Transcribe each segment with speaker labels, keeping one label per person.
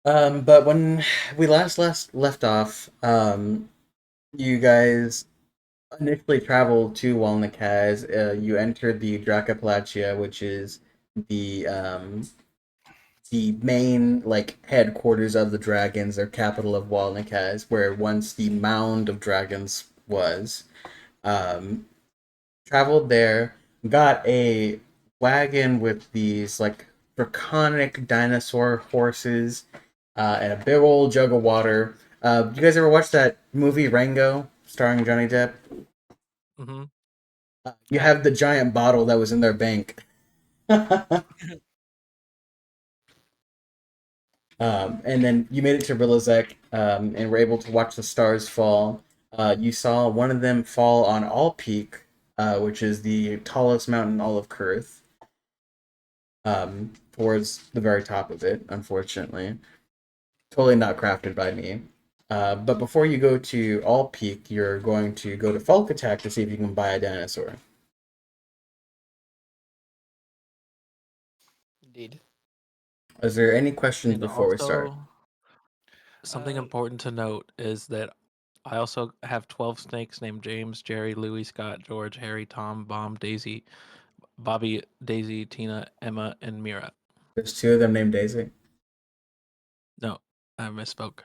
Speaker 1: But when we left off, you guys initially traveled to Walnicaz. You entered the Dracopalatia, which is the um the main like headquarters of the dragons, or capital of Walnicaz, where once the Mound of Dragons was. Um, Traveled there, got a wagon with these like draconic dinosaur horses, and a big old jug of water. You guys ever watch that movie Rango starring Johnny Depp?
Speaker 2: Mm-hmm.
Speaker 1: You
Speaker 3: Yeah.
Speaker 1: have the giant bottle that was in their bank. And then you made it to Rilizek, and were able to watch the stars fall. You saw one of them fall on All Peak, which is the tallest mountain in all of Kurth, towards the very top of it, unfortunately. Totally not crafted by me. But before you go to All Peak, you're going to go to Falkotak to see if you can buy a dinosaur.
Speaker 4: Indeed.
Speaker 1: Is there any questions
Speaker 2: And
Speaker 1: before we start?
Speaker 2: also, something
Speaker 3: Uh,
Speaker 2: important to note is that I also have 12 snakes named James, Jerry, Louis, Scott, George, Harry, Tom, Bomb, Daisy, Bobby, Daisy, Tina, Emma, and Mira.
Speaker 1: There's two of them named Daisy.
Speaker 2: No, I misspoke.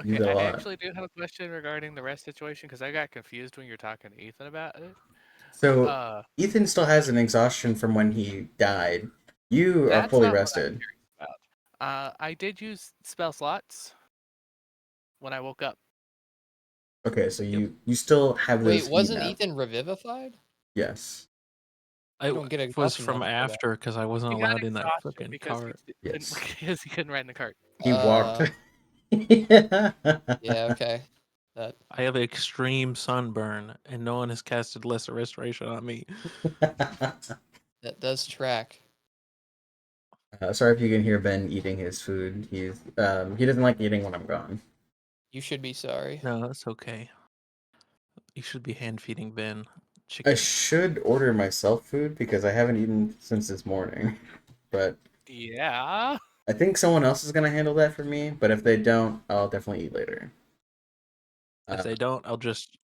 Speaker 1: You
Speaker 3: okay,
Speaker 1: did a
Speaker 3: I
Speaker 1: lot.
Speaker 3: actually do have a question regarding the rest situation because I got confused when you're talking to Ethan about it.
Speaker 1: So
Speaker 3: Uh,
Speaker 1: Ethan still has an exhaustion from when he died. You are
Speaker 3: that's
Speaker 1: fully
Speaker 3: not what I'm
Speaker 1: rested.
Speaker 3: curious about. I did use spell slots when I woke up.
Speaker 1: Okay, so
Speaker 2: Yep.
Speaker 1: you still have
Speaker 4: Wait,
Speaker 1: those heat
Speaker 4: wasn't
Speaker 1: now.
Speaker 4: Ethan revivified?
Speaker 1: Yes.
Speaker 4: You
Speaker 2: I
Speaker 4: don't get
Speaker 2: was
Speaker 4: exhaustion
Speaker 2: from
Speaker 4: then for that.
Speaker 2: after because I wasn't
Speaker 3: He got
Speaker 2: allowed in that
Speaker 3: exhaustion
Speaker 2: fucking
Speaker 3: because
Speaker 2: cart.
Speaker 3: couldn't
Speaker 1: Yes.
Speaker 3: because he couldn't ride in the cart.
Speaker 1: He walked.
Speaker 4: Yeah, okay. That
Speaker 2: I have extreme sunburn, and no one has casted lesser restoration on me.
Speaker 4: that does track.
Speaker 1: Sorry if you can hear Ben eating his food. He doesn't like eating when I'm gone.
Speaker 4: You should be sorry.
Speaker 2: No, that's okay. You should be hand feeding Ben
Speaker 1: I
Speaker 2: chicken.
Speaker 1: should order myself food because I haven't eaten since this morning. But
Speaker 3: Yeah.
Speaker 1: I think someone else is gonna handle that for me. But if they don't, I'll definitely eat later.
Speaker 2: If
Speaker 1: Uh,
Speaker 2: they don't, I'll just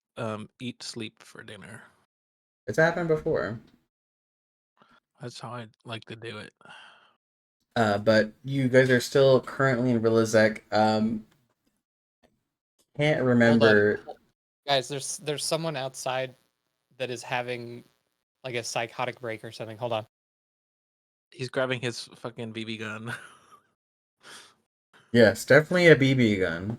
Speaker 2: eat sleep for dinner.
Speaker 1: it's happened before.
Speaker 2: That's how I like to do it.
Speaker 1: But you guys are still currently in Rilizek. Can't
Speaker 4: Hold on.
Speaker 1: remember.
Speaker 4: Guys, there's someone outside that is having like a psychotic break or something. Hold on.
Speaker 2: He's grabbing his fucking BB gun.
Speaker 1: Yes, definitely a BB gun.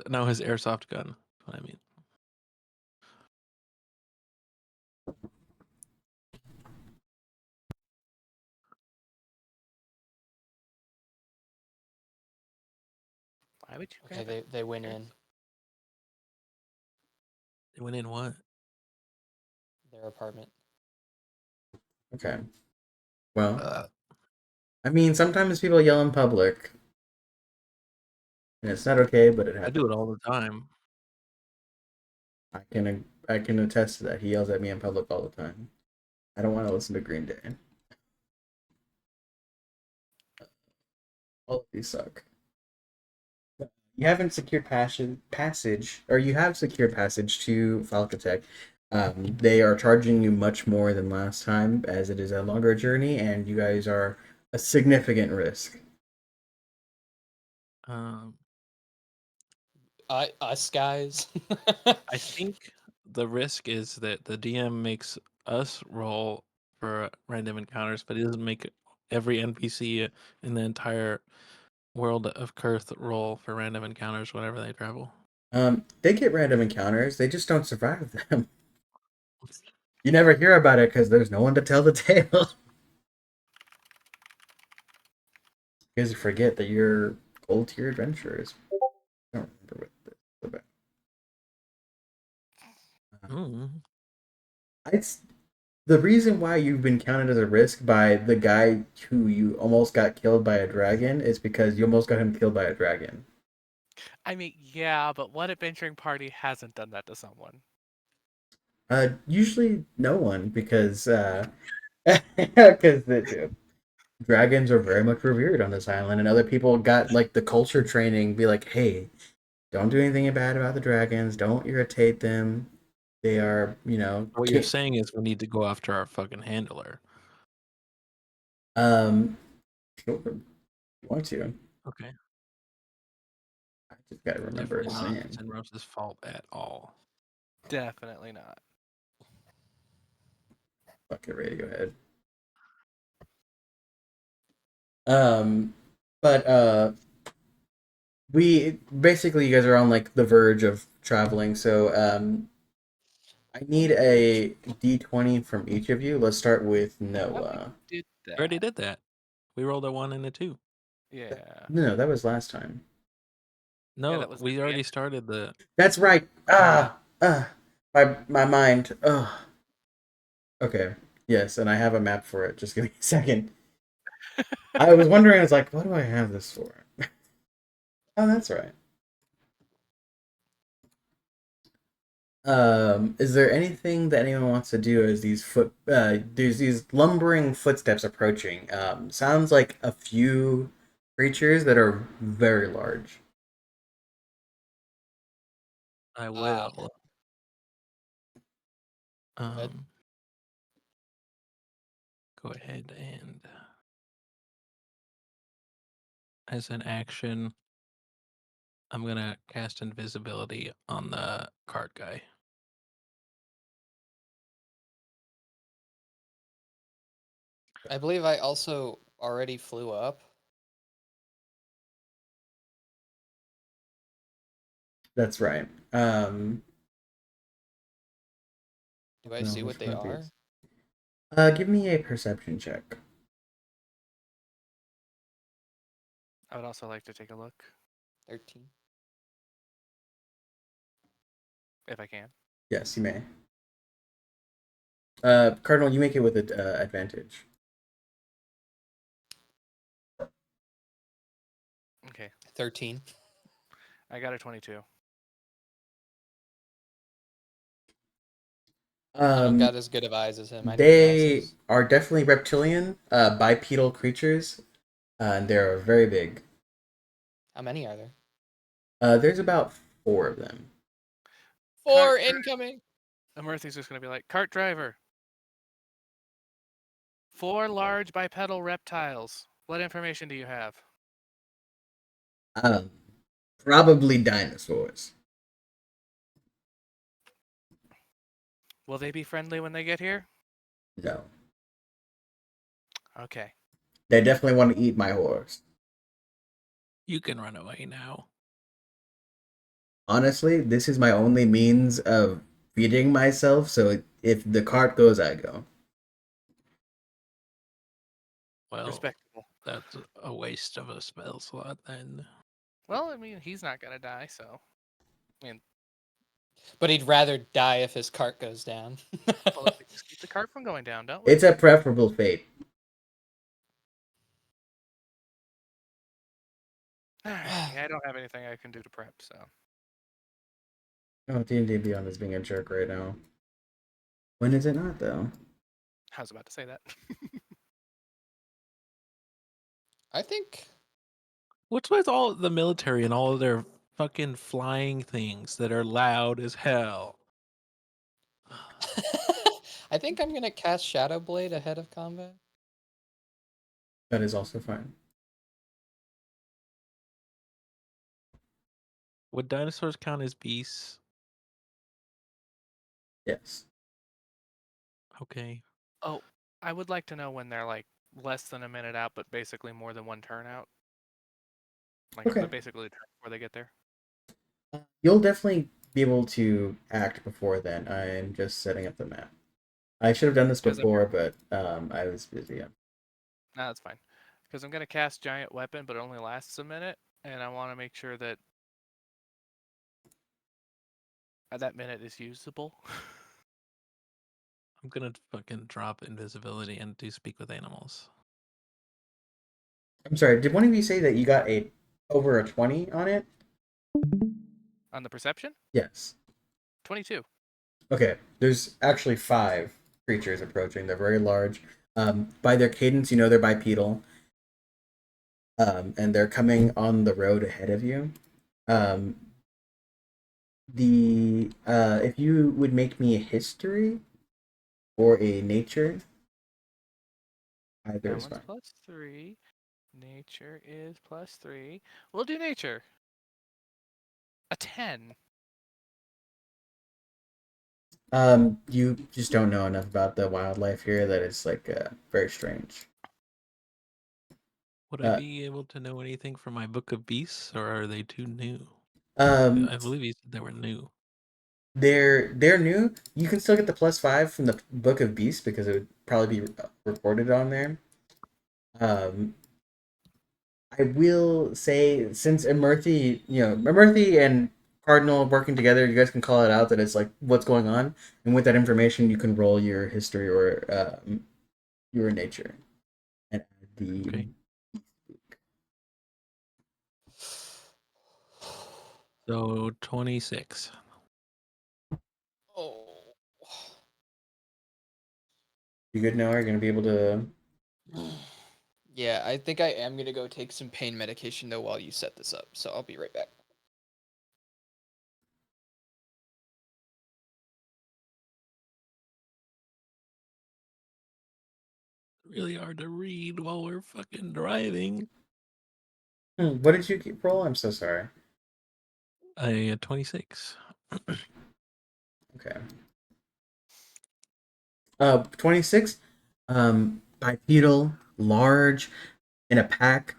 Speaker 2: No, his airsoft gun. That's what I mean.
Speaker 3: Why would you
Speaker 4: Okay,
Speaker 3: grab it?
Speaker 4: they went in
Speaker 2: They went in what?
Speaker 4: their apartment.
Speaker 1: Okay. Well,
Speaker 2: Uh,
Speaker 1: I mean, sometimes people yell in public, and it's not okay, but it
Speaker 2: I
Speaker 1: happens.
Speaker 2: do it all the time.
Speaker 1: I can attest to that. He yells at me in public all the time. I don't want to listen to Green Day. All of these suck. You haven't secured passage, or you have secured passage to Falkotech. They are charging you much more than last time, as it is a longer journey, and you guys are a significant risk.
Speaker 2: Um,
Speaker 4: Us guys.
Speaker 2: I think the risk is that the DM makes us roll for random encounters, but he doesn't make every NPC in the entire world of Kurth roll for random encounters whenever they travel.
Speaker 1: They get random encounters, they just don't survive them. You never hear about it because there's no one to tell the tale. You guys forget that you're gold tier adventurers. I don't remember what this is about.
Speaker 2: Mm.
Speaker 1: It's the reason why you've been counted as a risk by the guy who you almost got killed by a dragon is because you almost got him killed by a dragon.
Speaker 3: I mean, yeah, but what adventuring party hasn't done that to someone?
Speaker 1: Usually no one because because they do. dragons are very much revered on this island, and other people got like the culture training, be like, hey, don't do anything bad about the dragons, don't irritate them. They are,
Speaker 2: What you're saying is we need to go after our fucking handler.
Speaker 1: Sure, if you want to.
Speaker 2: Okay.
Speaker 1: I just gotta remember
Speaker 2: Definitely
Speaker 1: his
Speaker 2: not
Speaker 1: name.
Speaker 2: Sinrose's fault at all.
Speaker 3: Definitely not.
Speaker 1: Fuck it, Radiohead. But we basically, you guys are on like the verge of traveling, so I need a d20 from each of you. Let's start with Noah.
Speaker 3: Did
Speaker 2: We already
Speaker 3: that.
Speaker 2: did that. We rolled a 1 and a 2.
Speaker 3: Yeah.
Speaker 1: No, that was last time.
Speaker 2: No,
Speaker 3: that was
Speaker 2: we
Speaker 3: at the
Speaker 2: already
Speaker 3: end.
Speaker 2: started the.
Speaker 1: That's right. My mind. Okay. Yes, and I have a map for it. Just give me a second. I was wondering, I was like, what do I have this for? Oh, that's right. Is there anything that anyone wants to do as there's these lumbering footsteps approaching? Sounds like a few creatures that are very large.
Speaker 2: I
Speaker 4: Uh,
Speaker 2: will.
Speaker 4: ahead.
Speaker 2: Go ahead and. As an action, I'm going to cast invisibility on the card guy.
Speaker 4: I believe I also already flew up.
Speaker 1: That's right.
Speaker 4: Do I
Speaker 1: No,
Speaker 4: see
Speaker 1: which
Speaker 4: what they
Speaker 1: one of
Speaker 4: are?
Speaker 1: these? Give me a perception check.
Speaker 3: I would also like to take a look
Speaker 4: 13.
Speaker 3: if I can.
Speaker 1: Yes, you may. Cardinal, you make it with advantage.
Speaker 3: Okay.
Speaker 4: 13.
Speaker 3: I got a 22.
Speaker 4: I don't
Speaker 1: Um,
Speaker 4: got as good of eyes as him. I need
Speaker 1: they
Speaker 4: glasses.
Speaker 1: are definitely reptilian, bipedal creatures, and they're very big.
Speaker 4: How many are there?
Speaker 1: There's about 4 of them.
Speaker 4: 4 incoming.
Speaker 3: Murthy's just going to be like, cart driver. 4 large bipedal reptiles. What information do you have?
Speaker 1: Um, Probably dinosaurs.
Speaker 3: Will they be friendly when they get here?
Speaker 1: No,
Speaker 3: Okay.
Speaker 1: they definitely want to eat my horse.
Speaker 2: You can run away now.
Speaker 1: Honestly, this is my only means of feeding myself. So if the cart goes, I go.
Speaker 2: Well,
Speaker 3: Respectable.
Speaker 2: that's a waste of a spell slot then.
Speaker 3: Well, I mean, he's not going to die, so. I mean,
Speaker 4: But he'd rather die if his cart goes down.
Speaker 3: well, we just keep the cart from going down, don't we?
Speaker 1: It's a preferable fate.
Speaker 3: Yeah, I don't have anything I can do to prep, so.
Speaker 1: Oh, D&D Beyond is being a jerk right now. When is it not, though?
Speaker 3: I was about to say that.
Speaker 4: I think
Speaker 2: What's with all the military and all of their fucking flying things that are loud as hell?
Speaker 4: I think I'm gonna cast Shadow Blade ahead of combat.
Speaker 1: That is also fine.
Speaker 2: Would dinosaurs count as beasts?
Speaker 1: Yes.
Speaker 2: Okay.
Speaker 3: Oh, I would like to know when they're like less than a minute out, but basically more than one turn out. Like,
Speaker 1: Okay.
Speaker 3: basically a turn before they get there.
Speaker 1: You'll definitely be able to act before then. I'm just setting up the map. I should have done this
Speaker 3: 'Cause I'm-
Speaker 1: before, but I was busy.
Speaker 3: No, that's fine. Because I'm going to cast Giant Weapon, but it only lasts a minute, and I want to make sure that that minute is usable.
Speaker 2: I'm gonna fucking drop invisibility and do speak with animals.
Speaker 1: I'm sorry. Did one of you say that you got a over a 20 on it?
Speaker 3: On the perception,
Speaker 1: Yes.
Speaker 3: 22.
Speaker 1: Okay. There's actually 5 creatures approaching. They're very large. By their cadence, you know they're bipedal, and they're coming on the road ahead of you. Um, the If you would make me a history or a nature, either
Speaker 3: That
Speaker 1: is
Speaker 3: one's
Speaker 1: fine.
Speaker 3: +3. Nature is +3. We'll do nature. A 10.
Speaker 1: You just don't know enough about the wildlife here that it's like very strange.
Speaker 2: Would I
Speaker 1: Uh,
Speaker 2: be able to know anything from my book of beasts, or are they too new?
Speaker 1: um,
Speaker 2: I believe you said they were new.
Speaker 1: they're new. You can still get the +5 from the Book of Beasts because it would probably be recorded on there. Um, I will say since Emerthy and Cardinal working together, you guys can call it out that it's like what's going on, and with that information, you can roll your history or your nature and add the
Speaker 2: Okay. So 26.
Speaker 4: Oh.
Speaker 1: you good now are you gonna be able to.
Speaker 4: Yeah, I think I am gonna go take some pain medication though while you set this up, so I'll be right back.
Speaker 2: Really hard to read while we're fucking driving.
Speaker 1: What did you keep roll? I'm so sorry.
Speaker 2: I 26.
Speaker 1: Okay. 26. Bipedal, large, in a pack.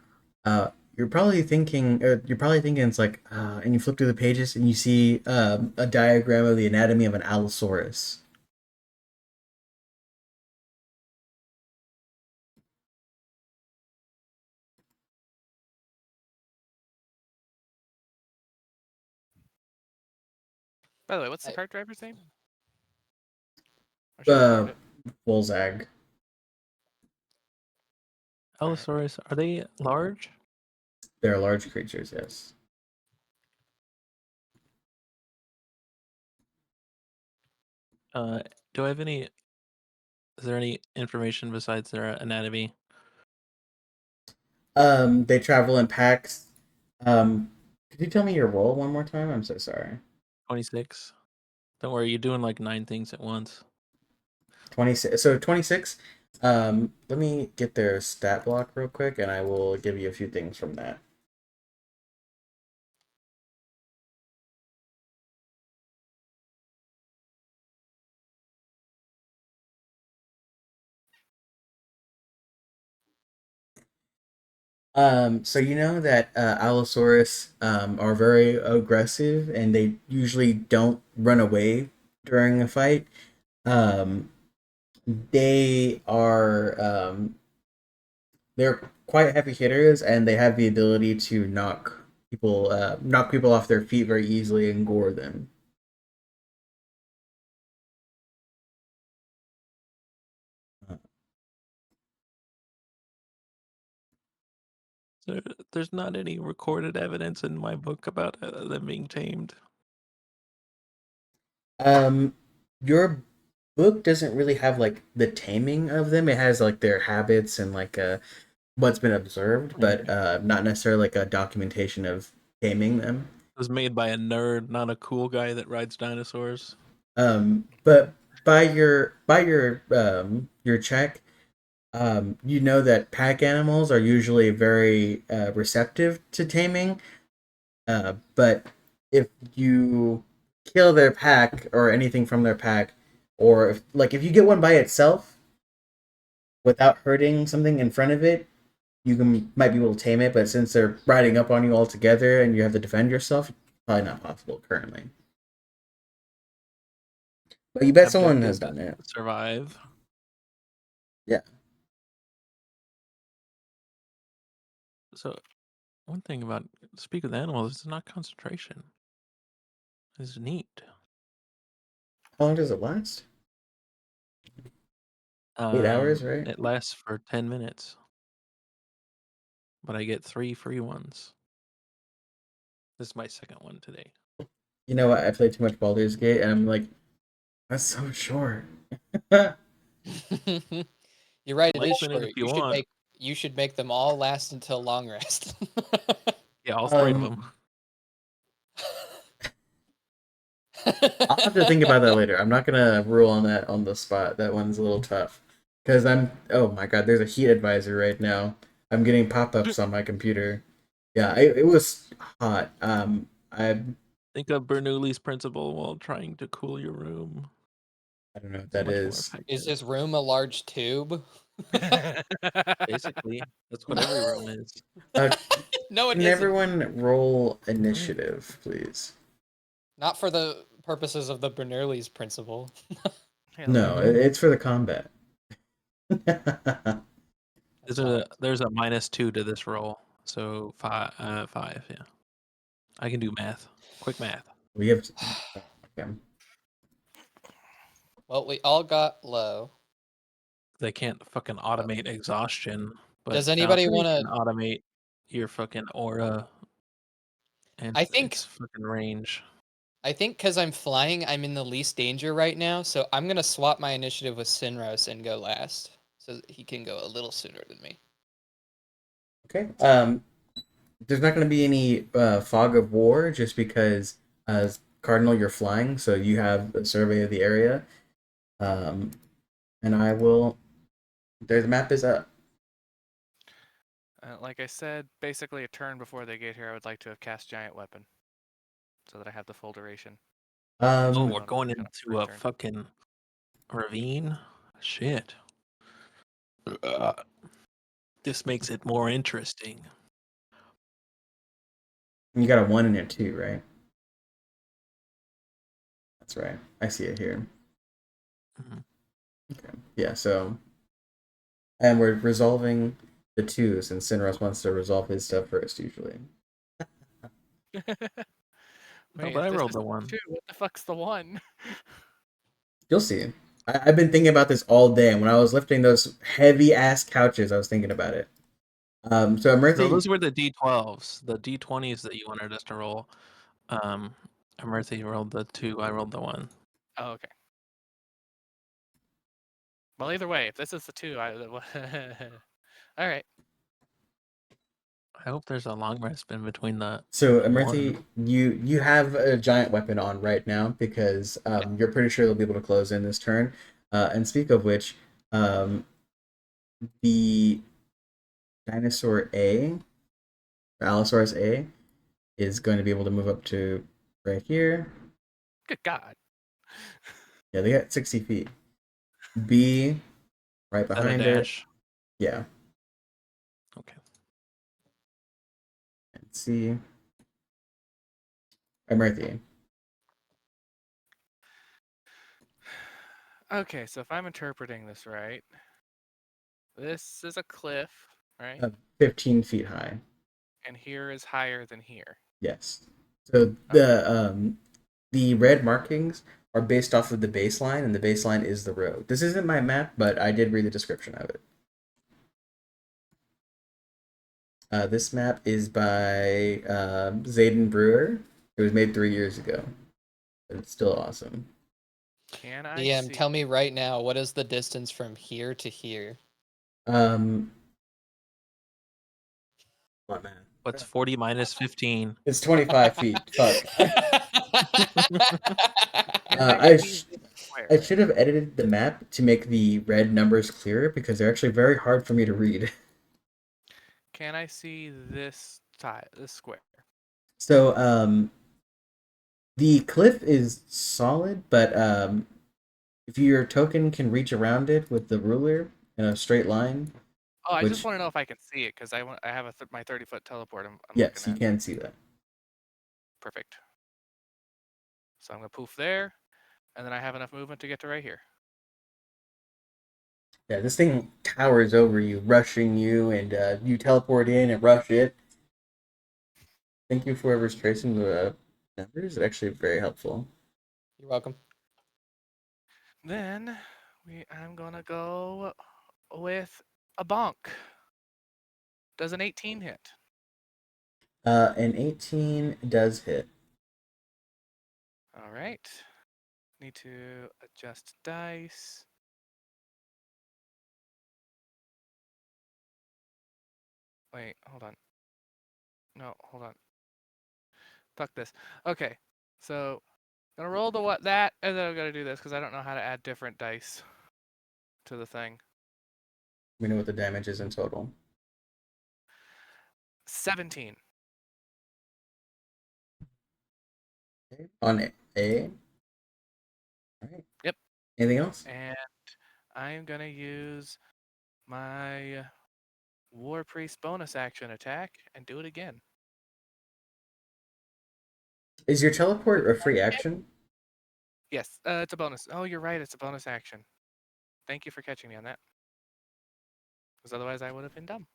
Speaker 1: You're probably thinking it's like, and you flip through the pages and you see a diagram of the anatomy of an Allosaurus.
Speaker 3: By the way, what's the
Speaker 4: I,
Speaker 3: cart driver's name? Or should I learn
Speaker 1: Uh,
Speaker 3: it?
Speaker 1: Bullzag.
Speaker 3: Alright.
Speaker 2: Allosaurus, are they large?
Speaker 1: They're large creatures, yes.
Speaker 2: Uh, do I have any? Is there any information besides their anatomy?
Speaker 1: They travel in packs. Could you tell me your roll one more time? I'm so sorry.
Speaker 2: 26. Don't worry, you're doing like 9 things at once.
Speaker 1: 26. So 26. Let me get their stat block real quick, and I will give you a few things from that. So you know that Allosaurus are very aggressive, and they usually don't run away during a fight. Um, they are they're quite heavy hitters, and they have the ability to knock people off their feet very easily and gore them.
Speaker 2: There, there's not any recorded evidence in my book about them being tamed.
Speaker 1: Um, your book doesn't really have like the taming of them. It has like their habits and like what's been observed, but
Speaker 2: Okay.
Speaker 1: not necessarily like a documentation of taming them.
Speaker 2: It was made by a nerd, not a cool guy that rides dinosaurs.
Speaker 1: But your check, you know that pack animals are usually very receptive to taming. But if you kill their pack or anything from their pack, or if you get one by itself without hurting something in front of it, might be able to tame it. But since they're riding up on you all together and you have to defend yourself, probably not possible currently. But you bet someone has
Speaker 2: Objective
Speaker 1: done it.
Speaker 2: survive.
Speaker 1: Yeah.
Speaker 2: So one thing about speak with animals, it's not concentration. It's neat.
Speaker 1: How long does it last? 8 hours, right?
Speaker 2: It lasts for 10 minutes, but I get 3 free ones. This is my second one today.
Speaker 1: You know what? I played too much Baldur's Gate, and I'm like, that's so short.
Speaker 4: You're right. It is
Speaker 2: Lengthen it
Speaker 4: short.
Speaker 2: if you want.
Speaker 4: You should make them all last until long rest.
Speaker 2: Yeah, all three of
Speaker 1: Um,
Speaker 2: them.
Speaker 1: I'll have to think about that later. I'm not gonna rule on that on the spot. That one's a little tough. Because I'm, oh my god, there's a heat advisor right now. I'm getting pop-ups on my computer. Yeah, it was hot.
Speaker 2: Think of Bernoulli's principle while trying to cool your room.
Speaker 1: I don't know what
Speaker 2: It's
Speaker 1: that
Speaker 2: much more
Speaker 1: is.
Speaker 2: effective.
Speaker 4: Is his room a large tube?
Speaker 2: Basically, that's what every room is.
Speaker 1: Uh,
Speaker 4: No, it
Speaker 1: can
Speaker 4: isn't.
Speaker 1: everyone roll initiative, please?
Speaker 4: Not for the purposes of the Bernoulli's principle.
Speaker 3: Hell
Speaker 1: No,
Speaker 3: no.
Speaker 1: it's for the combat.
Speaker 2: There's a -2 to this roll, so 5. Yeah, I can do math. Quick math.
Speaker 1: We have. Okay.
Speaker 4: Well, we all got low.
Speaker 2: They can't fucking automate exhaustion, but
Speaker 4: Does anybody
Speaker 2: Valkyrie
Speaker 4: want
Speaker 2: can
Speaker 4: to?
Speaker 2: automate your fucking aura and
Speaker 4: I think
Speaker 2: its fucking range.
Speaker 4: because I'm flying, I'm in the least danger right now. So I'm gonna swap my initiative with Sinros and go last, so that he can go a little sooner than me.
Speaker 1: Okay. There's not going to be any fog of war just because as Cardinal you're flying, so you have a survey of the area. And I will. There, the map is up.
Speaker 3: Like I said, basically a turn before they get here, I would like to have cast Giant Weapon, so that I have the full duration.
Speaker 2: Oh,
Speaker 1: Um,
Speaker 2: we're going
Speaker 3: Kinda
Speaker 2: into a
Speaker 3: turn.
Speaker 2: fucking ravine. Shit. This makes it more interesting.
Speaker 1: you got a 1 and a 2, right? That's right. I see it here.
Speaker 2: Mhm.
Speaker 1: Okay. Yeah. So, and we're resolving the 2 since Sinros wants to resolve his stuff first usually.
Speaker 2: No,
Speaker 3: Wait,
Speaker 2: but
Speaker 3: if
Speaker 2: I
Speaker 3: this
Speaker 2: rolled
Speaker 3: is
Speaker 2: the
Speaker 3: the
Speaker 2: 1.
Speaker 3: 2, what the fuck's the 1?
Speaker 1: You'll see. I've been thinking about this all day, and when I was lifting those heavy ass couches, I was thinking about it. So
Speaker 2: No,
Speaker 1: Emerthy,
Speaker 2: those were the D12s. The D20s that you wanted us to roll. Emerthy rolled the 2. I rolled the 1.
Speaker 3: Oh, okay. Well, either way, if this is the 2, all right.
Speaker 2: I hope there's a long rest in between the
Speaker 1: so
Speaker 2: 1.
Speaker 1: Emerthy, you have a giant weapon on right now because you're pretty sure they'll be able to close in this turn. And speak of which, the dinosaur A, or Allosaurus A, is going to be able to move up to right here.
Speaker 3: Good God.
Speaker 1: Yeah, they got 60 feet. B, right
Speaker 2: Is that a
Speaker 1: behind it.
Speaker 2: dash?
Speaker 1: Yeah.
Speaker 2: Okay.
Speaker 1: And C. Emerthy.
Speaker 3: Okay, so if I'm interpreting this right, this is a cliff, right?
Speaker 1: 15 feet high.
Speaker 3: And here is higher than here.
Speaker 1: Yes. So the red markings are based off of the baseline, and the baseline is the road. This isn't my map, but I did read the description of it. This map is by Zayden Brewer. It was made 3 years ago, but it's still awesome.
Speaker 3: Can I
Speaker 4: DM,
Speaker 3: see?
Speaker 4: tell me right now, what is the distance from here to here?
Speaker 1: Come on, man.
Speaker 2: What's 40 minus 15?
Speaker 1: It's 25 feet. Fuck.
Speaker 3: Can
Speaker 1: Uh,
Speaker 3: I
Speaker 1: I
Speaker 3: see
Speaker 1: sh-
Speaker 3: this
Speaker 1: I
Speaker 3: square?
Speaker 1: should have edited the map to make the red numbers clearer because they're actually very hard for me to read.
Speaker 3: Can I see this this square?
Speaker 1: So the cliff is solid, but if your token can reach around it with the ruler in a straight line,
Speaker 3: Oh, I just
Speaker 1: which
Speaker 3: want to know if I can see it because I have my 30-foot teleport. I'm
Speaker 1: yes,
Speaker 3: looking
Speaker 1: you
Speaker 3: at.
Speaker 1: can see that.
Speaker 3: Perfect. So I'm gonna poof there, and then I have enough movement to get to right here.
Speaker 1: Yeah, this thing towers over you, rushing you, and you teleport in and rush it. Thank you for whoever's tracing the numbers. It's actually very helpful.
Speaker 4: You're welcome.
Speaker 3: Then I'm gonna go with a bonk. Does an 18 hit?
Speaker 1: An 18 does hit.
Speaker 3: All right. Need to adjust dice. Wait, hold on. No, hold on. Fuck this. Okay, so gonna roll the what that, and then I'm gonna do this because I don't know how to add different dice to the thing.
Speaker 1: We know what the damage is in total.
Speaker 3: 17.
Speaker 1: Okay. On A. All right.
Speaker 3: Yep.
Speaker 1: Anything else?
Speaker 3: And I'm gonna use my War Priest bonus action attack and do it again.
Speaker 1: Is your teleport a free action?
Speaker 3: Yes, it's a bonus. Oh, you're right. It's a bonus action. Thank you for catching me on that. Because otherwise I would have been dumb.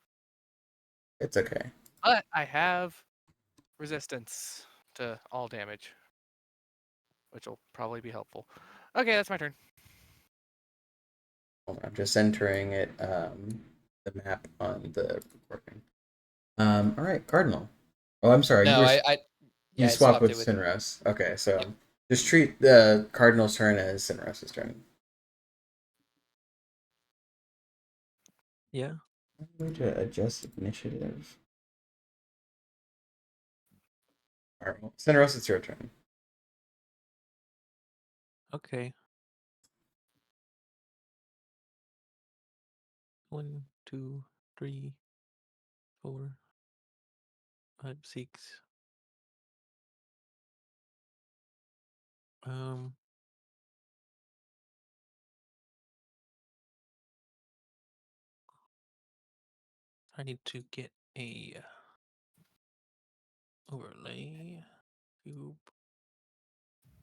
Speaker 1: It's okay.
Speaker 3: But I have resistance to all damage, which will probably be helpful. Okay, that's my turn.
Speaker 1: Hold on, I'm just entering it, the map on the recording. All right, Cardinal. Oh, I'm sorry.
Speaker 4: No,
Speaker 1: You
Speaker 4: I
Speaker 1: swapped
Speaker 4: swapped
Speaker 1: with
Speaker 4: it with.
Speaker 1: Sinras. Okay, so
Speaker 4: Yep.
Speaker 1: just treat the Cardinal's turn as Sinras's turn.
Speaker 2: Yeah.
Speaker 1: I'm going to adjust initiative. All right, well, Sinras, it's your turn.
Speaker 2: Okay. 1, 2, 3, 4, 5, 6. I need to get a overlay cube.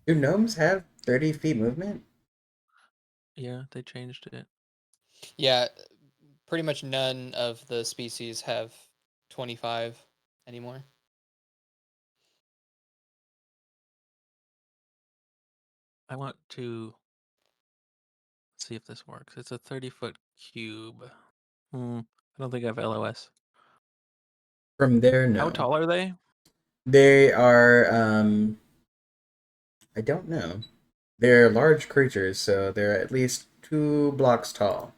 Speaker 1: Do gnomes have 30 feet movement?
Speaker 2: Yeah, they changed it.
Speaker 4: Yeah, pretty much none of the species have 25 anymore.
Speaker 2: I want to see if this works. It's a 30-foot cube. I don't think I have LOS.
Speaker 1: From there, no.
Speaker 2: How tall are they?
Speaker 1: They are, I don't know. They're large creatures, so they're at least 2 blocks tall.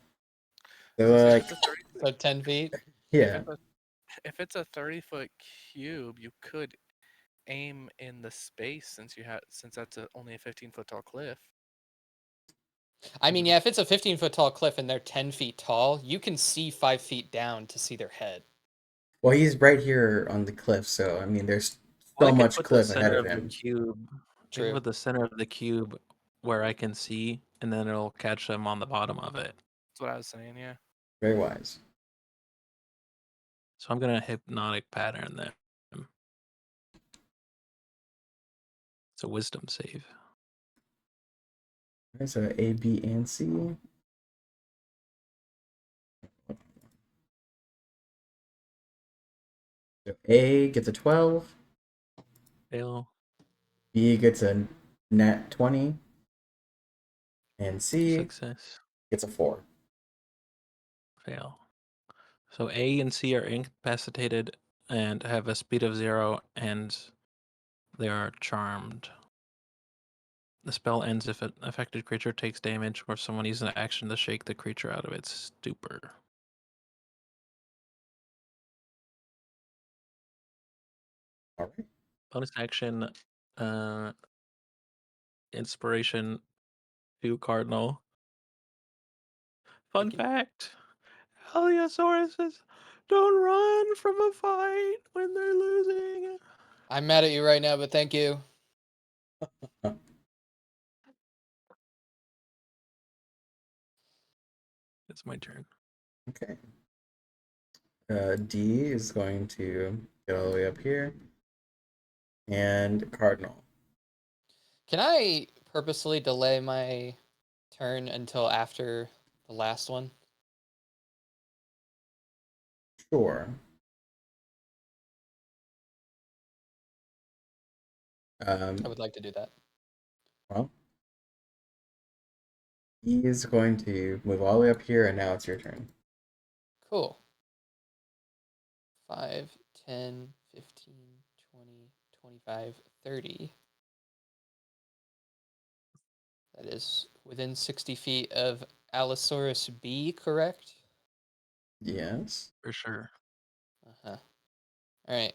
Speaker 3: So
Speaker 1: So,
Speaker 3: say if
Speaker 1: like,
Speaker 3: it's a 30
Speaker 4: So 10 feet.
Speaker 1: yeah.
Speaker 3: if it's a 30-foot cube, you could aim in the space since that's only a 15-foot tall cliff.
Speaker 4: I mean, yeah, if it's a 15-foot tall cliff and they're 10 feet tall, you can see 5 feet down to see their head.
Speaker 1: Well, he's right here on the cliff, so I mean, there's
Speaker 2: Well,
Speaker 1: so
Speaker 2: I could
Speaker 1: much
Speaker 2: put the
Speaker 1: cliff ahead
Speaker 2: center
Speaker 1: of
Speaker 2: of the
Speaker 1: him.
Speaker 2: cube. I
Speaker 4: True.
Speaker 2: could put the center of the cube where I can see, and then it'll catch them on the bottom of it.
Speaker 3: That's what I was saying, yeah.
Speaker 1: Very wise.
Speaker 2: So I'm gonna hypnotic pattern them. It's a wisdom save.
Speaker 1: Okay, so A, B, and C. So A gets a 12.
Speaker 2: Fail.
Speaker 1: B gets a nat 20. And C
Speaker 2: Success.
Speaker 1: gets a 4.
Speaker 2: Fail. So A and C are incapacitated and have a speed of 0, and they are charmed. The spell ends if an affected creature takes damage or someone uses an action to shake the creature out of its stupor.
Speaker 1: All right.
Speaker 2: Bonus action, inspiration to Cardinal. Fun fact: Heliosauruses don't run from a fight when they're losing.
Speaker 4: I'm mad at you right now, but thank you.
Speaker 2: It's my turn.
Speaker 1: Okay. D is going to get all the way up here. And Cardinal.
Speaker 4: Can I purposely delay my turn until after the last one?
Speaker 1: Sure.
Speaker 4: I would like to do that.
Speaker 1: Well, he is going to move all the way up here, and now it's your turn.
Speaker 4: Cool. 5, 10, 15, 20, 25, 30. That is within 60 feet of Allosaurus B, correct?
Speaker 1: Yes.
Speaker 2: For sure.
Speaker 4: All right.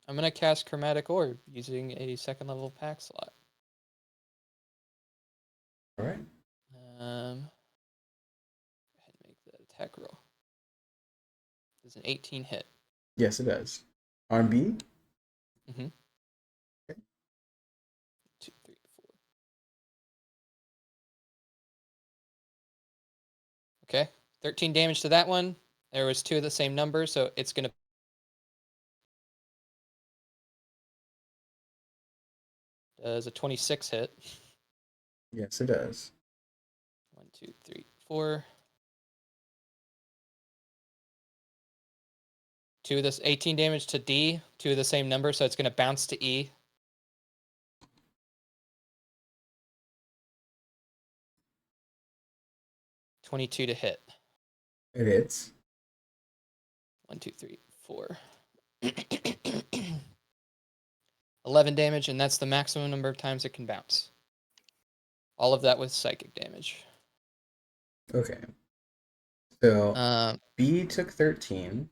Speaker 4: I'm gonna cast Chromatic Orb using a second level pack slot.
Speaker 1: All right.
Speaker 4: Go ahead and make the attack roll. Does an 18 hit?
Speaker 1: Yes, it does. On B.
Speaker 4: Mm-hmm.
Speaker 1: Okay.
Speaker 4: 2, 3, 4. Okay. 13 damage to that one. There was 2 of the same number, so it's gonna. Does a 26 hit?
Speaker 1: Yes, it does.
Speaker 4: 1, 2, 3, 4. 2 of this 18 damage to D. 2 of the same number, so it's gonna bounce to E. $22 to hit.
Speaker 1: It hits.
Speaker 4: 1, 2, 3, 4. 11 damage, and that's the maximum number of times it can bounce. All of that with psychic damage.
Speaker 1: Okay. So
Speaker 4: Um,
Speaker 1: B took 13.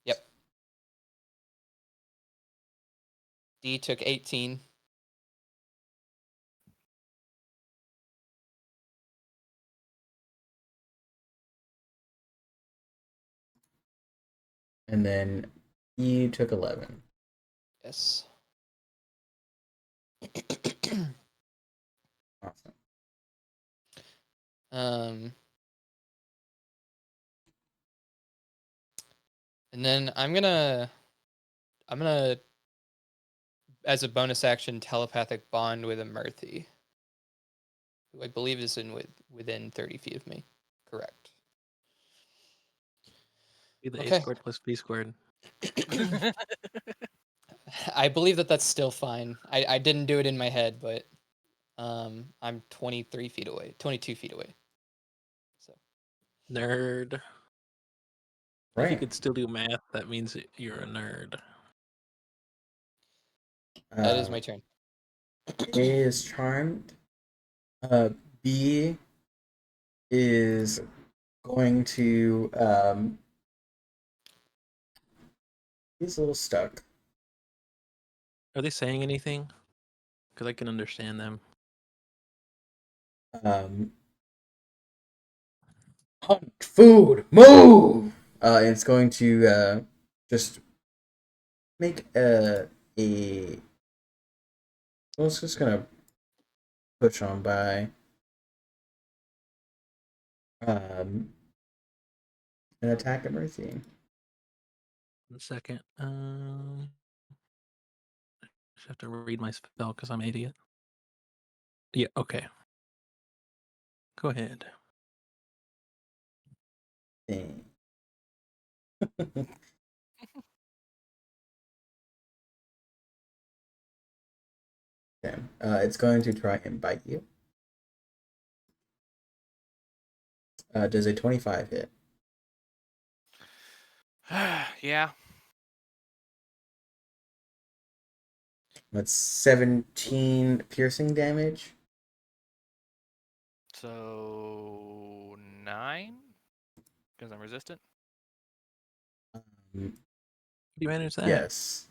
Speaker 4: Yep. D took 18.
Speaker 1: And then E took 11.
Speaker 4: Yes.
Speaker 1: Awesome.
Speaker 4: um, and then I'm gonna, as a bonus action, telepathic bond with a Murthy, who I believe is within 30 feet of me. Correct.
Speaker 2: Be the A
Speaker 4: Okay.
Speaker 2: squared plus B squared.
Speaker 4: I believe that that's still fine. I didn't do it in my head, but I'm 23 feet away, 22 feet away. So
Speaker 2: Nerd. If you
Speaker 1: Right.
Speaker 2: could still do math, that means you're a nerd.
Speaker 4: that is my turn.
Speaker 1: A is charmed. Uh, B is going to he's a little stuck.
Speaker 2: Are they saying anything? Because I can understand them.
Speaker 1: Hunt food, move. It's going to just make a. Well, it's just gonna push on by. An attack at Mercy.
Speaker 2: 1 second. Just have to read my spell because I'm an idiot. Yeah, okay. Go ahead.
Speaker 1: Dang. Okay. It's going to try and bite you. Does a 25 hit?
Speaker 3: Yeah.
Speaker 1: That's 17 piercing damage.
Speaker 3: So 9? Because I'm resistant.
Speaker 1: Um,
Speaker 2: You manage that?
Speaker 1: yes.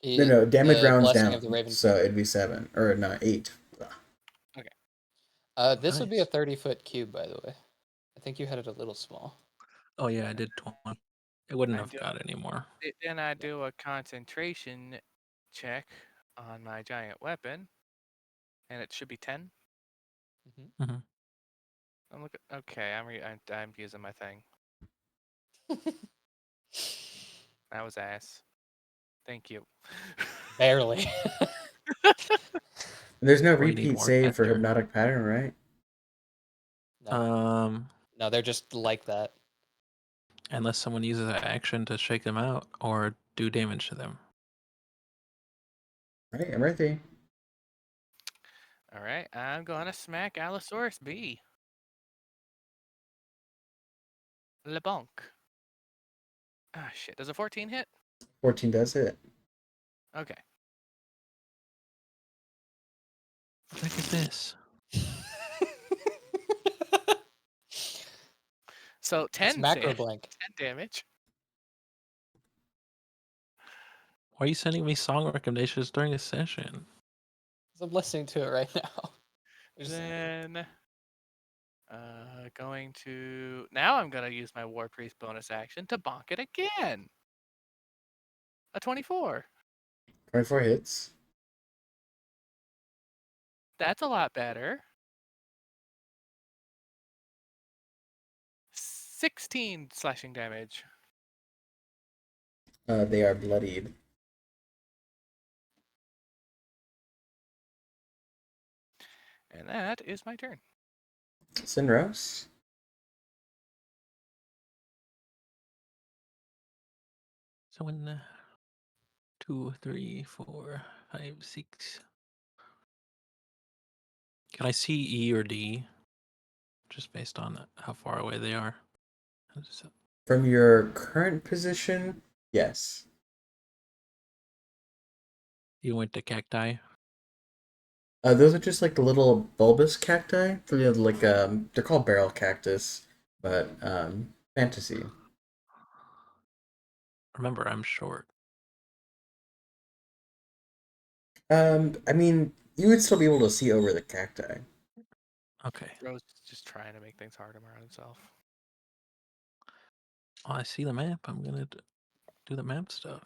Speaker 1: No, damage
Speaker 4: The
Speaker 1: rounds
Speaker 4: blessing of the
Speaker 1: down.
Speaker 4: Raven.
Speaker 1: So it'd be 7. Or no, 8.
Speaker 4: This would be a
Speaker 2: Nice.
Speaker 4: 30-foot cube, by the way. I think you had it a little small.
Speaker 2: Oh yeah, I did 20. It wouldn't
Speaker 3: I
Speaker 2: have
Speaker 3: do.
Speaker 2: got any more.
Speaker 3: Then I do a concentration check on my giant weapon, and it should be 10.
Speaker 2: Mm-hmm.
Speaker 3: I'm looking. Okay, I'm using my thing. That was ass. Thank you.
Speaker 4: Barely.
Speaker 1: There's no
Speaker 2: Well, you need
Speaker 1: repeat
Speaker 2: more
Speaker 1: save for
Speaker 2: caster.
Speaker 1: Hypnotic Pattern, right?
Speaker 4: No. No, they're just like that.
Speaker 2: Unless someone uses an action to shake them out or do damage to them.
Speaker 1: Right, I'm right there.
Speaker 3: All right, I'm gonna smack Allosaurus B. LeBonk. Ah, shit. Does a 14 hit?
Speaker 1: 14 does hit.
Speaker 3: Okay.
Speaker 2: What the heck is this?
Speaker 3: So
Speaker 4: It's
Speaker 3: 10
Speaker 4: macro blank.
Speaker 3: 10 damage.
Speaker 2: Why are you sending me song recommendations during a session?
Speaker 4: 'Cause I'm listening to it right now. There's-
Speaker 3: Then going to now I'm gonna use my War Priest bonus action to bonk it again. A 24.
Speaker 1: 24 hits.
Speaker 3: That's a lot better. 16 slashing damage.
Speaker 1: They are bloodied.
Speaker 3: And that is my turn.
Speaker 1: Sinros.
Speaker 2: So in 2, 3, 4, 5, 6. Can I see E or D? Just based on how far away they are.
Speaker 1: From your current position, yes.
Speaker 2: You went to cacti.
Speaker 1: Those are just like the little bulbous cacti. They're like they're called barrel cactus, but fantasy.
Speaker 2: Remember, I'm short.
Speaker 1: I mean, you would still be able to see over the cacti.
Speaker 2: Okay.
Speaker 3: Rose is just trying to make things hard on himself.
Speaker 2: Oh, I see the map. I'm gonna do the map stuff.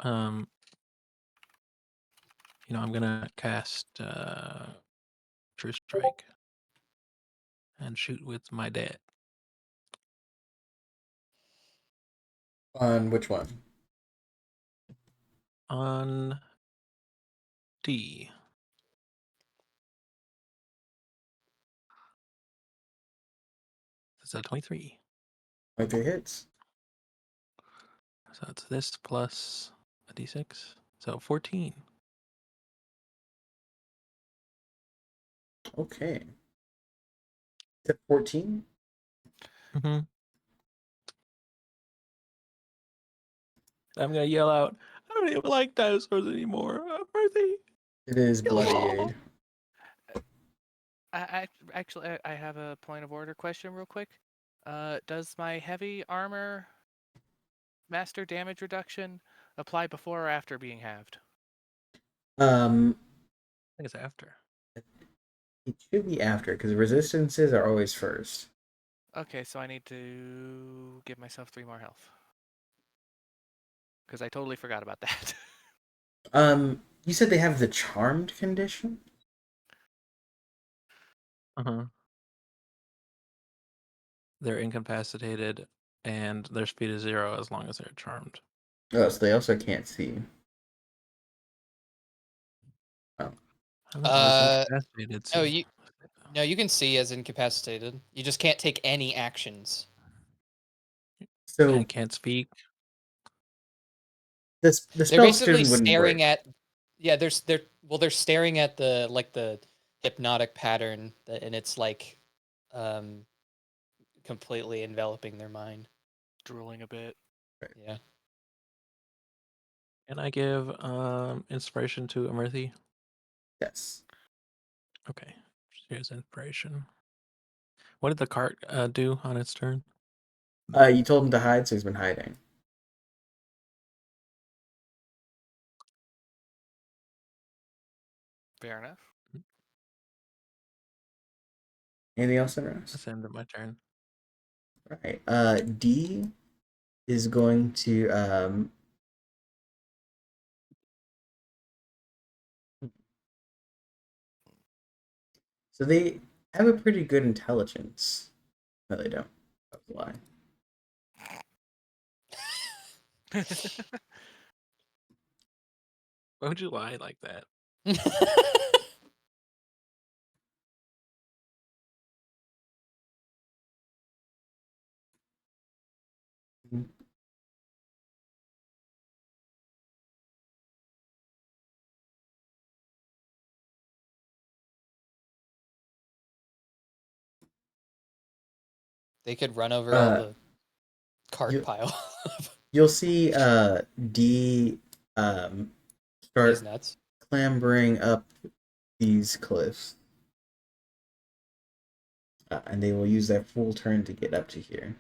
Speaker 2: I'm gonna cast True Strike and shoot with my dad.
Speaker 1: On which one?
Speaker 2: On D. Is that 23?
Speaker 1: 23 hits.
Speaker 2: So it's this plus a D6. So 14.
Speaker 1: Okay. Tip 14.
Speaker 2: Mm-hmm. I'm gonna yell out, I don't even like dinosaurs anymore. Mercy.
Speaker 1: It is
Speaker 2: Kill 'em all."
Speaker 1: bloodied.
Speaker 3: I have a point of order question real quick. Does my heavy armor master damage reduction apply before or after being halved?
Speaker 1: Um,
Speaker 2: I think it's after.
Speaker 1: it should be after because resistances are always first.
Speaker 3: Okay, so I need to give myself 3 more health. Because I totally forgot about that.
Speaker 1: You said they have the charmed condition?
Speaker 2: Uh-huh. They're incapacitated and their speed is 0 as long as they're charmed.
Speaker 1: Oh, so they also can't see. Oh.
Speaker 2: I don't know, I was
Speaker 4: Uh,
Speaker 2: incapacitated.
Speaker 4: no,
Speaker 2: See.
Speaker 4: you can see as incapacitated. You just can't take any actions.
Speaker 2: And
Speaker 1: So
Speaker 2: can't speak.
Speaker 1: the
Speaker 4: They're
Speaker 1: spell
Speaker 4: basically
Speaker 1: student wouldn't
Speaker 4: staring
Speaker 1: work.
Speaker 4: at, yeah, they're staring at the hypnotic pattern and it's like completely enveloping their mind.
Speaker 3: Drooling a bit.
Speaker 4: Yeah.
Speaker 2: Can I give inspiration to Amirthi?
Speaker 1: Yes.
Speaker 2: Okay. Here's inspiration. What did the cart do on its turn?
Speaker 1: You told him to hide, so he's been hiding.
Speaker 3: Fair enough.
Speaker 1: Anything else in Rose?
Speaker 2: That's the end of my turn.
Speaker 1: Right. D is going to so they have a pretty good intelligence. No, they don't. That's a lie.
Speaker 2: Why would you lie like that?
Speaker 4: They could run over all the cart
Speaker 1: you,
Speaker 4: pile.
Speaker 1: you'll see D
Speaker 4: He's
Speaker 1: start
Speaker 4: nuts.
Speaker 1: clambering up these cliffs. and they will use their full turn to get up to here.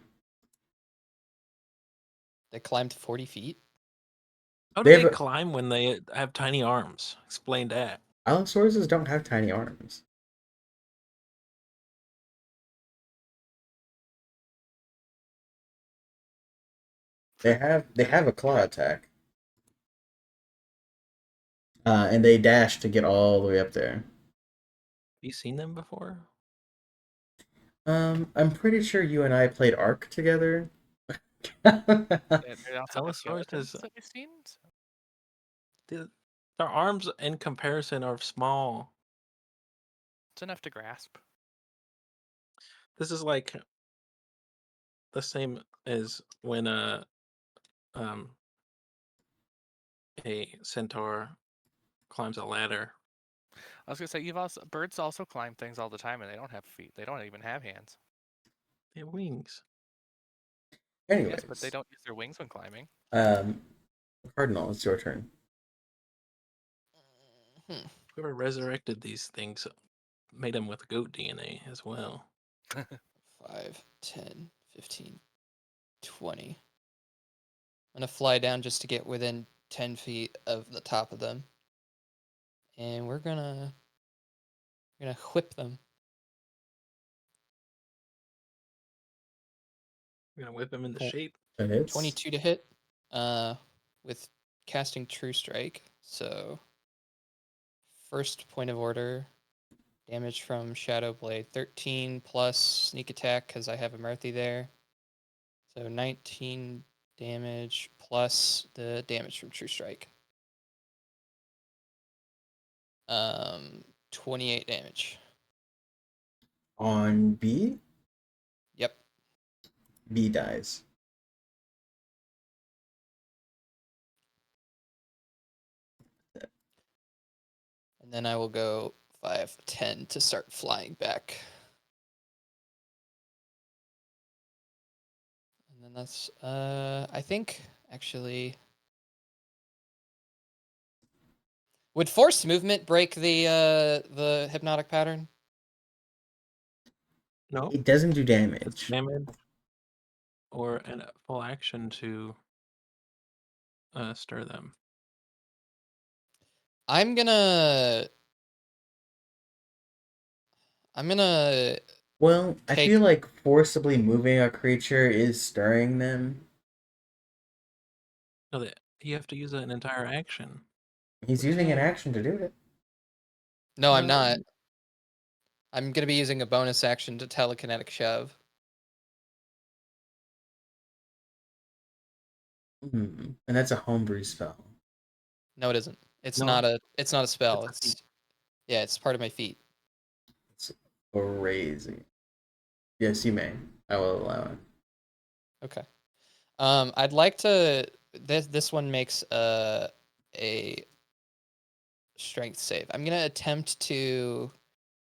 Speaker 4: They climbed 40 feet.
Speaker 2: How do
Speaker 1: They have
Speaker 2: they
Speaker 1: a,
Speaker 2: climb when they have tiny arms? Explain that.
Speaker 1: Allosauruses don't have tiny arms. They have a claw attack, and they dash to get all the way up there.
Speaker 2: Have you seen them before?
Speaker 1: I'm pretty sure you and I played Ark together.
Speaker 3: They also have
Speaker 2: Allosaurus
Speaker 3: skeletons
Speaker 2: has
Speaker 3: that we've seen. So
Speaker 2: their arms in comparison are small.
Speaker 3: it's enough to grasp.
Speaker 2: This is like the same as when um a centaur climbs a ladder.
Speaker 3: I was gonna say birds also climb things all the time, and they don't have feet. They don't even have hands.
Speaker 2: They have wings.
Speaker 3: Yes, but they
Speaker 1: Anyways,
Speaker 3: don't use their wings when climbing.
Speaker 1: um, Cardinal, it's your turn.
Speaker 4: Hmm.
Speaker 2: Whoever resurrected these things made them with goat DNA as well.
Speaker 4: 5, 10, 15, 20. I'm gonna fly down just to get within 10 feet of the top of them. And we're gonna whip them.
Speaker 2: We're gonna whip them into
Speaker 4: Tw-
Speaker 2: shape.
Speaker 1: That hits.
Speaker 4: 22 to hit. With casting True Strike. So first point of order, damage from Shadow Blade 13 plus sneak attack because I have a Murthy there. So 19 damage plus the damage from True Strike. 28 damage.
Speaker 1: On B,
Speaker 4: Yep.
Speaker 1: B dies.
Speaker 4: And then I will go 5, 10 to start flying back. And then that's I think actually would forced movement break the hypnotic pattern?
Speaker 2: No,
Speaker 1: It doesn't do
Speaker 2: it's
Speaker 1: damage.
Speaker 2: damage or a full action to stir them.
Speaker 4: I'm gonna
Speaker 1: Well, I
Speaker 4: take
Speaker 1: feel like forcibly moving a creature is stirring them.
Speaker 2: No, that you have to use an entire action.
Speaker 1: He's using an
Speaker 2: Okay.
Speaker 1: action to do it.
Speaker 4: No, I'm not.
Speaker 2: Um,
Speaker 4: I'm gonna be using a bonus action to telekinetic shove.
Speaker 1: And that's a homebrew spell.
Speaker 4: No, it isn't.
Speaker 2: No,
Speaker 4: It's not a spell.
Speaker 2: it's a feat.
Speaker 4: It's part of my feat.
Speaker 1: It's crazy. Yes, you may. I will allow it.
Speaker 4: Okay. I'd like to. This one makes a strength save. I'm gonna attempt to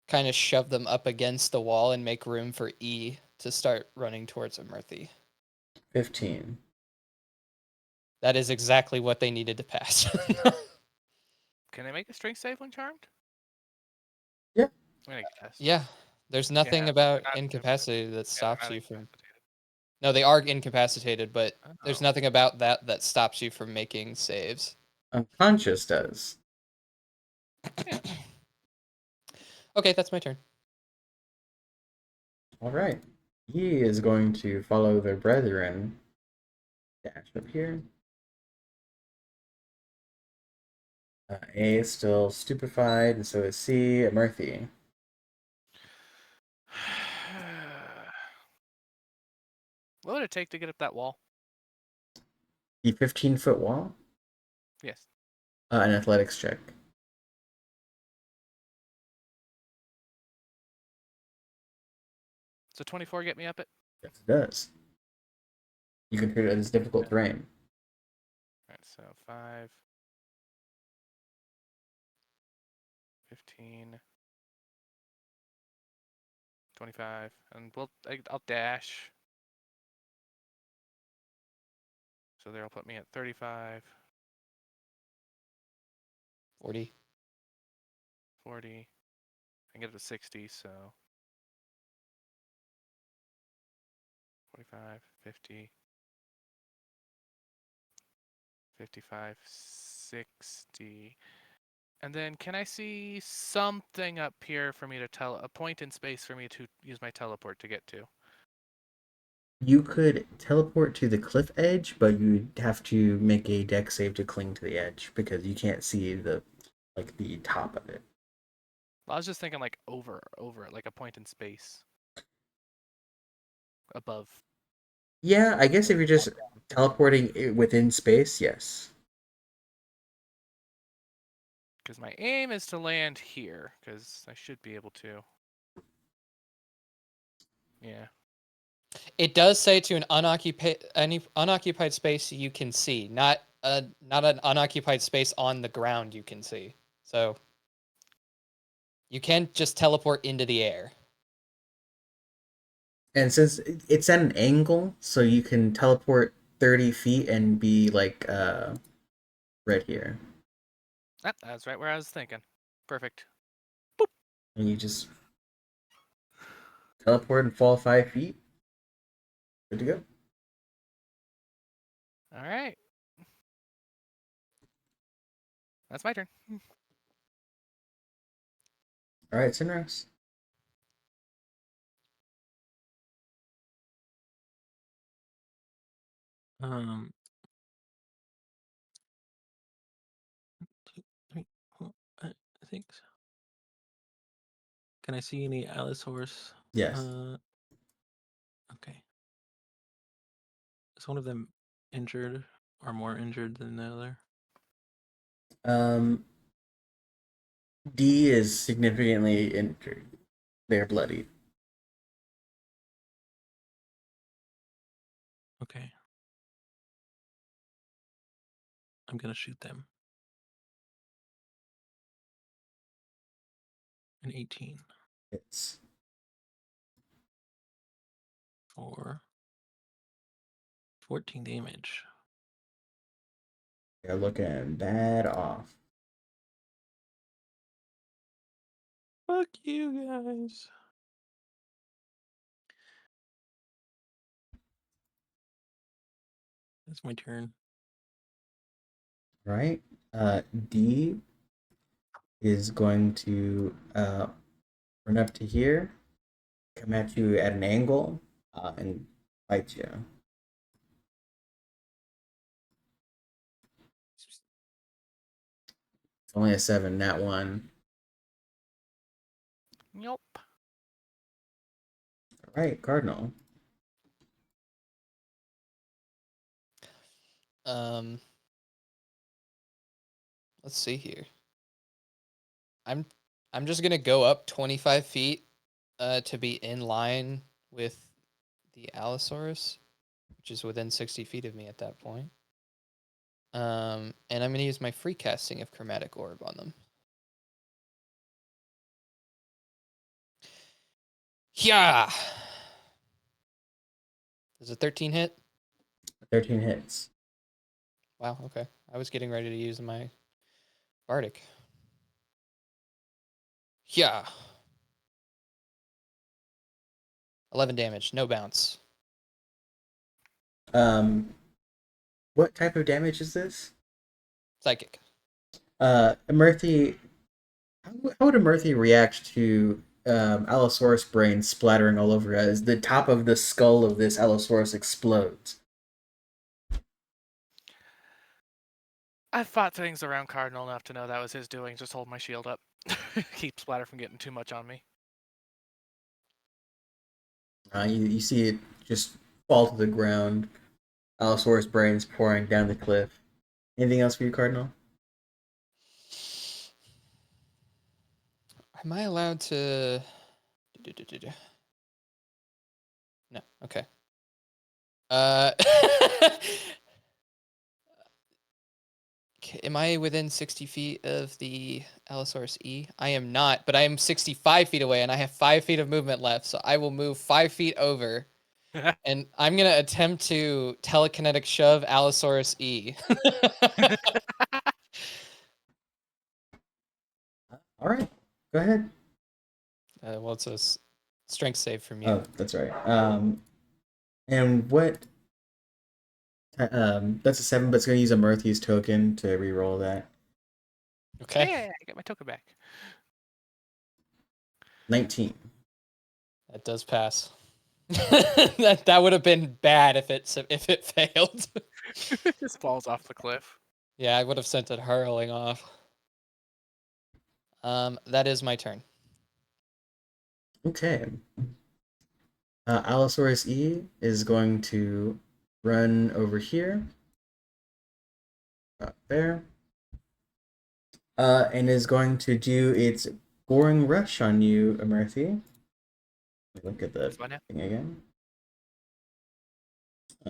Speaker 4: kind of shove them up against the wall and make room for E to start running towards a Murthy.
Speaker 1: 15.
Speaker 4: That is exactly what they needed to pass.
Speaker 3: Can they make a strength save when charmed?
Speaker 1: Yeah.
Speaker 3: I'm gonna guess.
Speaker 4: Yeah, there's nothing
Speaker 3: Yeah,
Speaker 4: about
Speaker 3: they're
Speaker 4: incapacity that
Speaker 3: they're
Speaker 4: stops
Speaker 3: not
Speaker 4: you from.
Speaker 3: incapacitated.
Speaker 4: No, they are incapacitated, but there's
Speaker 3: Oh.
Speaker 4: nothing about that stops you from making saves.
Speaker 1: Unconscious does.
Speaker 4: Okay, that's my turn.
Speaker 1: All right. He is going to follow their brethren. Dash up here. A is still stupefied, and so is C. Murthy.
Speaker 3: What would it take to get up that wall?
Speaker 1: The 15-foot wall.
Speaker 3: Yes.
Speaker 1: An athletics check.
Speaker 3: So 24 get me up it?
Speaker 1: Yes, it does. You can treat it as difficult terrain.
Speaker 3: Alright, so 5, 15, 25, and I'll dash. So there'll put me at 35,
Speaker 4: 40.
Speaker 3: 40. I can get up to 60, so 45, 50, 55, 60. And then can I see something up here for me to tell a point in space for me to use my teleport to get to?
Speaker 1: You could teleport to the cliff edge, but you'd have to make a deck save to cling to the edge because you can't see the top of it.
Speaker 3: Well, I was just thinking like over, like a point in space above.
Speaker 1: Yeah, I guess if you're just teleporting within space, yes.
Speaker 3: Because my aim is to land here, because I should be able to. Yeah.
Speaker 4: It does say to an unoccupied space you can see, not an unoccupied space on the ground you can see. So you can't just teleport into the air.
Speaker 1: And since it's at an angle, so you can teleport 30 feet and be like right here.
Speaker 3: That's right where I was thinking. Perfect.
Speaker 1: And you just teleport and fall 5 feet. Good to go.
Speaker 3: All right. That's my turn.
Speaker 1: All right, Sunrise.
Speaker 2: Um, two, three, four, I think so. Can I see any Allosaurus?
Speaker 1: Yes.
Speaker 2: Okay. Is one of them injured or more injured than the other?
Speaker 1: Um, D is significantly injured. They're bloodied.
Speaker 2: Okay. I'm gonna shoot them. An 18
Speaker 1: It's
Speaker 2: for 14 damage.
Speaker 1: they're looking bad off.
Speaker 2: Fuck you guys. That's my turn.
Speaker 1: Right? D is going to run up to here, come at you at an angle, and bite you. It's only a 7, that one.
Speaker 3: Nope.
Speaker 1: All right, Cardinal.
Speaker 4: Um, let's see here. I'm just gonna go up 25 feet to be in line with the Allosaurus, which is within 60 feet of me at that point. And I'm gonna use my free casting of Chromatic Orb on them. Yeah. Does a 13 hit?
Speaker 1: 13 hits.
Speaker 4: Wow, okay. I was getting ready to use my Bardic. Yeah. 11 damage, no bounce.
Speaker 1: What type of damage is this?
Speaker 4: Psychic.
Speaker 1: Murthy, how would a Murthy react to Allosaurus brain splattering all over as the top of the skull of this Allosaurus explodes?
Speaker 3: I fought things around Cardinal enough to know that was his doing. Just hold my shield up. Keep Splatter from getting too much on me.
Speaker 1: You see it just fall to the ground. Allosaurus brains pouring down the cliff. Anything else for you, Cardinal?
Speaker 4: Am I allowed to... No, okay. Am I within 60 feet of the Allosaurus E? I am not, but I am 65 feet away and I have 5 feet of movement left, so I will move 5 feet over. And I'm going to attempt to telekinetic shove Allosaurus E.
Speaker 1: All right, go ahead.
Speaker 4: Well, it's a strength save from you.
Speaker 1: Oh, that's right. And what? That's a 7, but it's gonna use a Murphy's token to re-roll that.
Speaker 4: Okay.
Speaker 3: Yeah, I get my token back.
Speaker 1: 19.
Speaker 4: That does pass. that would have been bad if it failed.
Speaker 3: It just falls off the cliff.
Speaker 4: Yeah, I would have sent it hurling off. That is my turn.
Speaker 1: Okay. Allosaurus E is going to run over here. There. And is going to do its goring rush on you, Amerthy. Look at the
Speaker 3: This one now?
Speaker 1: thing again.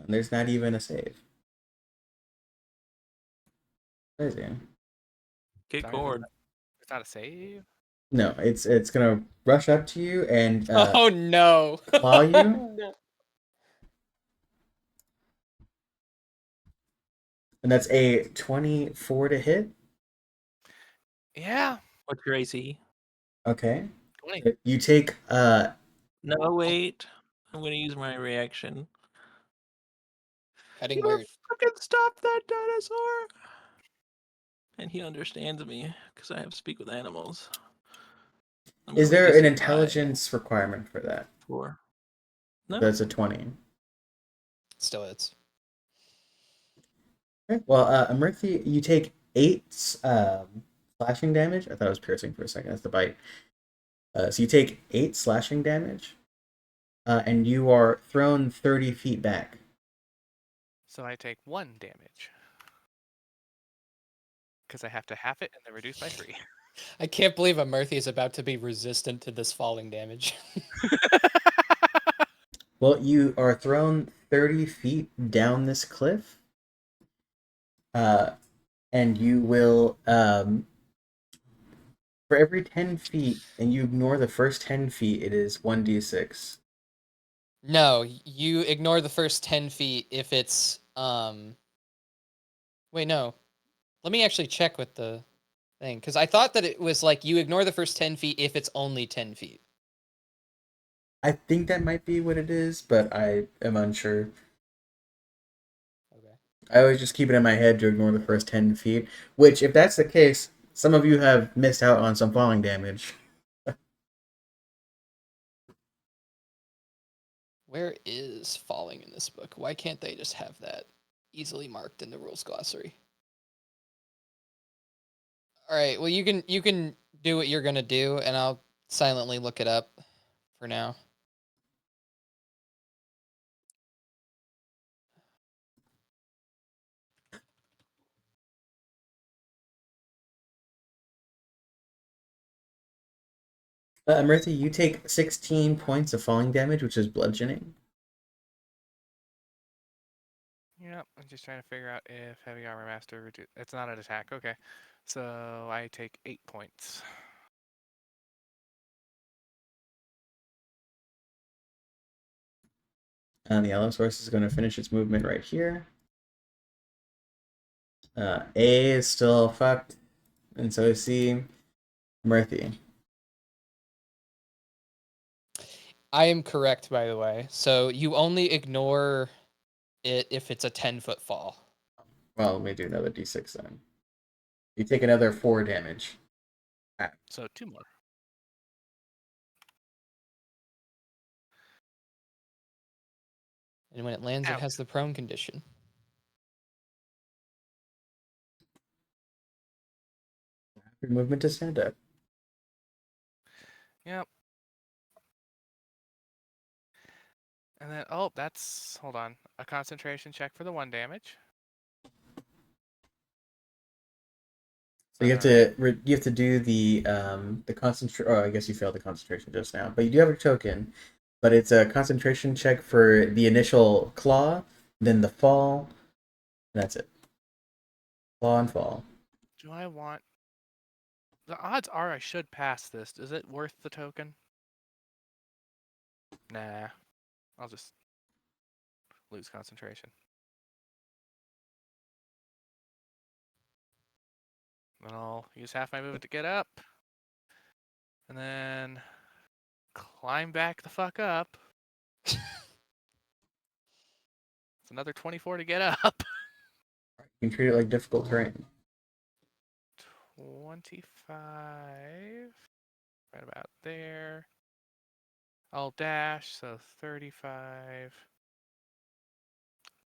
Speaker 1: There's not even a save. Crazy.
Speaker 2: Get
Speaker 3: Sorry,
Speaker 2: gored.
Speaker 3: it's not a save.
Speaker 1: No, it's gonna rush up to you and
Speaker 4: Oh no!
Speaker 1: claw you.
Speaker 4: No.
Speaker 1: And that's a 24 to hit.
Speaker 3: Yeah.
Speaker 2: What's your AC?
Speaker 1: Okay.
Speaker 3: 20.
Speaker 1: You take
Speaker 2: No, wait. I'm gonna use my reaction.
Speaker 4: Cutting
Speaker 2: You
Speaker 4: word.
Speaker 2: fucking stop that dinosaur! And he understands me because I have speak with animals. I'm
Speaker 1: is
Speaker 2: gonna
Speaker 1: there
Speaker 2: reduce
Speaker 1: an
Speaker 2: it by
Speaker 1: intelligence requirement for that?
Speaker 2: 4. No.
Speaker 1: That's a 20.
Speaker 4: Still hits.
Speaker 1: Okay. Well, Amerthy, you take 8 slashing damage. I thought it was piercing for a second. That's the bite. So you take 8 slashing damage, and you are thrown 30 feet back.
Speaker 3: So I take 1 damage. Because I have to half it and then reduce by 3.
Speaker 4: I can't believe a Murphy is about to be resistant to this falling damage.
Speaker 1: Well, you are thrown 30 feet down this cliff, and you will, for every 10 feet, and you ignore the first 10 feet, it is 1d6.
Speaker 4: No, you ignore the first 10 feet if it's Wait, no. Let me actually check with the thing because I thought that it was like you ignore the first 10 feet if it's only 10 feet.
Speaker 1: I think that might be what it is, but I am unsure.
Speaker 4: Okay.
Speaker 1: I always just keep it in my head to ignore the first 10 feet, which, if that's the case, some of you have missed out on some falling damage.
Speaker 4: Where is falling in this book? Why can't they just have that easily marked in the rules glossary? All right. Well, you can do what you're gonna do, and I'll silently look it up for now.
Speaker 1: Amerthy, you take 16 points of falling damage, which is bludgeoning.
Speaker 3: Yep, I'm just trying to figure out if Heavy Armor Master it's not an attack. Okay. So I take 8 points.
Speaker 1: And the Allosaurus is going to finish its movement right here. A is still fucked, and so is C. Murphy.
Speaker 4: I am correct, by the way. So you only ignore it if it's a 10-foot fall.
Speaker 1: Well, let me do another d6 then. You take another 4 damage.
Speaker 3: So 2 more.
Speaker 4: And when it lands, it
Speaker 3: Ouch.
Speaker 4: has the prone condition.
Speaker 1: Your movement to stand up.
Speaker 3: Yep. And then, oh, that's, hold on, a concentration check for the 1 damage.
Speaker 1: So you have to do the concentration. Oh, I guess you failed the concentration just now, but you do have a token. But it's a concentration check for the initial claw, then the fall. And that's it. Claw and fall.
Speaker 3: Do I want... The odds are I should pass this. Is it worth the token? Nah. I'll just lose concentration. Then I'll use half my movement to get up. And then climb back the fuck up. It's another 24 to get up.
Speaker 1: You can treat it like difficult terrain.
Speaker 3: 25. Right about there. I'll dash, so 35,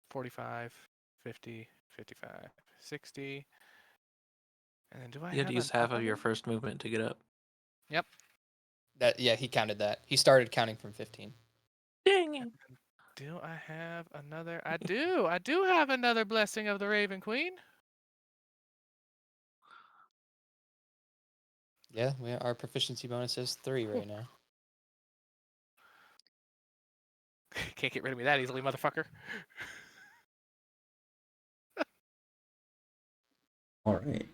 Speaker 3: 45, 50, 55, 60. And then do I
Speaker 2: You had to
Speaker 3: have
Speaker 2: use half of your
Speaker 3: another?
Speaker 2: first movement to get up.
Speaker 3: Yep.
Speaker 4: Yeah, he counted that. He started counting from 15.
Speaker 2: Dang it.
Speaker 3: Do I have another? I do. I do have another blessing of the Raven Queen.
Speaker 4: Yeah, our proficiency bonus is 3 right now.
Speaker 3: Can't get rid of me that easily, motherfucker.
Speaker 1: All right.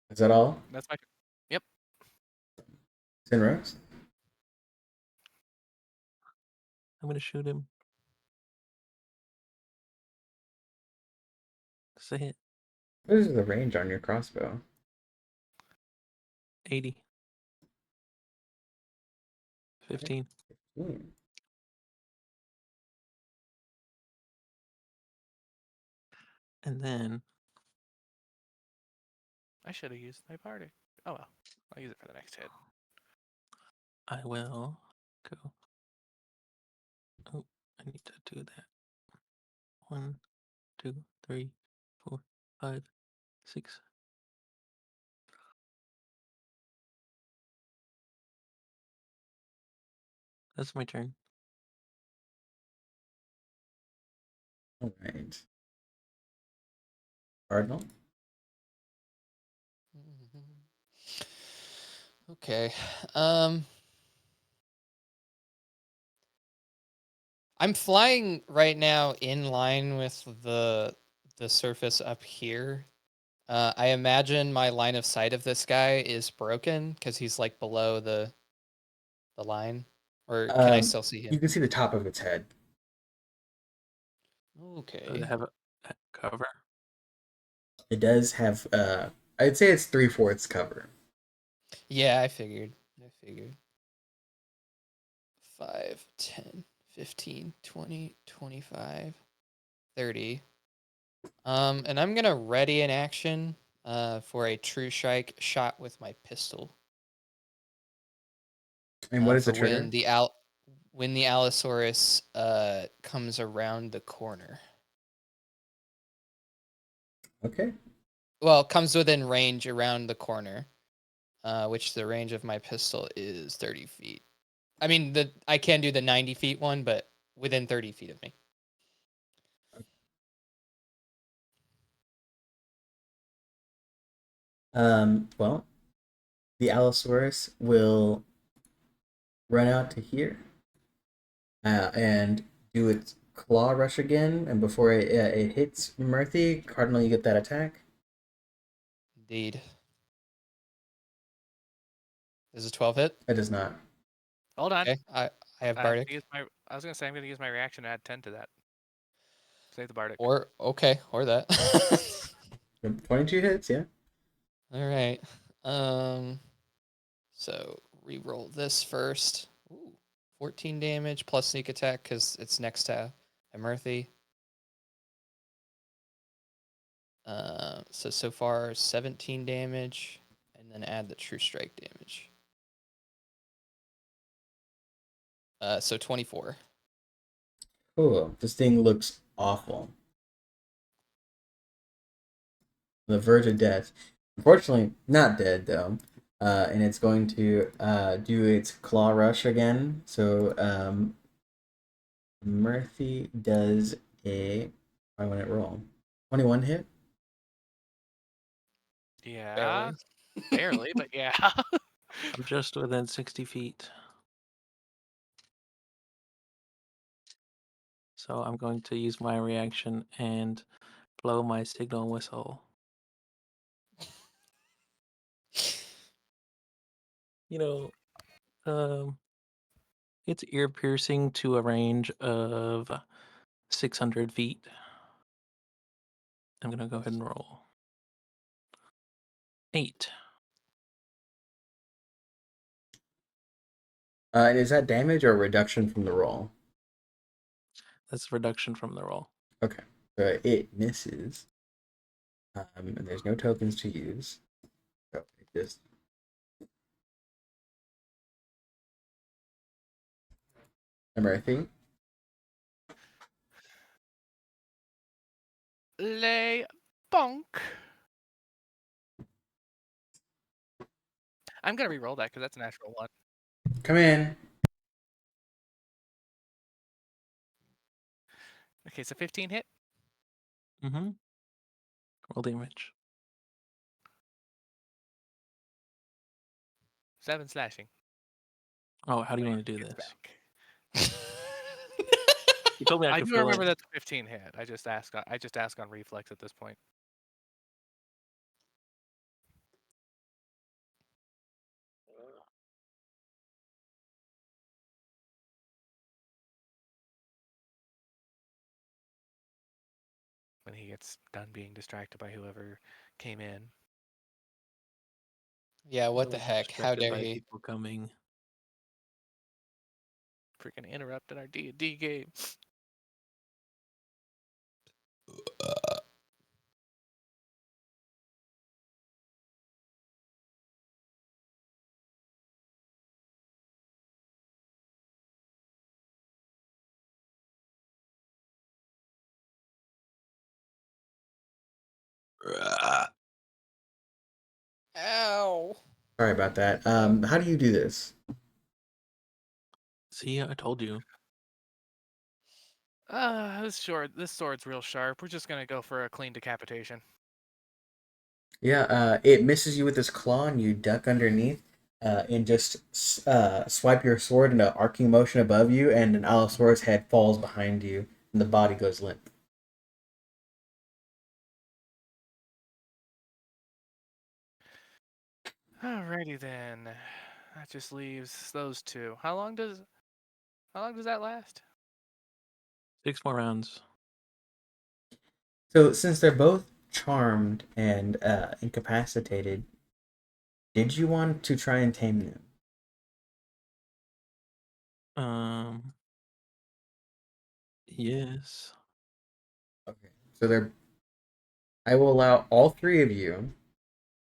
Speaker 1: Is that all?
Speaker 3: That's my. Yep.
Speaker 1: Sinrose?
Speaker 2: I'm gonna shoot him. Say it.
Speaker 1: What is the range on your crossbow?
Speaker 2: 80. 15.
Speaker 1: Hmm.
Speaker 2: And then
Speaker 3: I should have used my party. Oh well. I'll use it for the next hit.
Speaker 2: I will go. Oh, I need to do that. 1, 2, 3, 4, 5, 6. That's my turn.
Speaker 1: All right. Cardinal?
Speaker 4: Okay. I'm flying right now in line with the surface up here. I imagine my line of sight of this guy is broken because he's like below the line. Or can I still see
Speaker 1: You
Speaker 4: him?
Speaker 1: can see the top of its head.
Speaker 2: Does
Speaker 4: Okay.
Speaker 2: it have a cover?
Speaker 1: It does have, I'd say it's 3/4 cover.
Speaker 4: Yeah, I figured. 5, 10, 15, 20, 25, 30. And I'm gonna ready an action for a true strike shot with my pistol.
Speaker 1: And what is the
Speaker 4: For
Speaker 1: trigger?
Speaker 4: when the Allosaurus comes around the corner.
Speaker 1: Okay.
Speaker 4: Well, comes within range around the corner, which the range of my pistol is 30 feet. I mean, I can do the 90 feet one, but within 30 feet of me.
Speaker 1: Well, the Allosaurus will run out to here and do its claw rush again. And before it hits Murphy, Cardinal, you get that attack.
Speaker 4: Indeed. Is a 12 hit?
Speaker 1: It does not.
Speaker 3: Hold on.
Speaker 4: Okay, I have
Speaker 3: I
Speaker 4: Bardic.
Speaker 3: was gonna say I'm gonna use my reaction to add 10 to that. Save the Bardic.
Speaker 4: Or that.
Speaker 1: 22 hits, yeah.
Speaker 4: All right. So re-roll this first. Ooh, 14 damage plus sneak attack because it's next to Emerthy. So far 17 damage, and then add the true strike damage. So 24.
Speaker 1: Cool. This thing looks awful. On the verge of death. Unfortunately, not dead though. And it's going to do its claw rush again. So Murphy does a. I want it roll. 21 hit.
Speaker 3: Yeah. Barely, but yeah.
Speaker 2: I'm just within 60 feet. So I'm going to use my reaction and blow my signal whistle. You know, it's ear piercing to a range of 600 feet. I'm going to go ahead and roll. 8.
Speaker 1: And is that damage or reduction from the roll?
Speaker 2: That's a reduction from the roll.
Speaker 1: Okay, so it misses. And there's no tokens to use. So it just Murphy.
Speaker 3: Lay bonk. I'm gonna re-roll that because that's a natural one.
Speaker 1: Come in.
Speaker 3: Okay, so 15 hit.
Speaker 2: Mm-hmm. Roll damage.
Speaker 3: 7 slashing.
Speaker 2: Oh, how do you
Speaker 3: Wait,
Speaker 2: want to do
Speaker 3: it's
Speaker 2: this?
Speaker 3: back.
Speaker 2: You told me I
Speaker 3: I
Speaker 2: could
Speaker 3: do
Speaker 2: fill
Speaker 3: remember
Speaker 2: it.
Speaker 3: that's a 15 hit. I just ask on reflex at this point. When he gets done being distracted by whoever came in.
Speaker 4: Yeah, what
Speaker 2: I
Speaker 4: the
Speaker 2: was
Speaker 4: heck? How
Speaker 2: distracted
Speaker 4: dare
Speaker 2: by
Speaker 4: he?
Speaker 2: people coming.
Speaker 3: Freaking interrupted our D&D game.
Speaker 4: Ow.
Speaker 1: Sorry about that. How do you do this?
Speaker 2: See, I told you.
Speaker 3: This sword's real sharp. We're just gonna go for a clean decapitation.
Speaker 1: Yeah, it misses you with this claw, and you duck underneath, and just swipe your sword in an arcing motion above you, and an Allosaurus head falls behind you, and the body goes limp.
Speaker 3: Alrighty then. That just leaves those two. How long does that last?
Speaker 2: 6 more rounds.
Speaker 1: So, since they're both charmed and incapacitated, did you want to try and tame them?
Speaker 2: Yes.
Speaker 1: Okay. So they're. I will allow all three of you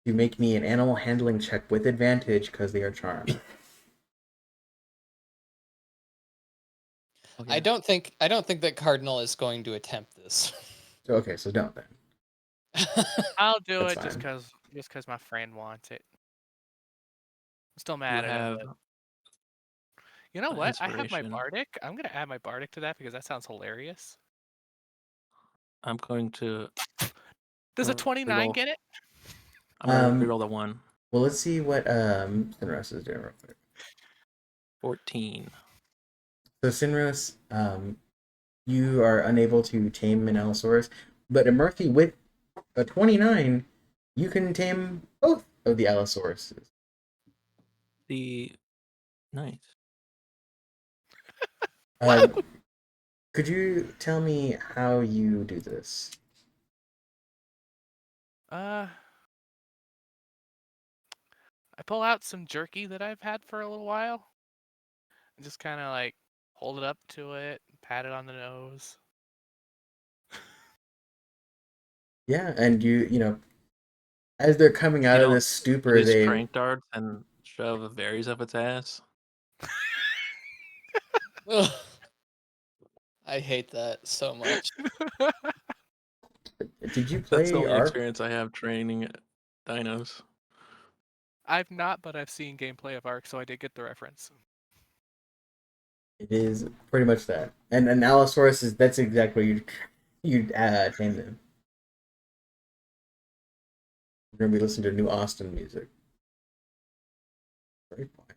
Speaker 1: to make me an animal handling check with advantage because they are charmed.
Speaker 2: Okay.
Speaker 4: I don't think that Cardinal is going to attempt this.
Speaker 1: So okay, so don't then.
Speaker 3: I'll do
Speaker 1: That's
Speaker 3: it just
Speaker 1: fine.
Speaker 3: cause my friend wants it. I'm still
Speaker 2: You
Speaker 3: mad at him,
Speaker 2: have
Speaker 3: but you know what? I have my
Speaker 2: inspiration.
Speaker 3: bardic. I'm gonna add my bardic to that because that sounds hilarious.
Speaker 2: I'm going to
Speaker 3: Does a 29
Speaker 2: reroll.
Speaker 3: get it?
Speaker 2: I'm gonna
Speaker 1: Um,
Speaker 2: reroll the 1.
Speaker 1: well, let's see what Sinros is doing real quick.
Speaker 2: 14.
Speaker 1: So Sinros, you are unable to tame an Allosaurus, but Murphy with a 29, you can tame both of the Allosauruses.
Speaker 2: Nice.
Speaker 1: Uh, could you tell me how you do this?
Speaker 3: I pull out some jerky that I've had for a little while and just kind of like hold it up to it, pat it on the nose.
Speaker 1: Yeah, and as they're coming
Speaker 2: You
Speaker 1: out of
Speaker 2: don't
Speaker 1: this
Speaker 2: do
Speaker 1: stupor,
Speaker 2: these
Speaker 1: they
Speaker 2: trank darts and shove berries up its ass.
Speaker 4: Ugh. I hate that so much.
Speaker 1: did you
Speaker 2: That's the
Speaker 1: play
Speaker 2: only
Speaker 1: Ark?
Speaker 2: experience I have training dinos.
Speaker 3: I've not, but I've seen gameplay of Ark, so I did get the reference.
Speaker 1: It is pretty much that, and an Allosaurus is that's exactly what you'd tame them. We're gonna be listening to new Austin music. Very quiet.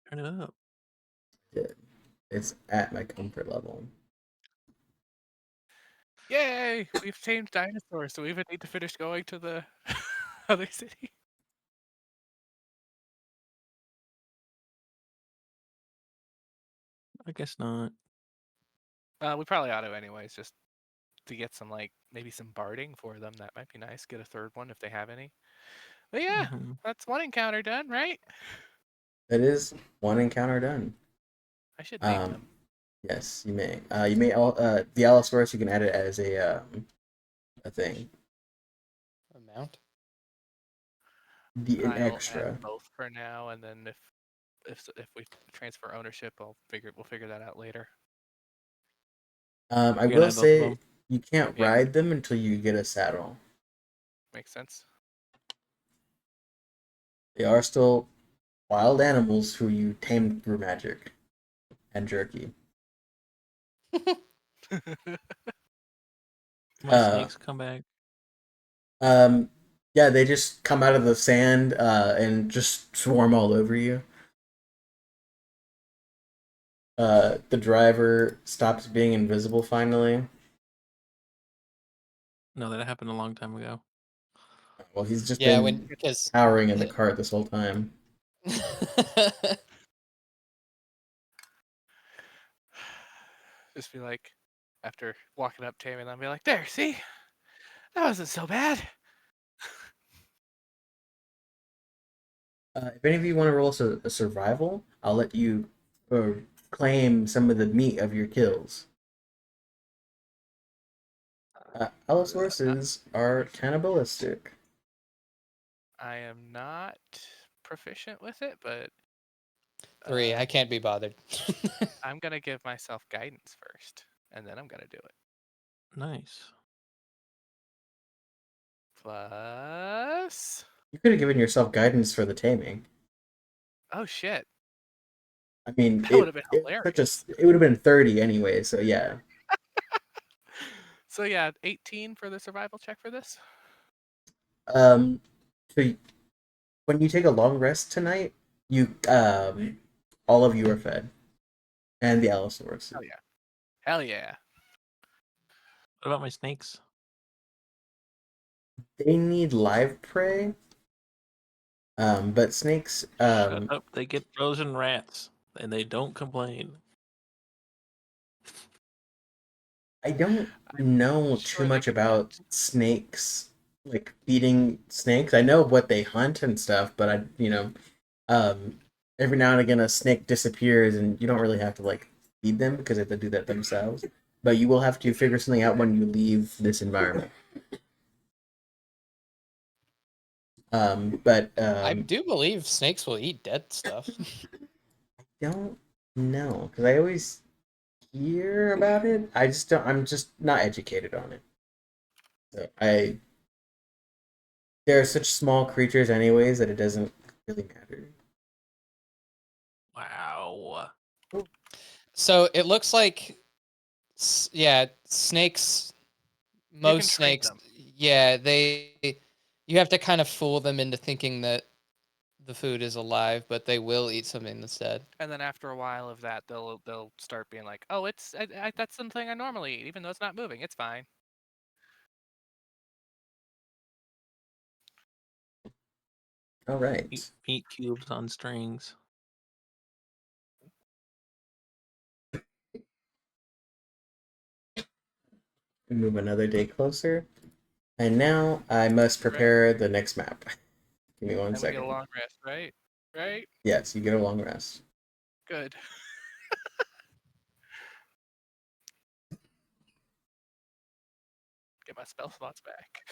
Speaker 2: Turn it up.
Speaker 1: Yeah, it's at my comfort level.
Speaker 3: Yay! We've tamed dinosaurs, so we even need to finish going to the other city.
Speaker 2: I guess not.
Speaker 3: We probably ought to anyways, just to get some maybe some barding for them. That might be nice. Get a third one if they have any. But yeah,
Speaker 2: Mm-hmm.
Speaker 3: that's one encounter done, right?
Speaker 1: That is one encounter done.
Speaker 3: I should name
Speaker 1: Um,
Speaker 3: them.
Speaker 1: yes, you may. You may all the Allosaurus. You can add it as a thing.
Speaker 4: Amount.
Speaker 1: An
Speaker 3: I'll add
Speaker 1: extra.
Speaker 3: both for now, and then if we transfer ownership, we'll figure that out later.
Speaker 1: I
Speaker 2: You're gonna
Speaker 1: will
Speaker 2: add both of
Speaker 1: say
Speaker 2: them.
Speaker 1: you can't
Speaker 3: Yeah.
Speaker 1: ride them until you get a saddle.
Speaker 3: Makes sense.
Speaker 1: They are still wild animals who you tame through magic and jerky.
Speaker 2: My
Speaker 1: Uh,
Speaker 2: snakes come back.
Speaker 1: um, yeah, they just come out of the sand and just swarm all over you. The driver stops being invisible finally.
Speaker 2: No, that happened a long time ago.
Speaker 1: Well, he's just
Speaker 4: Yeah,
Speaker 1: been
Speaker 4: because
Speaker 1: cowering in the cart this whole time.
Speaker 3: Just be like, after walking up, taming them, be like, there, see, that wasn't so bad.
Speaker 1: If any of you want to roll a survival, I'll let you claim some of the meat of your kills. Allosauruses are cannibalistic.
Speaker 3: I am not proficient with it, but
Speaker 4: 3. I can't be bothered.
Speaker 3: I'm gonna give myself guidance first, and then I'm gonna do it.
Speaker 2: Nice.
Speaker 3: Plus,
Speaker 1: You could have given yourself guidance for the taming.
Speaker 3: oh shit,
Speaker 1: I mean,
Speaker 3: that would have been
Speaker 1: it
Speaker 3: hilarious.
Speaker 1: it would have been 30 anyway. So yeah.
Speaker 3: So yeah, 18 for the survival check for this.
Speaker 1: Um, so when you take a long rest tonight, you all of you are fed, and the Allosaurus.
Speaker 3: Hell yeah, hell yeah.
Speaker 2: What about my snakes?
Speaker 1: They need live prey. But snakes,
Speaker 2: Shut up. They get frozen rats, and they don't complain.
Speaker 1: I don't know too
Speaker 3: Sure, they
Speaker 1: much
Speaker 3: can
Speaker 1: about
Speaker 3: hunt.
Speaker 1: snakes, like feeding snakes. I know what they hunt and stuff, but um, every now and again a snake disappears, and you don't really have to like feed them because they have to do that themselves. But you will have to figure something out when you leave this environment. But
Speaker 4: I do believe snakes will eat dead stuff.
Speaker 1: don't know because I always hear about it. I just don't. I'm just not educated on it. So they're such small creatures, anyways, that it doesn't really matter.
Speaker 2: Wow.
Speaker 4: So it looks like, yeah, snakes.
Speaker 3: You can
Speaker 4: Most
Speaker 3: train
Speaker 4: snakes,
Speaker 3: them,
Speaker 4: yeah, you have to kind of fool them into thinking that the food is alive, but they will eat something instead.
Speaker 3: and then after a while of that, they'll start being like, oh, it's that's something I normally eat, even though it's not moving. It's fine.
Speaker 1: All right.
Speaker 2: Meat cubes on strings.
Speaker 1: We move another day closer. And now I must
Speaker 3: Right.
Speaker 1: prepare the next map. Give me one
Speaker 3: And we get a
Speaker 1: second.
Speaker 3: long rest, right? Right?
Speaker 1: Yes, you get a long rest.
Speaker 3: Good. Get my spell slots back.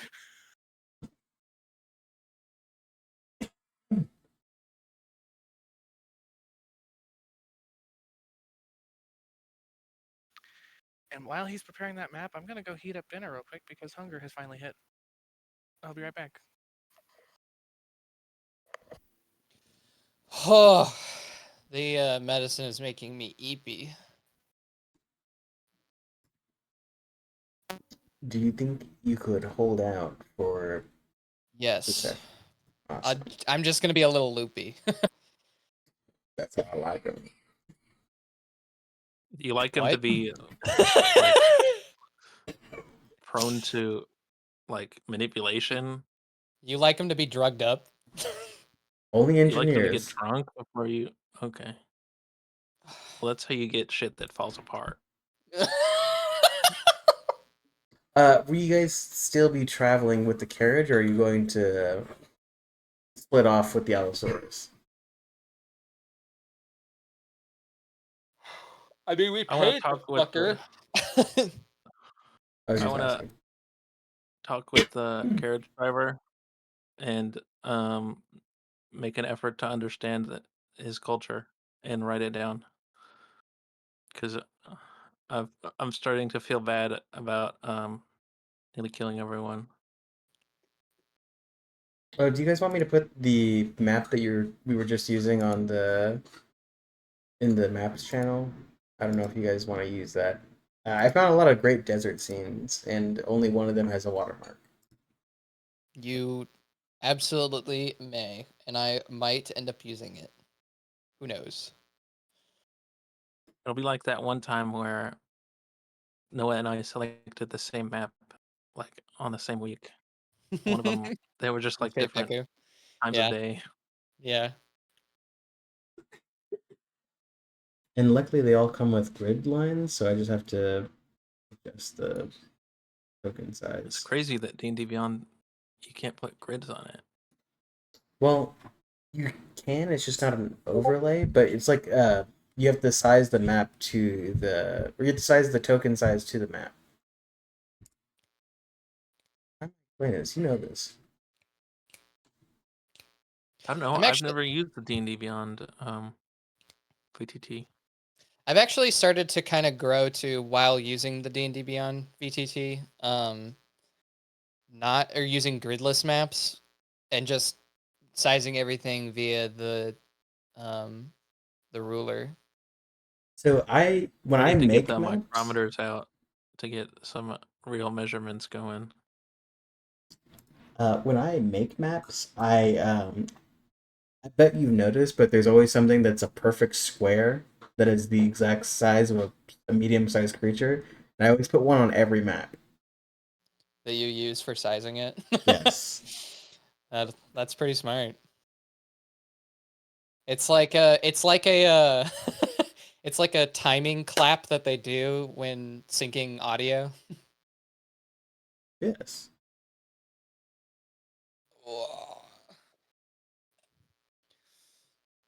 Speaker 3: And while he's preparing that map, I'm gonna go heat up dinner real quick because hunger has finally hit. I'll be right back.
Speaker 4: Oh, the medicine is making me eepy.
Speaker 1: Do you think you could hold out for the
Speaker 4: Yes.
Speaker 1: session? Awesome.
Speaker 4: I'm just gonna be a little loopy.
Speaker 1: That's how I like them.
Speaker 2: Do you like them to
Speaker 4: What?
Speaker 2: be prone to like manipulation?
Speaker 4: You like them to be drugged up?
Speaker 1: Only
Speaker 2: Do you like them to get
Speaker 1: engineers.
Speaker 2: drunk before you? Okay. Well, that's how you get shit that falls apart.
Speaker 1: Will you guys still be traveling with the carriage, or are you going to split off with the Allosaurus?
Speaker 4: I mean, we
Speaker 2: I want to
Speaker 4: paid the
Speaker 2: talk with
Speaker 4: fucker.
Speaker 1: I was
Speaker 2: I
Speaker 1: just
Speaker 2: want to
Speaker 1: asking.
Speaker 2: talk with the carriage driver and make an effort to understand his culture and write it down because I'm starting to feel bad about nearly killing everyone.
Speaker 1: Oh, do you guys want me to put the map that we were just using on the in the maps channel? I don't know if you guys want to use that. I found a lot of great desert scenes, and only one of them has a watermark.
Speaker 4: You absolutely may, and I might end up using it. Who knows?
Speaker 2: It'll be like that one time where Noah and I selected the same map, like on the same week. One of them, they were just like
Speaker 4: Okay,
Speaker 2: different
Speaker 4: Peku.
Speaker 2: times of
Speaker 4: Yeah,
Speaker 2: day.
Speaker 4: yeah.
Speaker 1: And luckily, they all come with grid lines, so I just have to adjust the token
Speaker 2: It's
Speaker 1: size.
Speaker 2: crazy that D&D Beyond, you can't put grids on it.
Speaker 1: Well, you can. It's just not an overlay, but it's like you have to size the map to the, or you have to size the token size to the map. Wait, this, you know this.
Speaker 2: I don't know.
Speaker 4: I'm
Speaker 2: I've
Speaker 4: actually
Speaker 2: never used the D&D Beyond VTT.
Speaker 4: I've actually started to kind of grow to while using the D&D Beyond VTT, not or using gridless maps and just sizing everything via um the ruler.
Speaker 1: So when
Speaker 2: I
Speaker 1: I
Speaker 2: need to get
Speaker 1: make
Speaker 2: the
Speaker 1: maps,
Speaker 2: micrometers out to get some real measurements going.
Speaker 1: I bet you've noticed, but there's always something that's a perfect square that is the exact size of a medium-sized creature, and I always put one on every map.
Speaker 4: That you use for sizing it.
Speaker 1: Yes.
Speaker 4: That's pretty smart. It's like a it's like a timing clap that they do when syncing audio.
Speaker 1: Yes.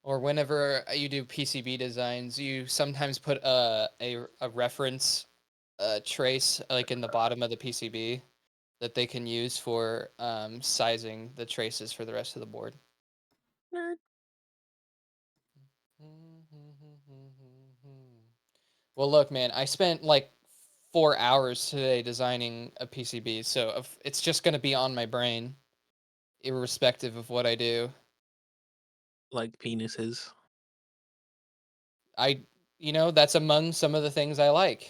Speaker 4: Or whenever you do PCB designs, you sometimes put a reference trace like in the bottom of the PCB that they can use for sizing the traces for the rest of the board.
Speaker 2: Nerd.
Speaker 4: Well, look, man, I spent like 4 hours today designing a PCB, so it's just going to be on my brain, irrespective of what I do.
Speaker 2: Like penises.
Speaker 4: I, that's among some of the things I like.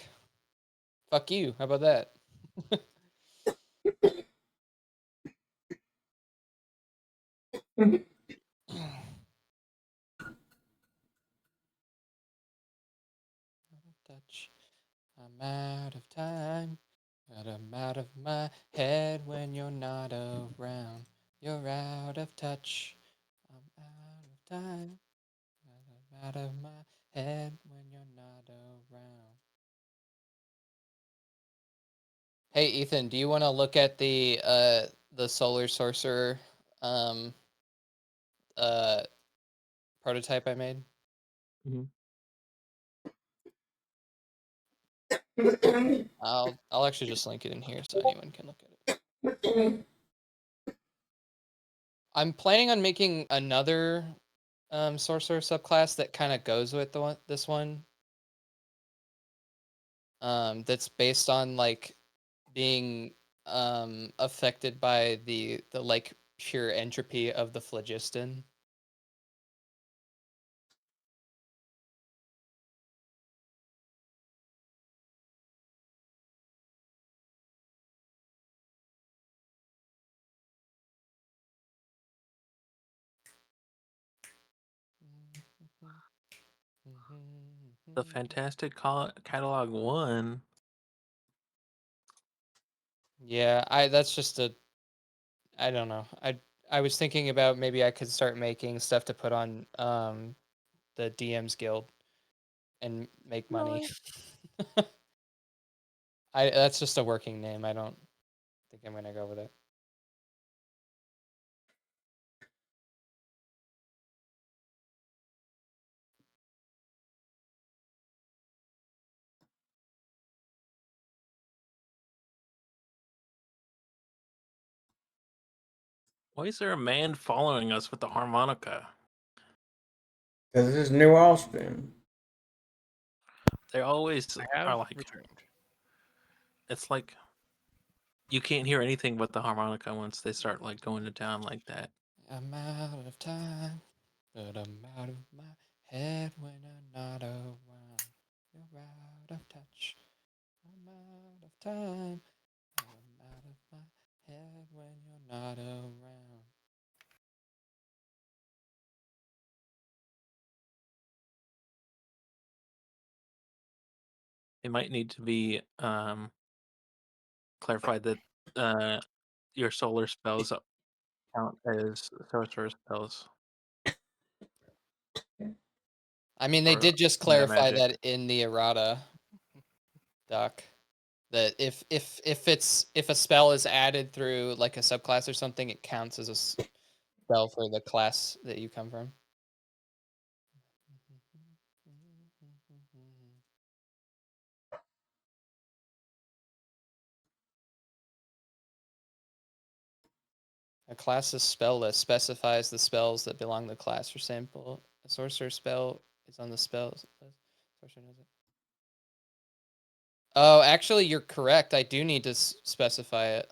Speaker 4: Fuck you. How about that? Touch. I'm out of time. But I'm out of my head when you're not around. You're out of touch. I'm out of time. But I'm out of my head when you're not around. Hey Ethan, do you want to look at the Solar Sorcerer um uh prototype I made?
Speaker 2: Mm-hmm.
Speaker 4: I'll actually just link it in here so anyone can look at it. I'm planning on making another sorcerer subclass that kind of goes with this one. That's based on like being affected by the like pure entropy of the phlogiston.
Speaker 2: The Fantastic Catalog 1.
Speaker 4: Yeah, that's just I don't know. I was thinking about maybe I could start making stuff to put on the DM's Guild and make money.
Speaker 2: No.
Speaker 4: I That's just a working name. I don't think I'm gonna go with it.
Speaker 2: Why is there a man following us with the harmonica?
Speaker 1: Because this is New Austin.
Speaker 2: They always
Speaker 3: I have
Speaker 2: are like,
Speaker 3: returned.
Speaker 2: it's like you can't hear anything but the harmonica once they start like going to town like that.
Speaker 4: I'm out of time, but I'm out of my head when I'm not around. You're out of touch. I'm out of time, but I'm out of my head when you're not around.
Speaker 2: It might need to be clarified that your solar spells count as sorcerer spells
Speaker 4: I mean, they
Speaker 2: or
Speaker 4: did just
Speaker 2: meta
Speaker 4: clarify
Speaker 2: magic.
Speaker 4: that in the errata doc. That if a spell is added through like a subclass or something, it counts as a spell for the class that you come from. A class's spell list specifies the spells that belong to the class. For example, a sorcerer spell is on the spells list. Sorcerer knows it. Oh, actually, you're correct. I do need to specify it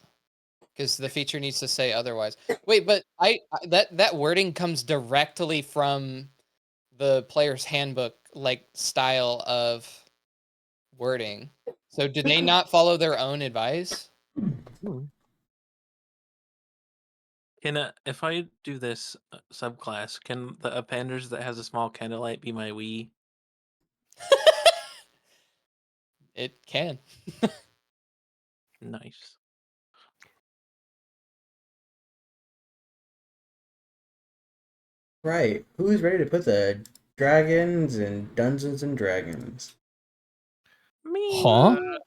Speaker 4: because the feature needs to say otherwise. Wait, but that wording comes directly from the player's handbook, like style of wording. So did they not follow their own advice?
Speaker 2: Can if I do this subclass, can the appendage that has a small candlelight be my Wii?
Speaker 4: It can.
Speaker 2: Nice.
Speaker 1: Right. Who's ready to put the dragons in Dungeons and Dragons?
Speaker 2: Me.
Speaker 4: Huh?
Speaker 3: Uh,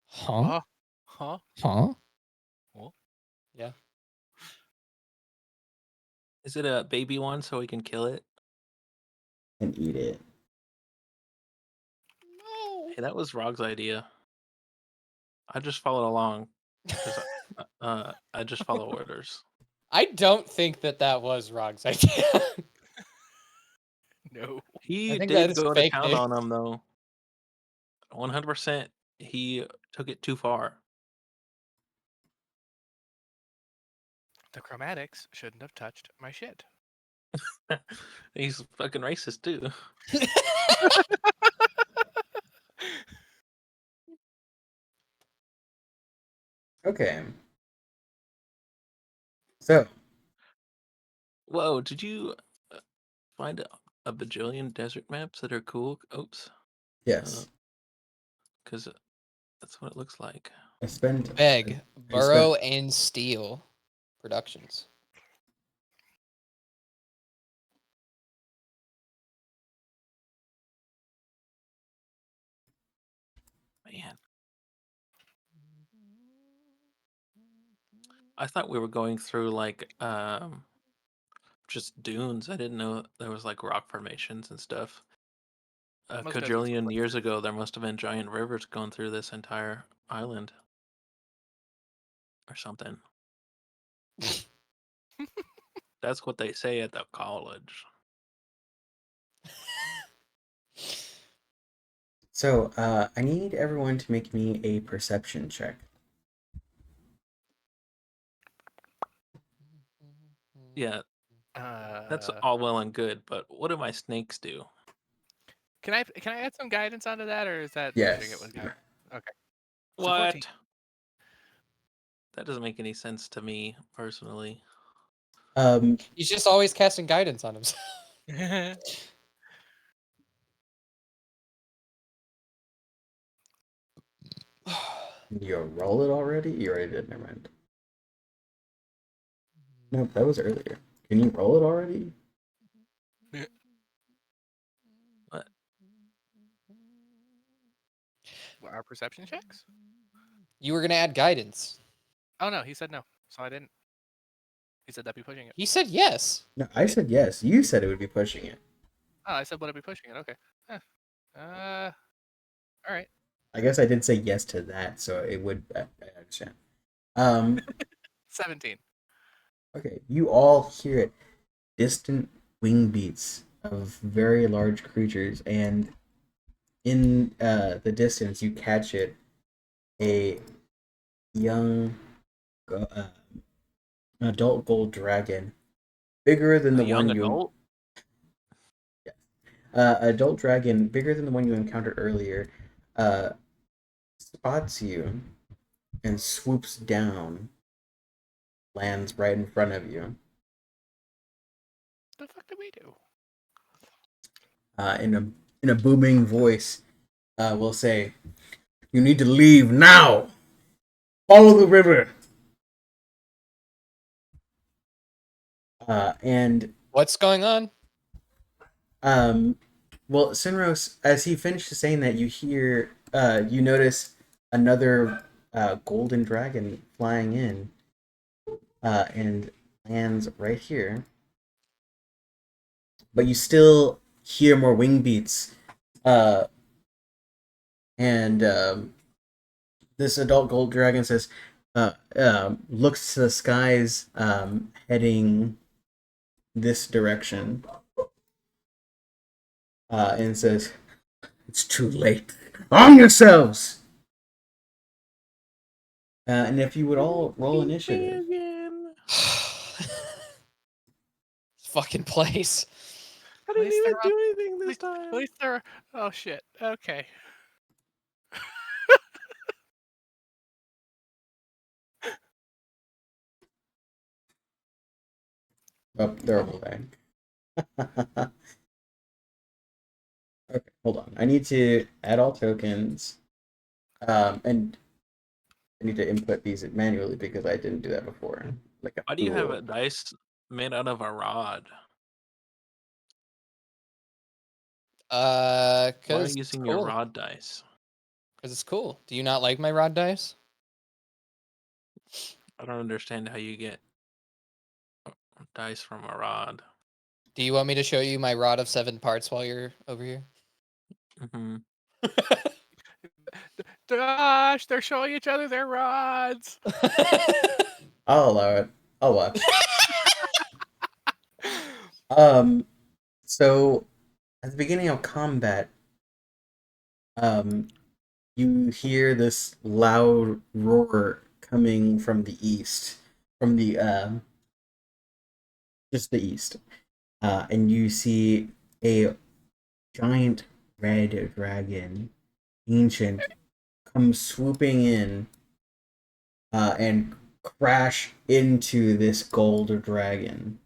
Speaker 4: Huh?
Speaker 3: huh?
Speaker 4: Huh?
Speaker 3: Well,
Speaker 4: Yeah.
Speaker 2: Is it a baby one so we can kill it?
Speaker 1: And eat it.
Speaker 4: No.
Speaker 2: Hey, that was Rog's idea. I just followed along because I just follow orders.
Speaker 4: I don't think that was Rog's idea.
Speaker 3: no.
Speaker 2: He
Speaker 4: I think that
Speaker 2: did
Speaker 4: is
Speaker 2: go to
Speaker 4: fake
Speaker 2: town
Speaker 4: news.
Speaker 2: on them though. 100%. He took it too far.
Speaker 3: The chromatics shouldn't have touched my shit.
Speaker 2: He's fucking racist too.
Speaker 1: Okay. So,
Speaker 2: Whoa, did you find a bajillion desert maps that are cool? Oops.
Speaker 1: yes.
Speaker 2: Because that's what it looks like.
Speaker 1: I spent
Speaker 4: Beg,
Speaker 1: I spent
Speaker 4: Burrow, and Steel Productions.
Speaker 2: Man, I thought we were going through like just dunes. I didn't know there was like rock formations and stuff. A
Speaker 3: Most deserts look
Speaker 2: quadrillion
Speaker 3: like
Speaker 2: years ago, there must have been giant rivers going through this entire island or something. That's what they say at the college.
Speaker 1: so I need everyone to make me a perception check.
Speaker 2: Yeah, that's
Speaker 3: Uh,
Speaker 2: all well and good, but what do my snakes do?
Speaker 3: can I add some guidance onto that, or is that pushing it
Speaker 1: Yes.
Speaker 3: with guidance? Okay. So
Speaker 2: What? That doesn't make any sense to me personally.
Speaker 4: He's just always casting guidance on himself.
Speaker 3: 14.
Speaker 1: You roll it already? You already did, never mind. Nope, that was earlier. Can you roll it already?
Speaker 2: What?
Speaker 3: Our perception checks?
Speaker 4: You were gonna add guidance.
Speaker 3: Oh no, he said no, so I didn't. He said that'd be pushing it.
Speaker 4: He said yes.
Speaker 1: No, I said yes. You said it would be pushing it.
Speaker 3: Oh, I said would I be pushing it? Okay. All right.
Speaker 1: I guess I did say yes to that, so it would. I understand. Um,
Speaker 3: 17.
Speaker 1: Okay, you all hear it. Distant wing beats of very large creatures, and in the distance, you catch it. A young adult gold dragon, bigger than
Speaker 2: A
Speaker 1: the
Speaker 2: young
Speaker 1: one you
Speaker 2: adult?
Speaker 1: adult dragon, bigger than the one you encountered earlier, uh, spots you and swoops down, lands right in front of you.
Speaker 3: What the fuck did we do?
Speaker 1: In a booming voice, will say, "You need to leave now. Follow the river." And
Speaker 4: What's going on?
Speaker 1: um, well, Sinros, as he finishes saying that, you notice another golden dragon flying in, and lands right here. But you still hear more wing beats, uh, and this adult gold dragon says, looks to the skies, heading this direction, and says, "It's too late. Arm yourselves!" And if you would all roll initiative.
Speaker 2: Again.
Speaker 4: Fucking place.
Speaker 2: I didn't
Speaker 3: Place
Speaker 2: even
Speaker 3: their
Speaker 2: do anything this time.
Speaker 3: Place their. Oh shit. Okay.
Speaker 1: Oh, they're away. Okay, hold on. I need to add all tokens. And I need to input these manually because I didn't do that before. Like a
Speaker 2: Why do you have
Speaker 1: fool.
Speaker 2: a dice made out of a rod? Why are
Speaker 4: Cause
Speaker 2: you
Speaker 4: it's
Speaker 2: using your
Speaker 4: cool.
Speaker 2: rod dice?
Speaker 4: Cause it's cool. Do you not like my rod dice?
Speaker 2: I don't understand how you get dice from a rod.
Speaker 4: Do you want me to show you my rod of 7 parts while you're over here?
Speaker 2: Hmm.
Speaker 3: Gosh, they're showing each other their rods.
Speaker 1: I'll allow it. I'll watch. Um, so at the beginning of combat, um, you hear this loud roar coming from the east, from the just the east, and you see a giant red dragon, ancient, come swooping in, and crash into this gold dragon.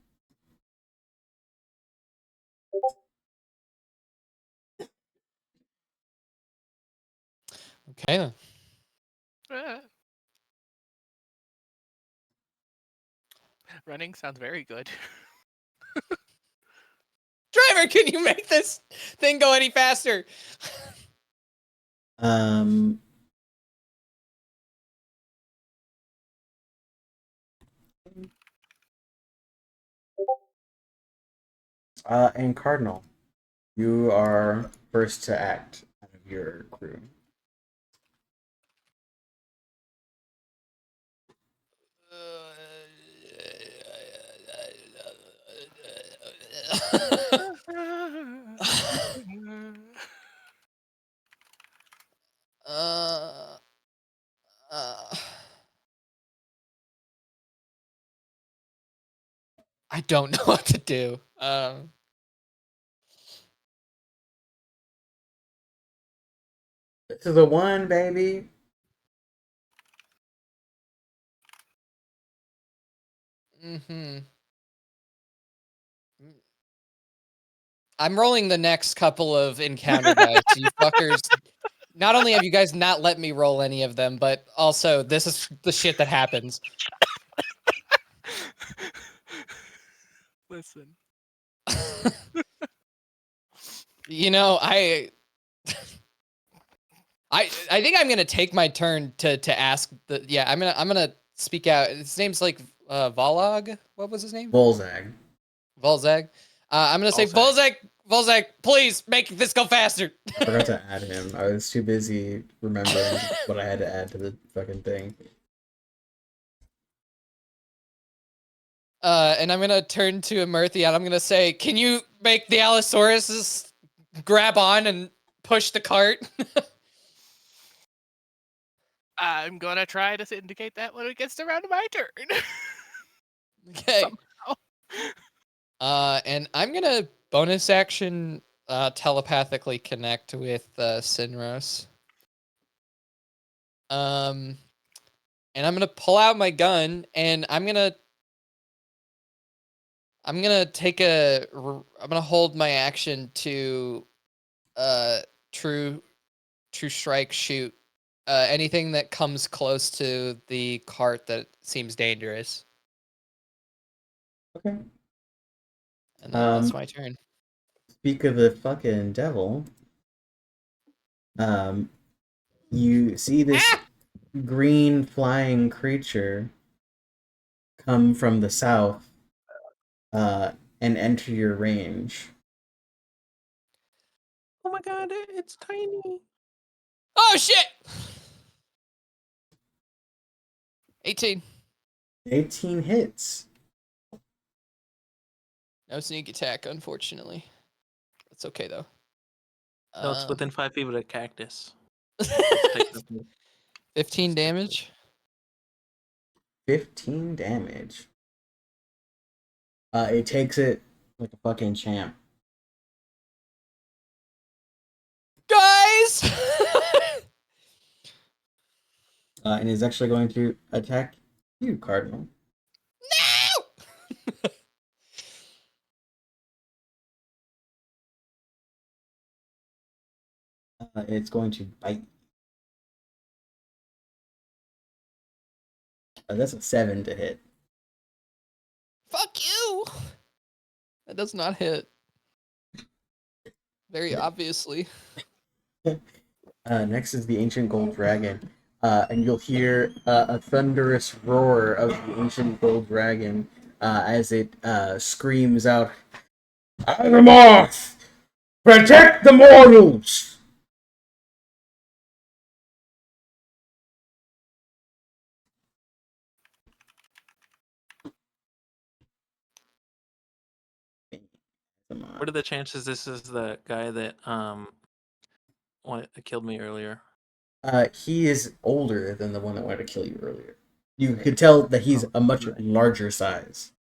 Speaker 4: Okay then.
Speaker 3: Running sounds very good.
Speaker 4: Driver, can you make this thing go any faster?
Speaker 1: Um, and Cardinal, you are first to act out of your crew.
Speaker 4: uh, uh, I don't know what to do.
Speaker 1: This is the one, baby.
Speaker 4: Mm-hmm. I'm rolling the next couple of encounter dice. You fuckers. Not only have you guys not let me roll any of them, but also this is the shit that happens.
Speaker 3: Listen.
Speaker 4: You know, I think I'm gonna take my turn to ask the I'm gonna speak out. His name's like Volog. What was his name?
Speaker 1: Volzag.
Speaker 4: Volzag. I'm gonna say
Speaker 2: Volzag.
Speaker 4: Volzag, please make this go faster.
Speaker 1: I forgot to add him. I was too busy remembering what I had to add to the fucking thing.
Speaker 4: And I'm gonna turn to Emerthy and I'm gonna say, "Can you make the Allosaurus grab on and push the cart?"
Speaker 3: I'm gonna try to indicate that when it gets around to my turn.
Speaker 4: Okay.
Speaker 3: Somehow.
Speaker 4: And I'm gonna bonus action telepathically connect with Sinros. And I'm gonna pull out my gun and I'm gonna hold my action to true strike shoot anything that comes close to the cart that seems dangerous.
Speaker 1: Okay.
Speaker 4: And then that's my turn.
Speaker 1: Speak of the fucking devil. You see this green flying creature come from the south, and enter your range.
Speaker 2: Oh my god, it's tiny.
Speaker 4: Oh shit! 18.
Speaker 1: 18 hits.
Speaker 4: No sneak attack, unfortunately. That's okay though.
Speaker 2: No, it's within 5 feet of a cactus.
Speaker 4: 15 damage.
Speaker 1: 15 damage. It takes it like a fucking champ.
Speaker 4: Guys!
Speaker 1: And is actually going to attack you, Cardinal.
Speaker 4: No!
Speaker 1: It's going to bite. That's a 7 to hit.
Speaker 4: Fuck you! That does not hit. Very obviously.
Speaker 1: Next is the Ancient Gold Dragon. And you'll hear a thunderous roar of the Ancient Gold Dragon as it screams out, Animorph! Protect the mortals!
Speaker 2: What are the chances this is the guy that killed me earlier?
Speaker 1: He is older than the one that wanted to kill you earlier. You could tell that he's a much larger size.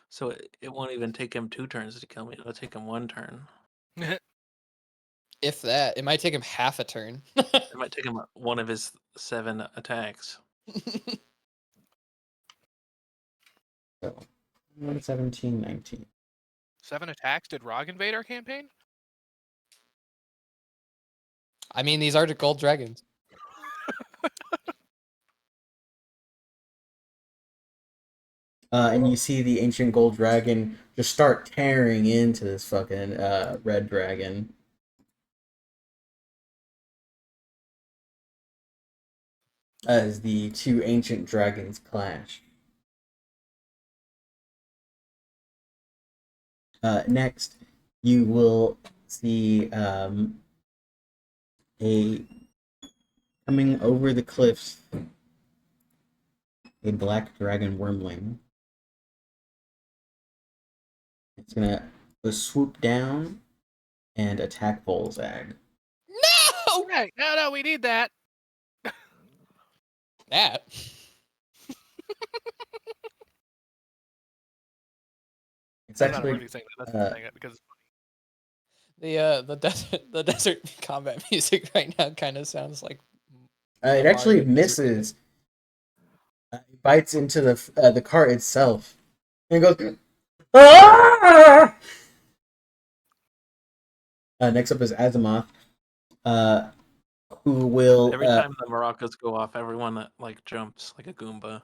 Speaker 2: So it won't even take him 2 turns to kill me. It'll take him 1 turn.
Speaker 4: If that, it might take him half a turn.
Speaker 2: It might take him one of his 7 attacks.
Speaker 1: So, 17, 19.
Speaker 3: 7 attacks. Did Rog invade our campaign?
Speaker 4: I mean, these are the gold dragons.
Speaker 1: And you see the Ancient Gold Dragon just start tearing into this fucking red dragon. As the two ancient dragons clash. Next, you will see a coming over the cliffs, a black dragon wormling. It's gonna go swoop down and attack Volzag.
Speaker 4: No!
Speaker 3: Right. No, we need that.
Speaker 4: That.
Speaker 1: It's
Speaker 3: I'm not
Speaker 1: actually
Speaker 3: Murphy saying that. That's saying it because
Speaker 4: The desert combat music right now kind of sounds like
Speaker 1: it actually misses. It bites into the cart itself and goes. Ah! Next up is Azimuth, who will
Speaker 2: Every time the maracas go off, everyone like jumps like a Goomba.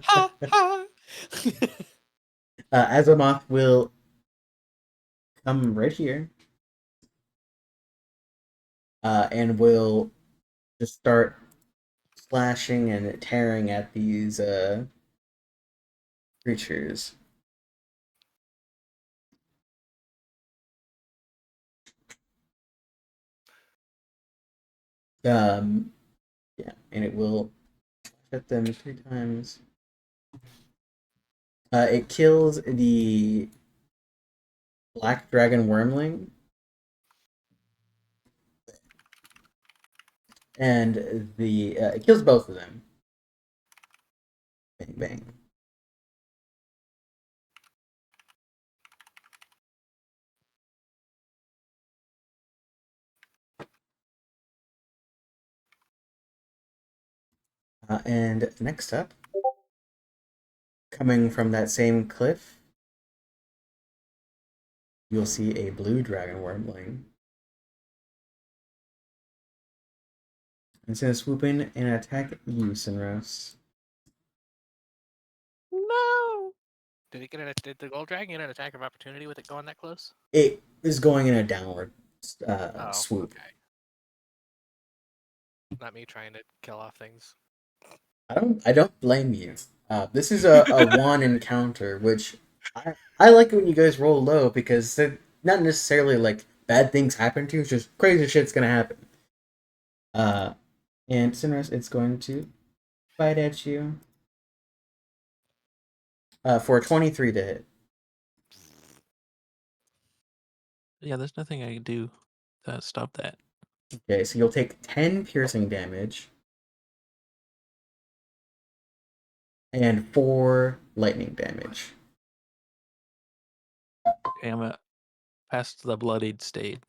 Speaker 4: ha ha.
Speaker 1: Azimuth will come right here, and will just start slashing and tearing at these creatures. Yeah, and it will hit them 3 times. It kills the black dragon wormling and the it kills both of them. Bang bang. And next up, coming from that same cliff, you'll see a blue dragon wormling. It's gonna swoop in and attack you, Sinros.
Speaker 2: No.
Speaker 3: Did the gold dragon get an attack of opportunity with it going that close?
Speaker 1: It is going in a downward swoop.
Speaker 3: Okay. Not me trying to kill off things.
Speaker 1: I don't blame you. This is a one encounter, which I like it when you guys roll low because they're not necessarily like bad things happen to you, it's just crazy shit's gonna happen. And Sinros, it's going to bite at you. For a 23 to hit.
Speaker 2: Yeah, there's nothing I can do to stop that.
Speaker 1: Okay, so you'll take 10 piercing damage and 4 lightning damage.
Speaker 2: Okay, I'm past the bloodied state.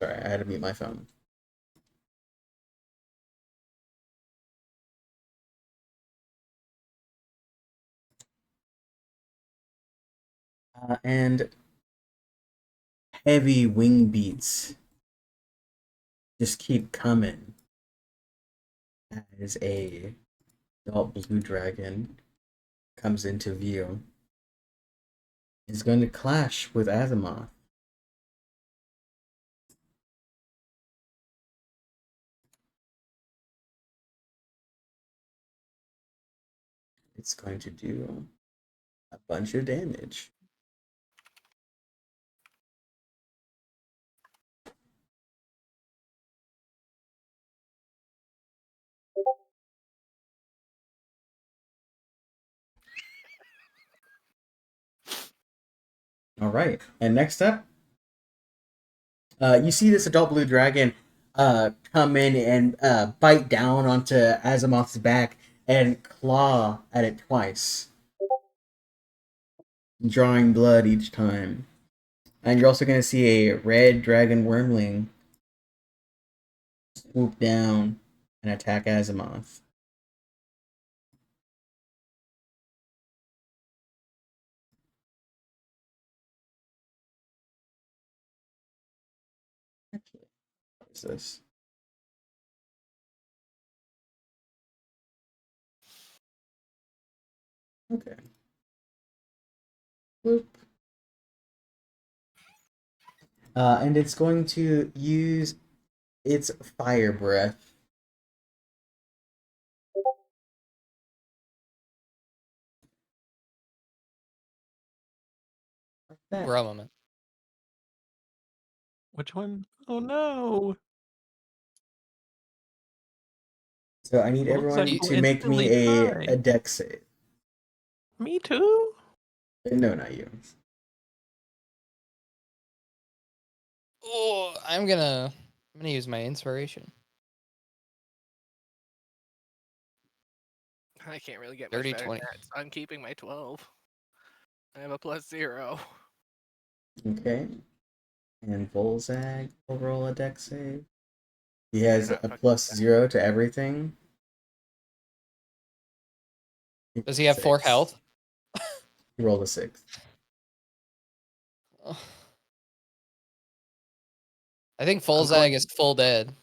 Speaker 1: Sorry, I had to mute my phone. And heavy wing beats just keep coming as a adult blue dragon comes into view. It's going to clash with Azimuth. It's going to do a bunch of damage. All right, and next up, you see this adult blue dragon come in and bite down onto Azimuth's back and claw at it twice, drawing blood each time. And you're also going to see a red dragon wormling swoop down and attack Azimuth. Actually, what is this? Okay. Boop. And it's going to use its fire breath. Like that.
Speaker 4: Bro moment.
Speaker 2: Which one? Oh no!
Speaker 1: So I need
Speaker 2: Looks
Speaker 1: everyone
Speaker 2: like
Speaker 1: to
Speaker 2: we'll
Speaker 1: make me
Speaker 2: instantly
Speaker 1: a
Speaker 2: die.
Speaker 1: dex save.
Speaker 2: Me too.
Speaker 1: No, not you.
Speaker 4: Oh, I'm gonna use my inspiration.
Speaker 3: I can't really get
Speaker 4: Dirty
Speaker 3: much better
Speaker 4: 20.
Speaker 3: than that. So I'm keeping my 12. I have a +0.
Speaker 1: Okay. And Volzag will roll a dex save. He
Speaker 3: You're
Speaker 1: has
Speaker 3: not
Speaker 1: a
Speaker 3: fucking with that.
Speaker 1: +0 to everything.
Speaker 4: Does he have 4
Speaker 1: 6.
Speaker 4: health?
Speaker 1: He rolled a 6.
Speaker 4: Oh. I think
Speaker 2: I'm
Speaker 4: Folzag
Speaker 2: going-
Speaker 4: is full dead.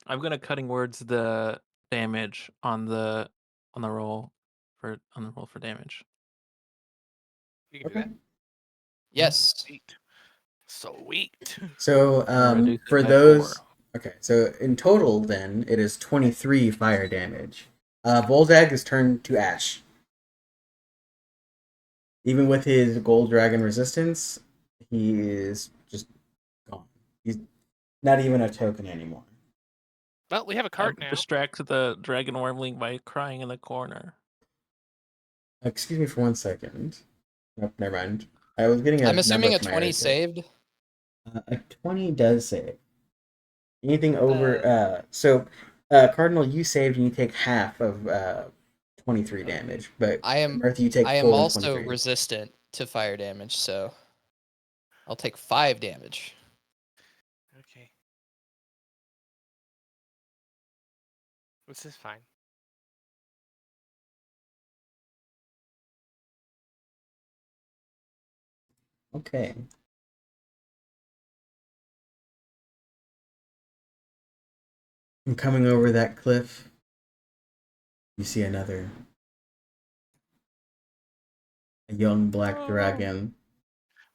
Speaker 2: I'm gonna cutting words the damage on the roll for damage.
Speaker 3: You can
Speaker 1: Okay.
Speaker 3: do that.
Speaker 4: Yes.
Speaker 3: Sweet. Sweet.
Speaker 1: So
Speaker 2: I'll reduce it
Speaker 1: for
Speaker 2: by
Speaker 1: those
Speaker 2: 4.
Speaker 1: okay, so in total then it is 23 fire damage. Volzag is turned to ash. Even with his gold dragon resistance, he is just gone. He's Not even a token anymore.
Speaker 3: Well, we have a cart now.
Speaker 2: Distract the dragon wormling by crying in the corner.
Speaker 1: Excuse me for 1 second. Nope, never mind. I was getting a
Speaker 4: I'm
Speaker 1: number
Speaker 4: assuming a
Speaker 1: from my
Speaker 4: 20
Speaker 1: area code.
Speaker 4: saved.
Speaker 1: A 20 does save. Anything over Cardinal, you saved and you take half of 23 damage, but
Speaker 4: I am
Speaker 1: Martha, you take
Speaker 4: I am
Speaker 1: full
Speaker 4: also
Speaker 1: 23.
Speaker 4: resistant to fire damage, so I'll take 5 damage.
Speaker 3: Okay. This is fine.
Speaker 1: Okay. I'm coming over that cliff. You see a young black dragon,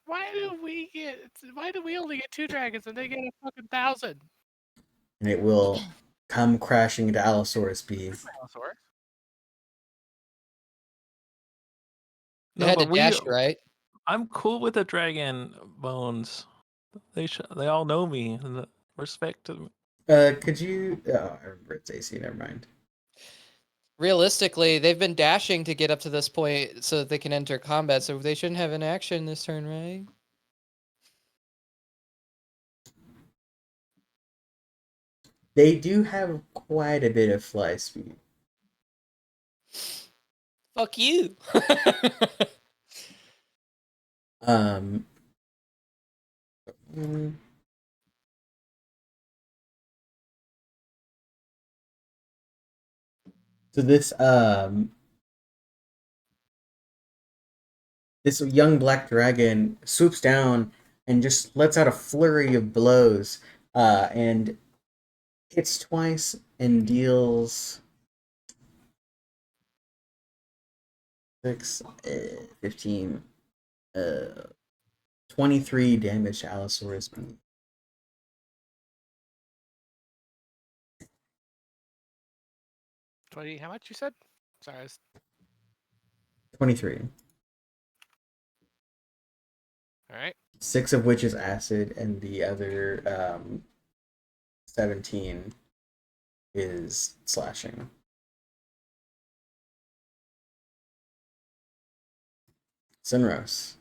Speaker 3: Why do we only get 2 dragons and they get a fucking 1,000?
Speaker 1: and it will come crashing into Allosaurus B.
Speaker 3: Allosaurus.
Speaker 4: It
Speaker 2: No,
Speaker 4: had to
Speaker 2: but
Speaker 4: dash, right?
Speaker 2: I'm cool with the dragon bones. They all know me and respect them.
Speaker 1: Could you? Oh, I remember it's AC. Never mind.
Speaker 4: Realistically, they've been dashing to get up to this point so that they can enter combat, so they shouldn't have an action this turn, right?
Speaker 1: They do have quite a bit of fly speed.
Speaker 4: Fuck you.
Speaker 1: Um. mm, So this young black dragon swoops down and just lets out a flurry of blows, and hits twice and deals 6, 15, 23 damage to Allosaurus B.
Speaker 3: 20, how much you said? Sorry, I was...
Speaker 1: 23.
Speaker 3: Alright.
Speaker 1: 6 of which is acid, and the other 17 is slashing. Sunrose.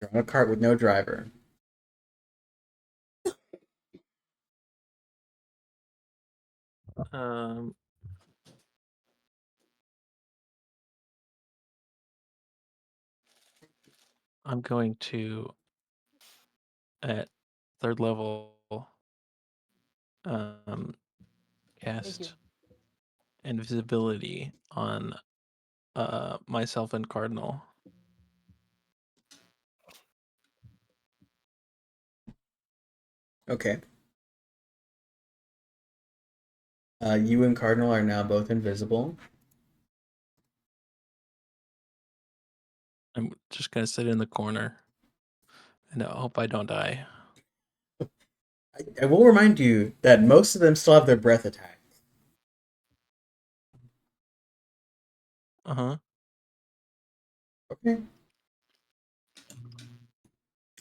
Speaker 1: You're on a cart with no driver.
Speaker 2: Um, I'm going to at 3rd level cast invisibility on myself and Cardinal.
Speaker 1: Okay. You and Cardinal are now both invisible.
Speaker 2: I'm just gonna sit in the corner and I hope I don't die.
Speaker 1: I will remind you that most of them still have their breath attack.
Speaker 2: Uh-huh.
Speaker 1: Okay.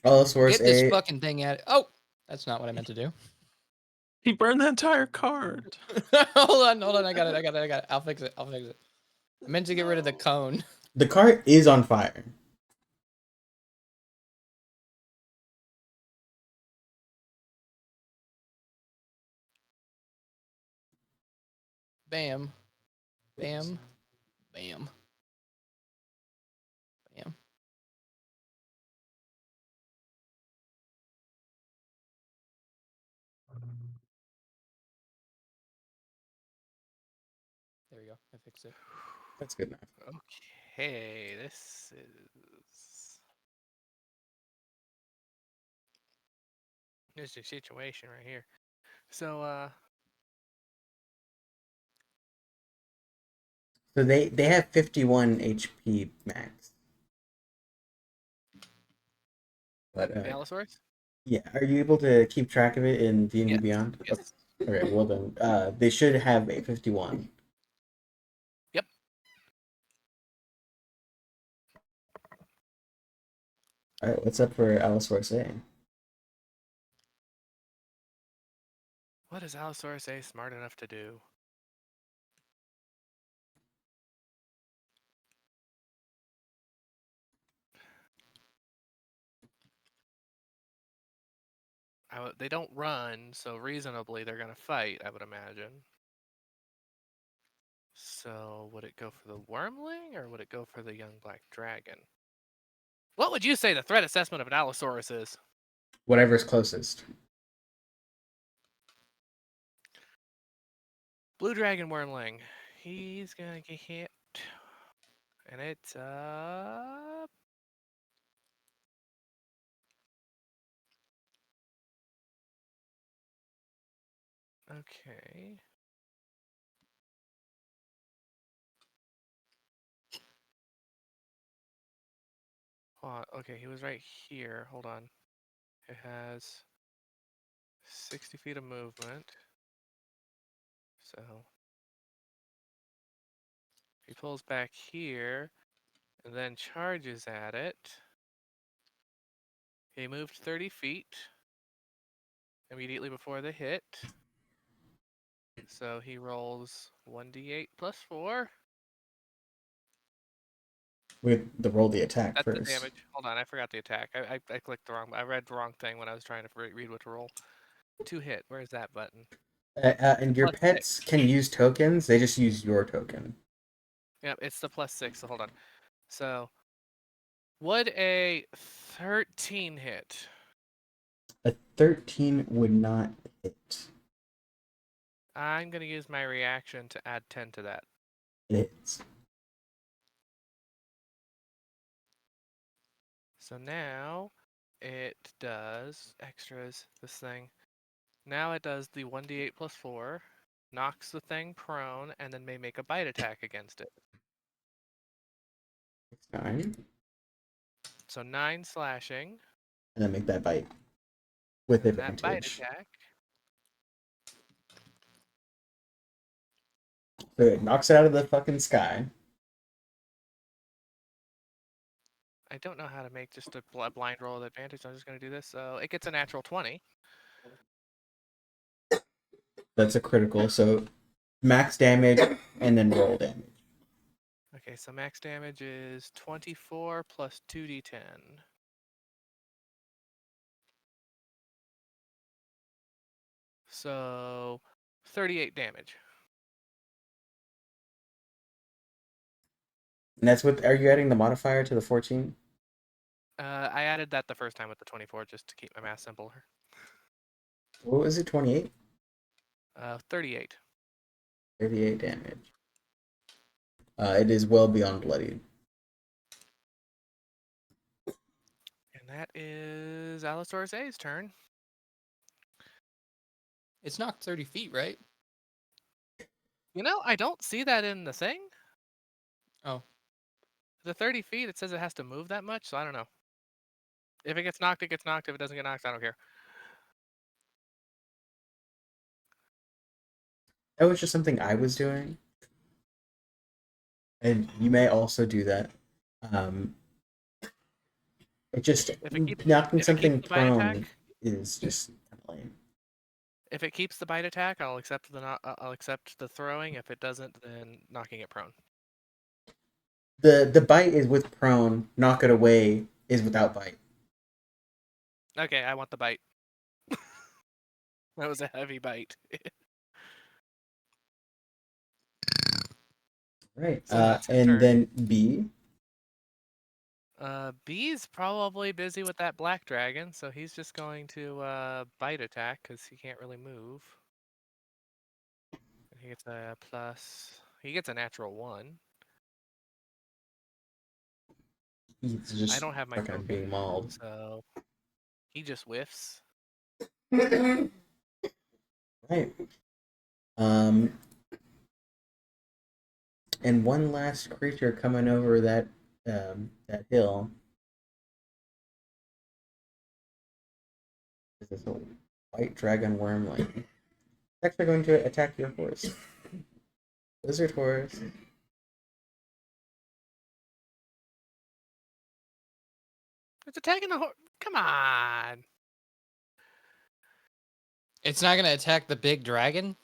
Speaker 1: Allosaurus
Speaker 4: Get this
Speaker 1: A.
Speaker 4: fucking thing at it. Oh, that's not what I meant to do.
Speaker 2: He burned the entire card.
Speaker 4: hold on. I got it. I'll fix it. I meant to get rid of the cone.
Speaker 1: The cart is on fire.
Speaker 4: Bam. Bam. Bam. Bam. There we go. I fixed it.
Speaker 1: That's good enough.
Speaker 3: Okay, this is... This is a situation right here. So,
Speaker 1: So they have 51 HP max. But
Speaker 3: the Allosaurus?
Speaker 1: yeah, are you able to keep track of it in D&D
Speaker 3: Yes.
Speaker 1: Beyond?
Speaker 3: Yes.
Speaker 1: Okay, well then, they should have a 51.
Speaker 3: Yep.
Speaker 1: All right, what's up for Allosaurus A?
Speaker 3: What is Allosaurus A smart enough to do? They don't run, so reasonably they're going to fight, I would imagine. So would it go for the wormling or would it go for the young black dragon? What would you say the threat assessment of an Allosaurus is?
Speaker 1: Whatever's closest.
Speaker 3: Blue dragon wormling. He's gonna get hit. And it's okay. Okay, he was right here. Hold on. It has 60 feet of movement. So he pulls back here and then charges at it. He moved 30 feet immediately before the hit. So he rolls 1d8 plus 4.
Speaker 1: We roll the attack
Speaker 3: That's the
Speaker 1: first.
Speaker 3: damage. Hold on, I forgot the attack. I clicked the wrong. I read the wrong thing when I was trying to read what to roll. 2 hit. Where's that button?
Speaker 1: And your
Speaker 3: Plus
Speaker 1: pets
Speaker 3: 6.
Speaker 1: can use tokens. They just use your token.
Speaker 3: Yep, it's the plus 6. So hold on. So would a 13 hit?
Speaker 1: A 13 would not hit.
Speaker 3: I'm gonna use my reaction to add 10 to that.
Speaker 1: It hits.
Speaker 3: So now it does extras. This thing. Now it does the 1d8 plus 4, knocks the thing prone, and then may make a bite attack against it.
Speaker 1: 9.
Speaker 3: So 9 slashing.
Speaker 1: And then make that bite. With
Speaker 3: And that bite
Speaker 1: advantage.
Speaker 3: attack.
Speaker 1: So it knocks it out of the fucking sky.
Speaker 3: I don't know how to make just a blind roll with advantage. So I'm just going to do this. So it gets a natural 20.
Speaker 1: That's a critical. So max damage and then roll damage.
Speaker 3: Okay, so max damage is 24 plus 2d10. So 38 damage.
Speaker 1: And that's with. Are you adding the modifier to the 14?
Speaker 3: I added that the first time with the 24 just to keep my math simpler.
Speaker 1: What was it? 28?
Speaker 3: 38.
Speaker 1: 38 damage. It is well beyond bloodied.
Speaker 3: And that is Allosaurus A's turn.
Speaker 4: It's knocked 30 feet, right?
Speaker 3: You know, I don't see that in the thing.
Speaker 4: Oh.
Speaker 3: The 30 feet, it says it has to move that much, so I don't know. If it gets knocked, it gets knocked. If it doesn't get knocked, I don't care.
Speaker 1: That was just something I was doing. And you may also do that. It just knocking something
Speaker 3: the bite attack,
Speaker 1: prone is just kind of lame.
Speaker 3: if it keeps the bite attack, I'll accept I'll accept the throwing. If it doesn't, then knocking it prone.
Speaker 1: The bite is with prone. Knock it away is without bite.
Speaker 3: Okay, I want the bite. That was a heavy bite.
Speaker 1: Right.
Speaker 3: So that's his
Speaker 1: And
Speaker 3: turn.
Speaker 1: then B.
Speaker 3: B's probably busy with that black dragon, so he's just going to bite attack because he can't really move. And he gets a plus. He gets a natural 1.
Speaker 1: He's just
Speaker 3: I don't have my
Speaker 1: fucking
Speaker 3: token,
Speaker 1: being mauled.
Speaker 3: so he just whiffs.
Speaker 1: Right. And one last creature coming over that hill. This is a white dragon wormling. It's actually going to attack your horse. Lizard horse.
Speaker 3: It's attacking the horse. Come on.
Speaker 4: It's not gonna attack the big dragon.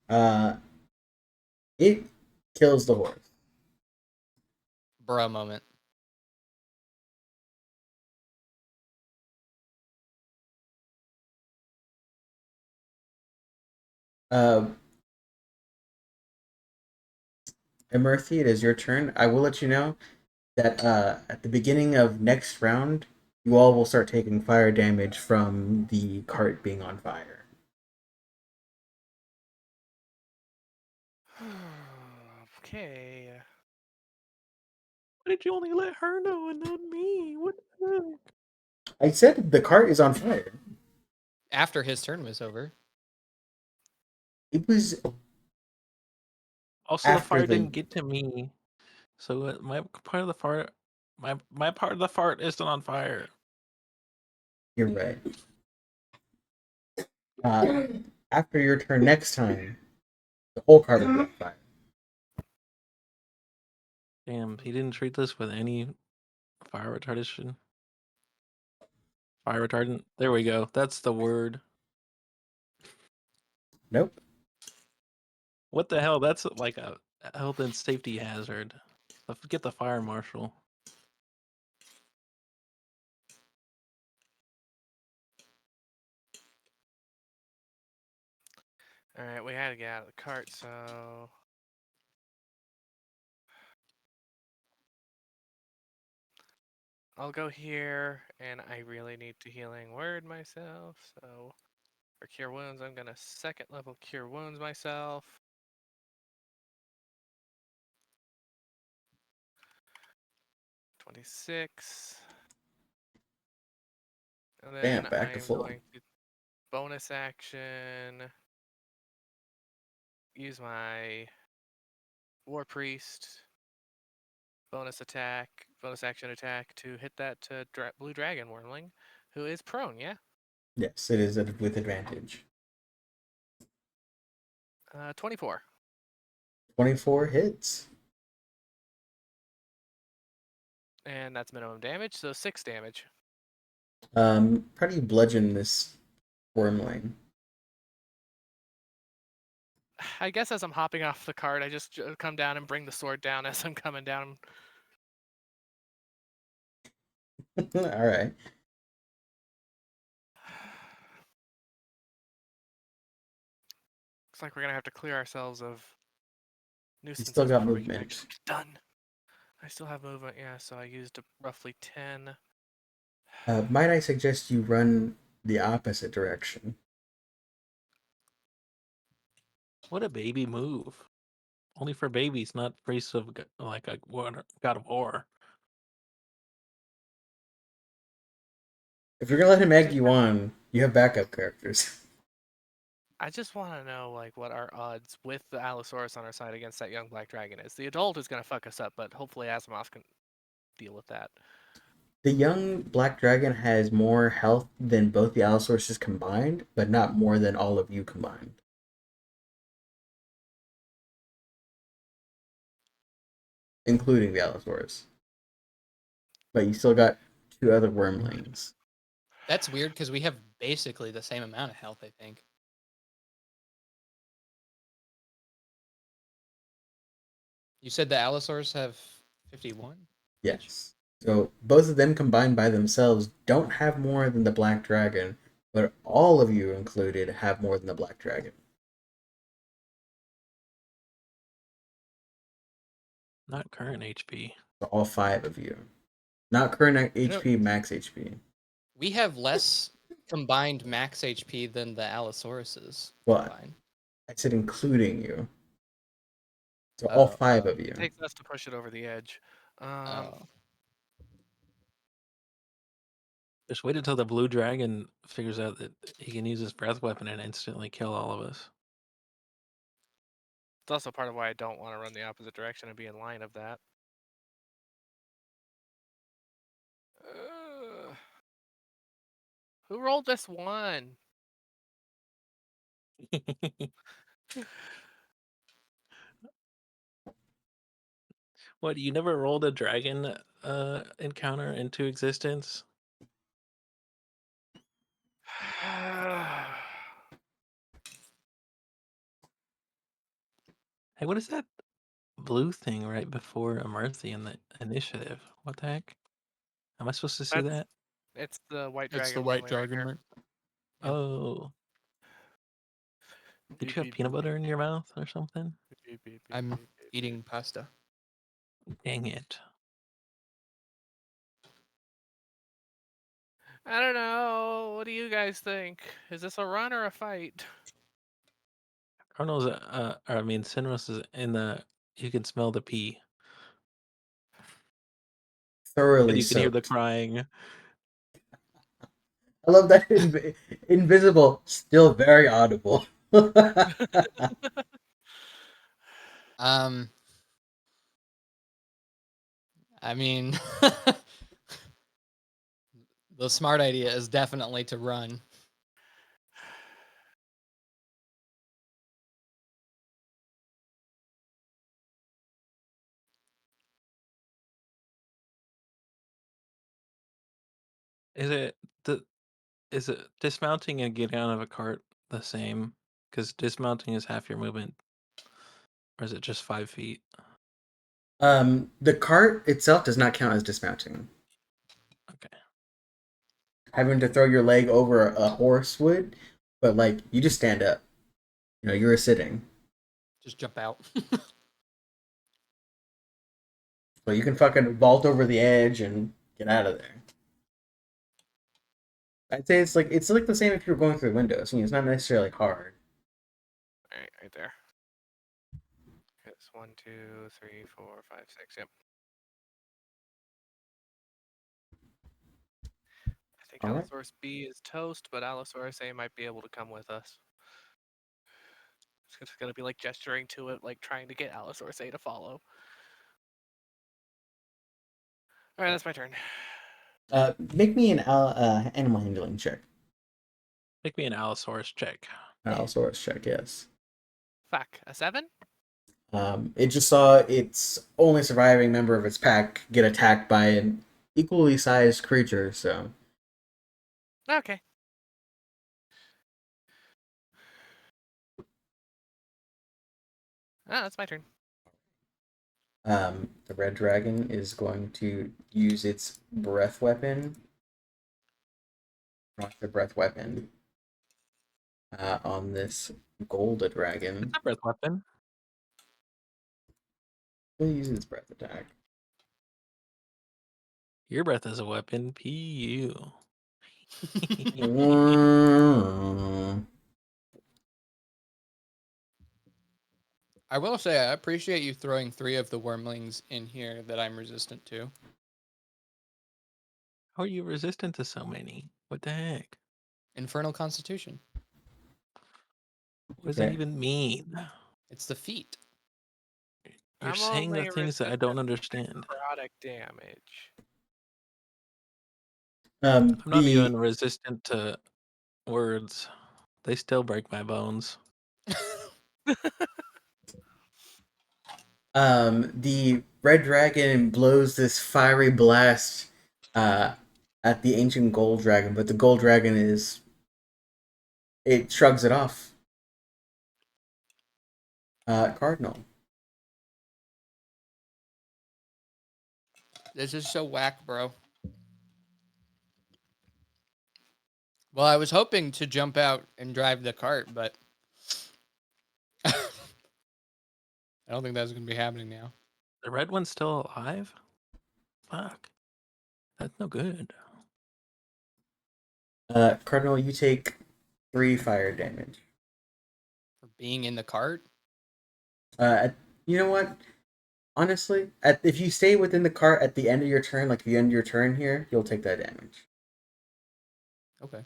Speaker 1: Uh, it kills the horse.
Speaker 4: Bro moment.
Speaker 1: Uh, Emerthy, it is your turn. I will let you know that at the beginning of next round, you all will start taking fire damage from the cart being on fire.
Speaker 3: Okay.
Speaker 2: Why did you only let her know and not me? What the heck?
Speaker 1: I said the cart is on fire.
Speaker 4: After his turn was over.
Speaker 1: It was
Speaker 2: Also, the
Speaker 1: after
Speaker 2: fire
Speaker 1: the.
Speaker 2: didn't get to me, so my part of the fart, my part of the fart isn't on fire.
Speaker 1: You're right. Uh, After your turn next time, the whole cart will be on fire.
Speaker 2: Damn, he didn't treat this with any fire retardation. Fire retardant. There we go. That's the word.
Speaker 1: Nope.
Speaker 2: What the hell? That's like a health and safety hazard. Get the fire marshal.
Speaker 3: All right, we had to get out of the cart, so I'll go here, and I really need to healing word myself. So for cure wounds, I'm gonna second level cure wounds myself. $26. And
Speaker 1: Damn,
Speaker 3: then
Speaker 1: back
Speaker 3: I
Speaker 1: to
Speaker 3: am
Speaker 1: full.
Speaker 3: going to bonus action, use my War Priest, bonus action attack to hit that blue dragon wormling, who is prone, yeah?
Speaker 1: Yes, it is with advantage.
Speaker 3: 24.
Speaker 1: 24 hits.
Speaker 3: And that's minimum damage, so 6 damage.
Speaker 1: How do you bludgeon this wormling?
Speaker 3: I guess as I'm hopping off the cart, I just come down and bring the sword down as I'm coming down.
Speaker 1: All right.
Speaker 3: Looks like we're gonna have to clear ourselves of
Speaker 1: You still
Speaker 3: nuisances
Speaker 1: got
Speaker 3: before we can
Speaker 1: movement.
Speaker 3: actually get done. I still have movement, yeah, so I used roughly 10.
Speaker 1: Might I suggest you run the opposite direction?
Speaker 2: What a baby move. Only for babies, not priests of like a god of war.
Speaker 1: If you're gonna let him egg
Speaker 3: Just
Speaker 1: you on, you have backup characters.
Speaker 3: I just want to know like what our odds with the Allosaurus on our side against that young black dragon is. The adult is gonna fuck us up, but hopefully Asimov can deal with that.
Speaker 1: The young black dragon has more health than both the Allosauruses combined, but not more than all of you combined, including the Allosaurus. But you still got two other wormlings.
Speaker 4: That's weird because we have basically the same amount of health, I think. You said the Allosaurs have 51 each?
Speaker 1: Yes. So both of them combined by themselves don't have more than the black dragon, but all of you included have more than the black dragon.
Speaker 2: Not current HP.
Speaker 1: So all five of you. Not current
Speaker 4: You know,
Speaker 1: HP, max HP.
Speaker 4: we have less combined max HP than the Allosauruses
Speaker 1: Well,
Speaker 4: combined.
Speaker 1: I said including you. So all
Speaker 4: Oh,
Speaker 1: five of
Speaker 3: It
Speaker 1: you.
Speaker 3: takes us to push it over the edge.
Speaker 4: oh.
Speaker 2: Just wait until the blue dragon figures out that he can use his breath weapon and instantly kill all of us.
Speaker 3: It's also part of why I don't want to run the opposite direction and be in line of that. Who rolled this one?
Speaker 2: What, you never rolled a dragon encounter into existence? Hey, what is that blue thing right before Emerthy in the initiative? What the heck? Am I supposed to see
Speaker 3: That's
Speaker 2: that?
Speaker 3: it's the white
Speaker 4: It's
Speaker 3: dragon.
Speaker 4: the white
Speaker 3: family right
Speaker 4: dragon,
Speaker 3: there.
Speaker 4: right? Yeah.
Speaker 2: Oh, did
Speaker 3: Beep,
Speaker 2: you have
Speaker 3: beep,
Speaker 2: peanut
Speaker 3: beep,
Speaker 2: butter
Speaker 3: beep,
Speaker 2: in your mouth or something?
Speaker 3: beep, beep, beep,
Speaker 4: I'm
Speaker 3: beep, beep, beep.
Speaker 4: eating pasta.
Speaker 2: Dang it.
Speaker 3: I don't know. What do you guys think? Is this a run or a fight?
Speaker 2: Cardinals, or I mean, Sinros is in the. You can smell the pee, and
Speaker 1: Thoroughly
Speaker 2: you can hear the
Speaker 1: soaked.
Speaker 2: crying.
Speaker 1: I love that invisible, still very audible.
Speaker 4: Um, I mean, the smart idea is definitely to run.
Speaker 2: Is it the? Is it dismounting and getting out of a cart the same? Because dismounting is half your movement, or is it just 5 feet?
Speaker 1: The cart itself does not count as dismounting.
Speaker 2: Okay.
Speaker 1: Having to throw your leg over a horse would, but like you just stand up. You know, you're sitting,
Speaker 4: Just jump out.
Speaker 1: so you can fucking vault over the edge and get out of there. I'd say it's like the same if you were going through windows. I mean, it's not necessarily hard.
Speaker 3: Right there. It's 1, 2, 3, 4, 5, 6. Yep. I think
Speaker 1: All right.
Speaker 3: Allosaurus B is toast, but Allosaurus A might be able to come with us. It's gonna be like gesturing to it, like trying to get Allosaurus A to follow. All right, that's my turn.
Speaker 1: Make me an animal handling check.
Speaker 2: Make me an Allosaurus check.
Speaker 1: Allosaurus check, yes.
Speaker 3: Fuck, a 7?
Speaker 1: It just saw its only surviving member of its pack get attacked by an equally sized creature, so
Speaker 3: Okay. Ah, that's my turn.
Speaker 1: the red dragon is going to use its breath weapon. Not the breath weapon. On this gold
Speaker 2: It's
Speaker 1: dragon.
Speaker 2: a breath weapon.
Speaker 1: We'll use its breath attack.
Speaker 2: Your breath is a weapon. Pu.
Speaker 4: I will say I appreciate you throwing 3 of the wormlings in here that I'm resistant to.
Speaker 2: How are you resistant to so many? What the heck?
Speaker 4: Infernal Constitution.
Speaker 2: What does that
Speaker 1: Okay.
Speaker 2: even mean?
Speaker 4: It's the feat.
Speaker 2: You're
Speaker 3: I'm
Speaker 2: saying the
Speaker 3: only
Speaker 2: things that I
Speaker 3: resistant
Speaker 2: don't
Speaker 3: to
Speaker 2: understand.
Speaker 3: necrotic damage.
Speaker 2: I'm not
Speaker 1: The
Speaker 2: even resistant to words. They still break my bones.
Speaker 1: the red dragon blows this fiery blast uh at the ancient gold dragon, but the gold dragon it shrugs it off. Cardinal.
Speaker 4: This is so whack, bro. Well, I was hoping to jump out and drive the cart, but I don't think that's going to be happening now.
Speaker 2: The red one's still alive? Fuck. That's no good.
Speaker 1: Cardinal, you take 3 fire damage.
Speaker 4: For being in the cart?
Speaker 1: You know what? Honestly, if you stay within the cart at the end of your turn, like if you end your turn here, you'll take that damage.
Speaker 4: Okay.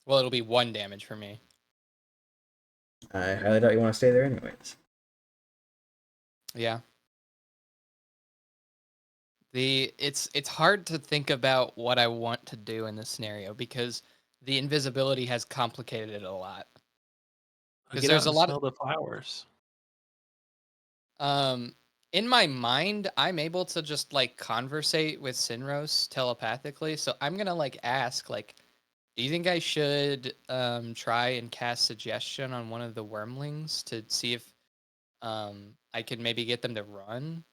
Speaker 4: Well, it'll be 1 damage for me.
Speaker 1: I highly doubt you want to stay there anyways.
Speaker 4: Yeah. It's hard to think about what I want to do in this scenario because the invisibility has complicated it a lot. Because
Speaker 2: Get out
Speaker 4: there's a
Speaker 2: and
Speaker 4: lot of
Speaker 2: smell the flowers.
Speaker 4: um in my mind, I'm able to just like conversate with Sinros telepathically. So I'm gonna like ask, like, do you think I should try and cast suggestion on one of the wormlings to see if I could maybe get them to run?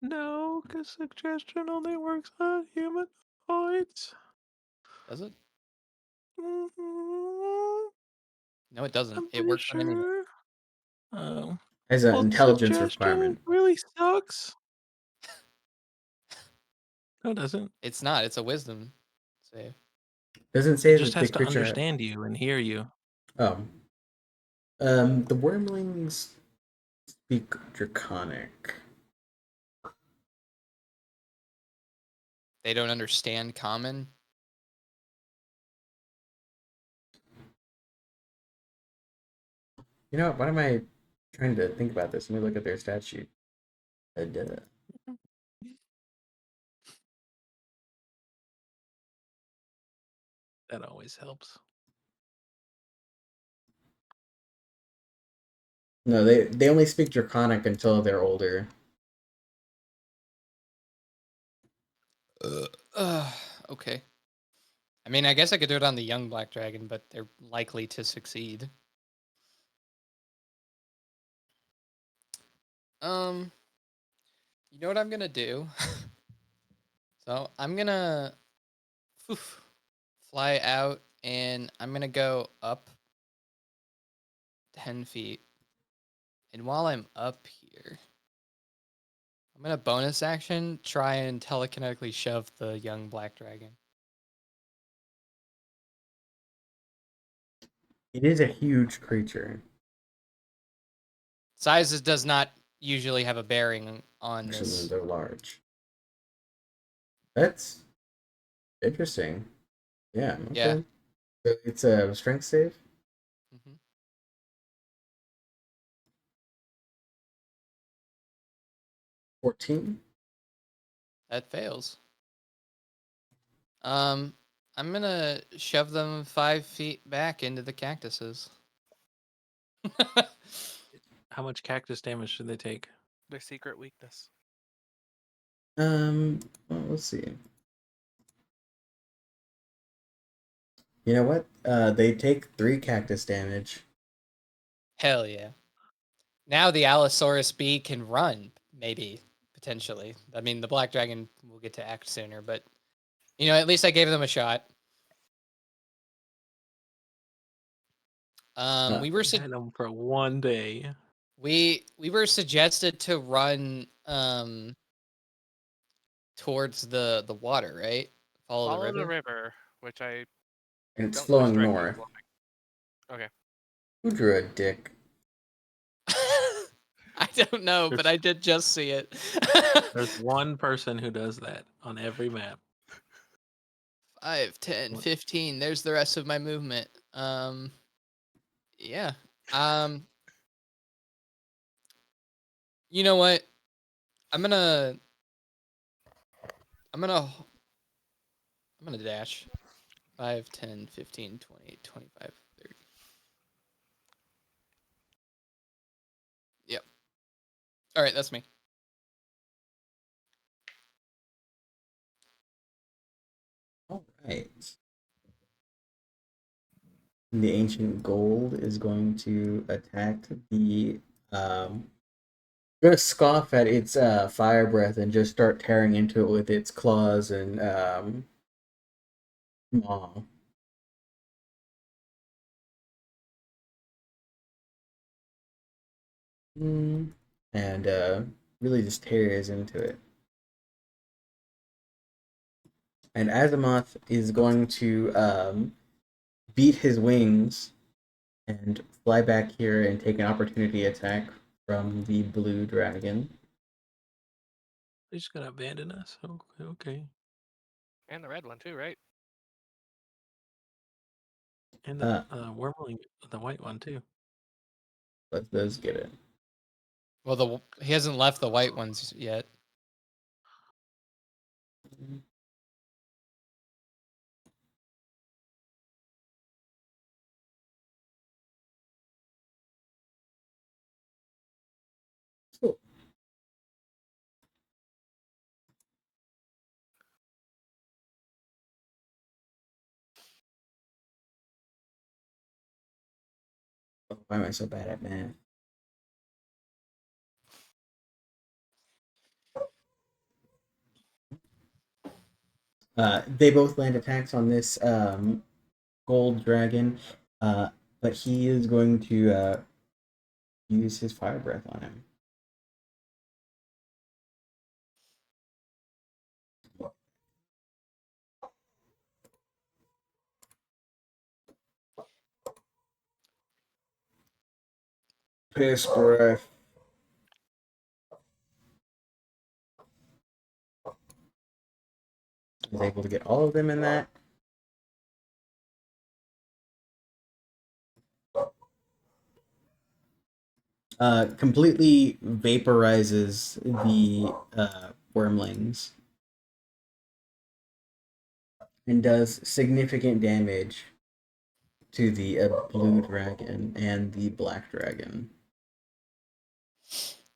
Speaker 2: No, because suggestion only works on humanoids.
Speaker 4: Does it?
Speaker 2: Mhm,
Speaker 4: No, it doesn't.
Speaker 2: I'm
Speaker 4: It
Speaker 2: pretty
Speaker 4: works on anything.
Speaker 2: sure. Oh,
Speaker 1: Has an
Speaker 2: well,
Speaker 1: intelligence
Speaker 2: suggestion
Speaker 1: requirement.
Speaker 2: really sucks. No, it doesn't.
Speaker 4: It's not. It's a wisdom save.
Speaker 1: Doesn't
Speaker 2: It
Speaker 1: say
Speaker 2: just
Speaker 1: that the
Speaker 2: has to
Speaker 1: creature.
Speaker 2: understand you and hear you.
Speaker 1: Oh, the wormlings speak Draconic.
Speaker 4: They don't understand common.
Speaker 1: You know what? Why am I trying to think about this? Let me look at their stat sheet. Duh.
Speaker 2: That always helps.
Speaker 1: No, they only speak Draconic until they're older.
Speaker 4: Okay. I mean, I guess I could do it on the young black dragon, but they're likely to succeed. Um, you know what I'm gonna do? So I'm gonna fly out, and I'm gonna go up 10 feet. And while I'm up here, I'm gonna bonus action try and telekinetically shove the young black dragon.
Speaker 1: It is a huge creature.
Speaker 4: Sizes does not usually have a bearing on
Speaker 1: Actually,
Speaker 4: this.
Speaker 1: they're large. That's interesting. Yeah.
Speaker 4: Yeah.
Speaker 1: Okay. So it's a strength save.
Speaker 4: hmm
Speaker 1: 14.
Speaker 4: That fails. Um, I'm gonna shove them 5 feet back into the cactuses.
Speaker 2: How much cactus damage should they take?
Speaker 3: Their secret weakness.
Speaker 1: Well, let's see. You know what? They take 3 cactus damage.
Speaker 4: Hell yeah. Now the Allosaurus B can run, maybe, potentially. I mean, the Black Dragon will get to act sooner, but, you know, at least I gave them a shot. We were
Speaker 2: I had them for 1 day.
Speaker 4: we were suggested to run towards the water, right? Follow the river.
Speaker 3: Which I
Speaker 1: And it's
Speaker 3: don't know which
Speaker 1: flowing
Speaker 3: direction it's
Speaker 1: north.
Speaker 3: flowing. Okay.
Speaker 1: Who drew a dick?
Speaker 4: I don't know, but
Speaker 2: There's-
Speaker 4: I did just see it.
Speaker 2: There's one person who does that on every map.
Speaker 4: 5, 10,
Speaker 2: What?
Speaker 4: 15. There's the rest of my movement. Yeah. Um, you know what? I'm gonna I'm gonna I'm gonna dash. 5, 10, 15, 20, 25, 30. Yep. All right, that's me.
Speaker 1: All right. The ancient gold is going to attack the gonna scoff at its fire breath and just start tearing into it with its claws and maw. And really just tears into it. And Azimuth is going to beat his wings and fly back here and take an opportunity attack from the blue dragon.
Speaker 2: They're just gonna abandon us. Okay.
Speaker 3: And the red one too, right?
Speaker 2: And
Speaker 1: Uh,
Speaker 2: the wormling, the white one too.
Speaker 1: let those get it.
Speaker 4: Well, he hasn't left the white ones yet.
Speaker 1: Cool. Oh, why am I so bad at math? They both land attacks on this gold dragon, but he is going to use his fire breath on him. Piss breath. Is able to get all of them in that. Completely vaporizes the wormlings and does significant damage to the blue dragon and the black dragon.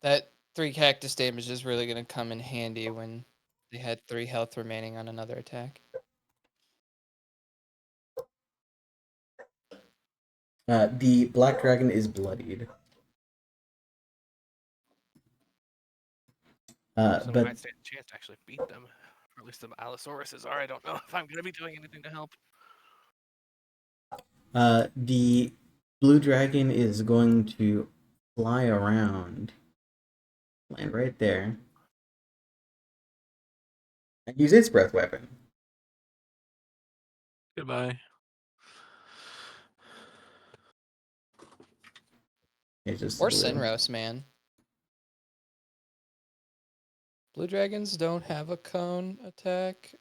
Speaker 4: That 3 cactus damage is really going to come in handy when they had 3 health remaining on another attack.
Speaker 1: The black dragon is bloodied.
Speaker 3: So we
Speaker 1: But
Speaker 3: might stand a chance to actually beat them. Or at least the Allosauruses are. I don't know if I'm going to be doing anything to help.
Speaker 1: the blue dragon is going to fly around, land right there, and use its breath weapon.
Speaker 2: Goodbye.
Speaker 1: It's just
Speaker 4: Or
Speaker 1: blue.
Speaker 4: Sinros, man. Blue dragons don't have a cone attack.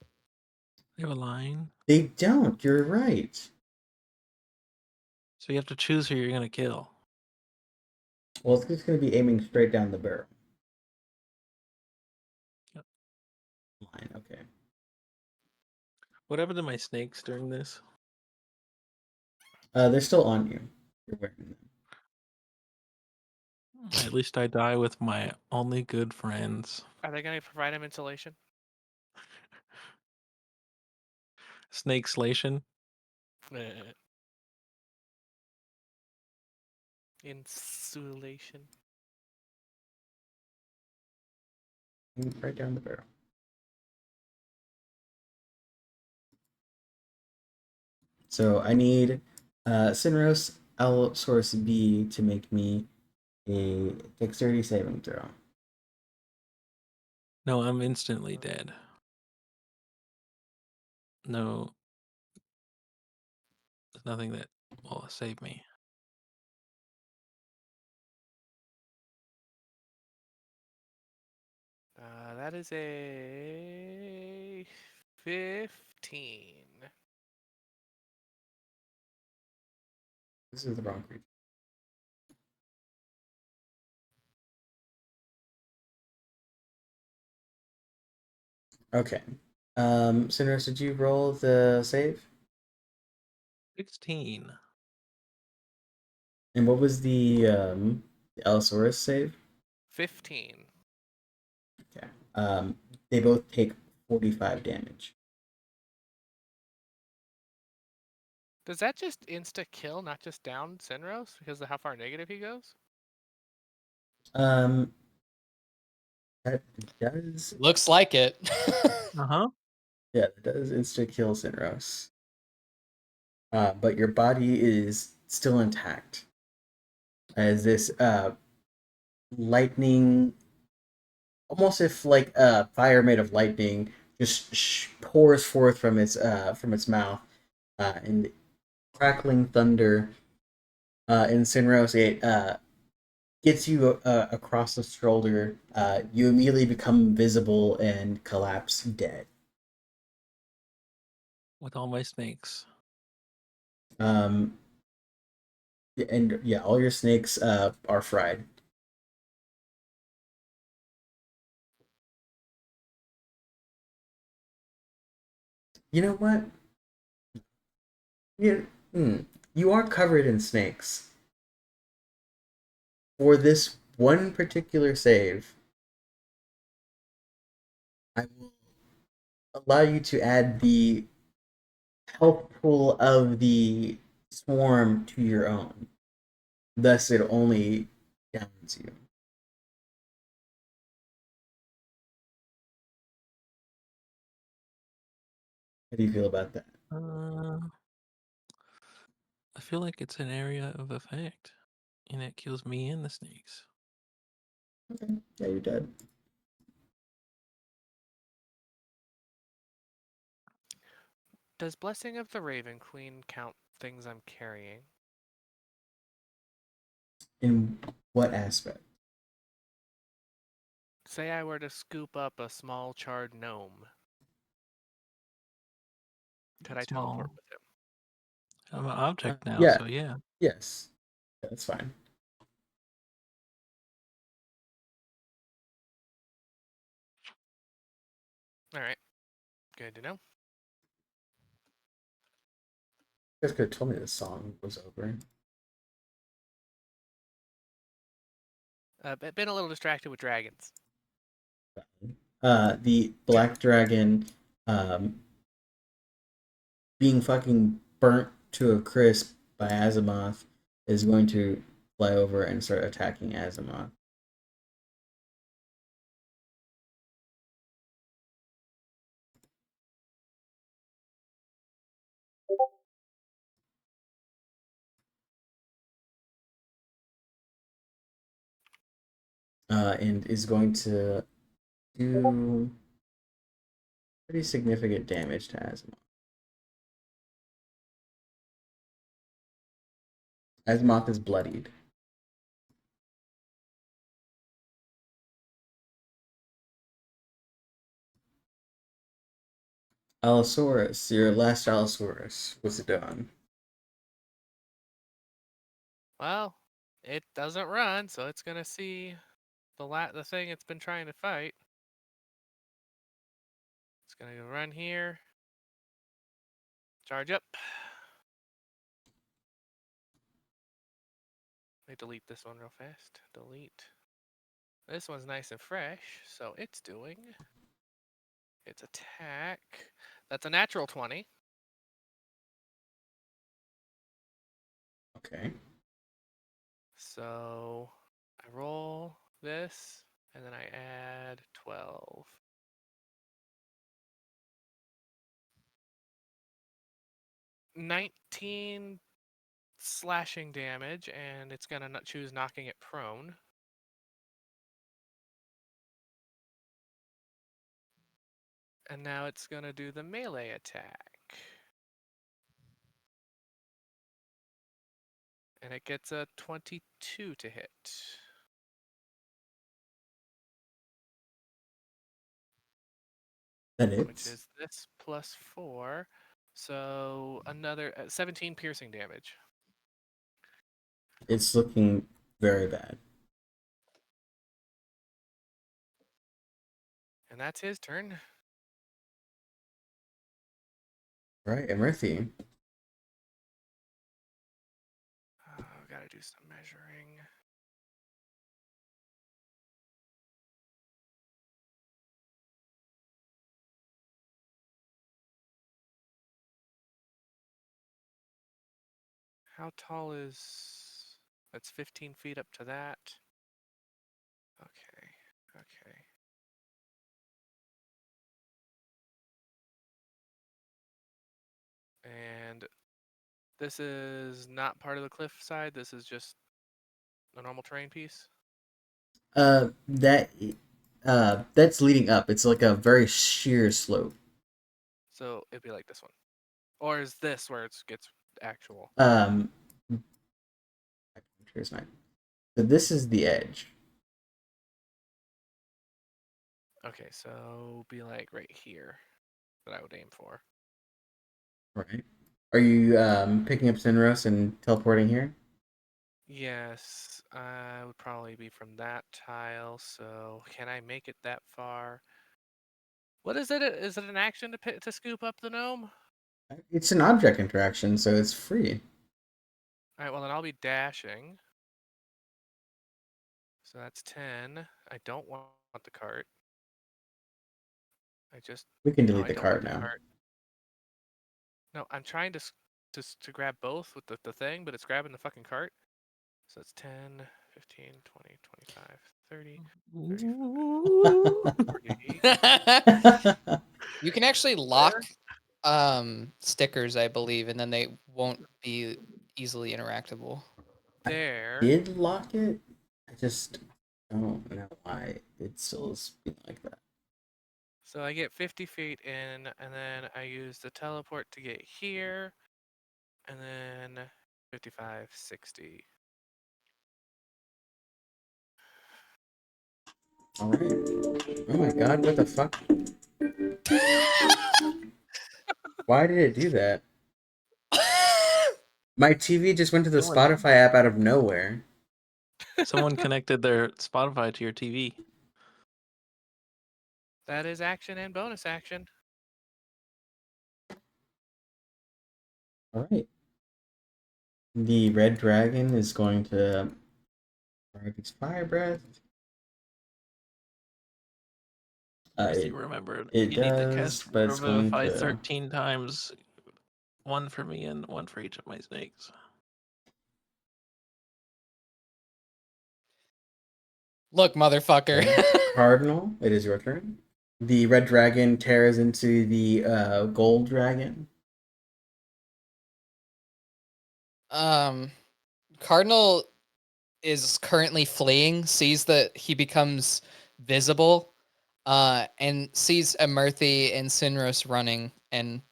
Speaker 2: They have a line.
Speaker 1: They don't. You're right.
Speaker 2: So you have to choose who you're gonna kill.
Speaker 1: Well, it's just going to be aiming straight down the barrel.
Speaker 2: Yep.
Speaker 1: Line. Okay.
Speaker 2: What happened to my snakes during this?
Speaker 1: They're still on you. You're wearing them.
Speaker 2: At least I die with my only good friends.
Speaker 3: Are they going to provide him insulation?
Speaker 2: Snake slation.
Speaker 3: Insulation.
Speaker 1: Right down the barrel. So I need Sinros Allosaurus B to make me a dexterity saving throw.
Speaker 2: No, I'm instantly dead. No, there's nothing that will save me.
Speaker 3: That is a 15.
Speaker 1: This is the wrong creature. Okay. Sinros, did you roll the save?
Speaker 2: 16.
Speaker 1: And what was the Allosaurus save?
Speaker 3: 15.
Speaker 1: Okay. They both take 45 damage.
Speaker 3: Does that just insta kill, not just down Senros because of how far negative he goes?
Speaker 1: Um, that does,
Speaker 4: Looks like it.
Speaker 2: Uh-huh.
Speaker 1: yeah, that does insta kill Sinros. But your body is still intact as this lightning, almost if like fire made of lightning, just pours forth from its mouth, and crackling thunder. In Sinros, it gets you across the shoulder. You immediately become visible and collapse dead.
Speaker 2: With all my snakes.
Speaker 1: Um, and yeah, all your snakes are fried. You know what? You, you are covered in snakes. For this one particular save, I will allow you to add the health pool of the swarm to your own. Thus, it only downs you. How do you feel about that?
Speaker 2: I feel like it's an area of effect, and it kills me and the snakes.
Speaker 1: Okay. Yeah, you're dead.
Speaker 3: Does Blessing of the Raven Queen count things I'm carrying?
Speaker 1: In what aspect?
Speaker 3: Say I were to scoop up a small charred gnome. Could I teleport
Speaker 2: Small.
Speaker 3: with him?
Speaker 2: I'm an object now,
Speaker 1: Yeah.
Speaker 2: so yeah.
Speaker 1: Yes. That's fine.
Speaker 3: All right. Good to know.
Speaker 1: You guys could have told me this song was over.
Speaker 3: Been a little distracted with dragons.
Speaker 1: The black dragon being fucking burnt to a crisp by Azimuth is going to fly over and start attacking Azimuth. And is going to do pretty significant damage to Azimuth. Azimuth is bloodied. Allosaurus, your last Allosaurus. What's it doing?
Speaker 3: Well, it doesn't run, so it's gonna see the thing it's been trying to fight. It's gonna go run here. Charge up. Let me delete this one real fast. Delete. This one's nice and fresh, so it's doing its attack. That's a natural 20.
Speaker 1: Okay.
Speaker 3: So I roll this, and then I add 12. 19 slashing damage, and it's gonna choose knocking it prone. And now it's gonna do the melee attack. And it gets a 22 to hit.
Speaker 1: That
Speaker 3: Which
Speaker 1: hits.
Speaker 3: is this plus 4. So another 17 piercing damage.
Speaker 1: It's looking very bad.
Speaker 3: And that's his turn.
Speaker 1: Right, and Murphy.
Speaker 3: Oh, gotta do some measuring. How tall is... That's 15 feet up to that. Okay, okay. And this is not part of the cliff side. This is just a normal terrain piece.
Speaker 1: That that's leading up. It's like a very sheer slope.
Speaker 3: So it'd be like this one. Or is this where it gets actual?
Speaker 1: Um, here's mine. So this is the edge.
Speaker 3: Okay, so be like right here that I would aim for.
Speaker 1: Right. Are you picking up Sinros and teleporting here?
Speaker 3: Yes, I would probably be from that tile. So can I make it that far? What is it? Is it an action to scoop up the gnome?
Speaker 1: It's an object interaction, so it's free.
Speaker 3: All right, well then I'll be dashing. So that's 10. I don't want the cart. I just
Speaker 1: We can
Speaker 3: no,
Speaker 1: delete
Speaker 3: I
Speaker 1: the
Speaker 3: don't want
Speaker 1: cart
Speaker 3: the
Speaker 1: now.
Speaker 3: cart. No, I'm trying to grab both with the thing, but it's grabbing the fucking cart. So it's 10, 15, 20, 25, 30,
Speaker 2: Ooh.
Speaker 3: 40.
Speaker 4: You can actually lock stickers, I believe, and then they won't be easily interactable.
Speaker 3: There.
Speaker 1: Did lock it? I just don't know why it still is being like that.
Speaker 3: So I get 50 feet in, and then I use the teleport to get here, and then 55, 60.
Speaker 1: All right. Oh my god, what the fuck? Why did it do that? My TV just went to the
Speaker 2: Someone,
Speaker 1: Spotify app out of nowhere.
Speaker 2: someone connected their Spotify to your TV.
Speaker 3: That is action and bonus action.
Speaker 1: All right. The red dragon is going to grab its fire breath.
Speaker 2: Christy remembered
Speaker 1: it
Speaker 2: you need to
Speaker 1: does,
Speaker 2: cast
Speaker 1: but it's going
Speaker 2: Revivify
Speaker 1: to
Speaker 2: 13 times, one for me and one for each of my snakes.
Speaker 4: Look, motherfucker.
Speaker 1: Cardinal. It is your turn. The red dragon tears into the gold dragon.
Speaker 4: Cardinal is currently fleeing, sees that he becomes visible, and sees Amirthi and Sinros running, and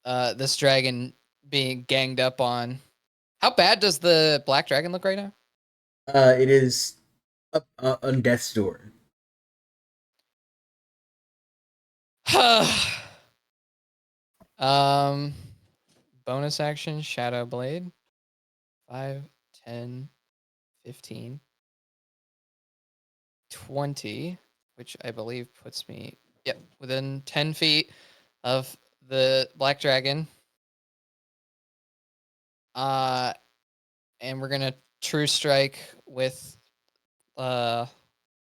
Speaker 4: this dragon being ganged up on. How bad does the black dragon look right now?
Speaker 1: It is up on death's door.
Speaker 4: Bonus action, Shadow Blade. 5, 10, 15, 20, which I believe puts me, within 10 feet of the black dragon. And we're gonna true strike with the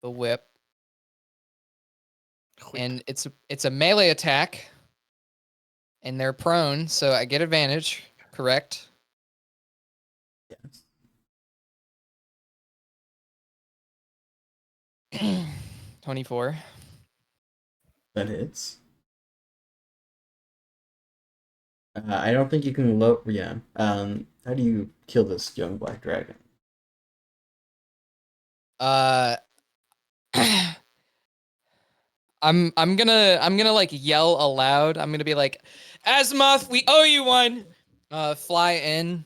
Speaker 4: whip. And it's a melee attack. And they're prone, so I get advantage, correct?
Speaker 1: Yes.
Speaker 4: 24.
Speaker 1: That hits. I don't think you can low. Yeah. How do you kill this young black dragon?
Speaker 4: I'm gonna like yell aloud. I'm gonna be like, Azimuth, we owe you one. Fly in.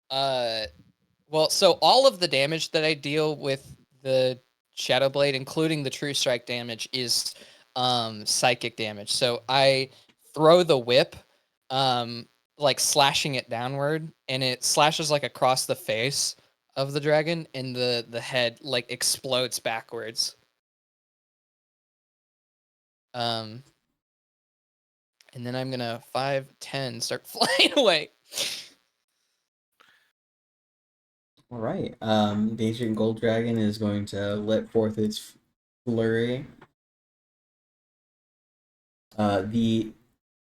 Speaker 4: Well, so all of the damage that I deal with the Shadow Blade, including the True Strike damage, is psychic damage. So I throw the whip, like slashing it downward, and it slashes like across the face of the dragon, and the head like explodes backwards. And then I'm gonna 5, 10, start flying away.
Speaker 1: All right. The ancient gold dragon is going to let forth its flurry. The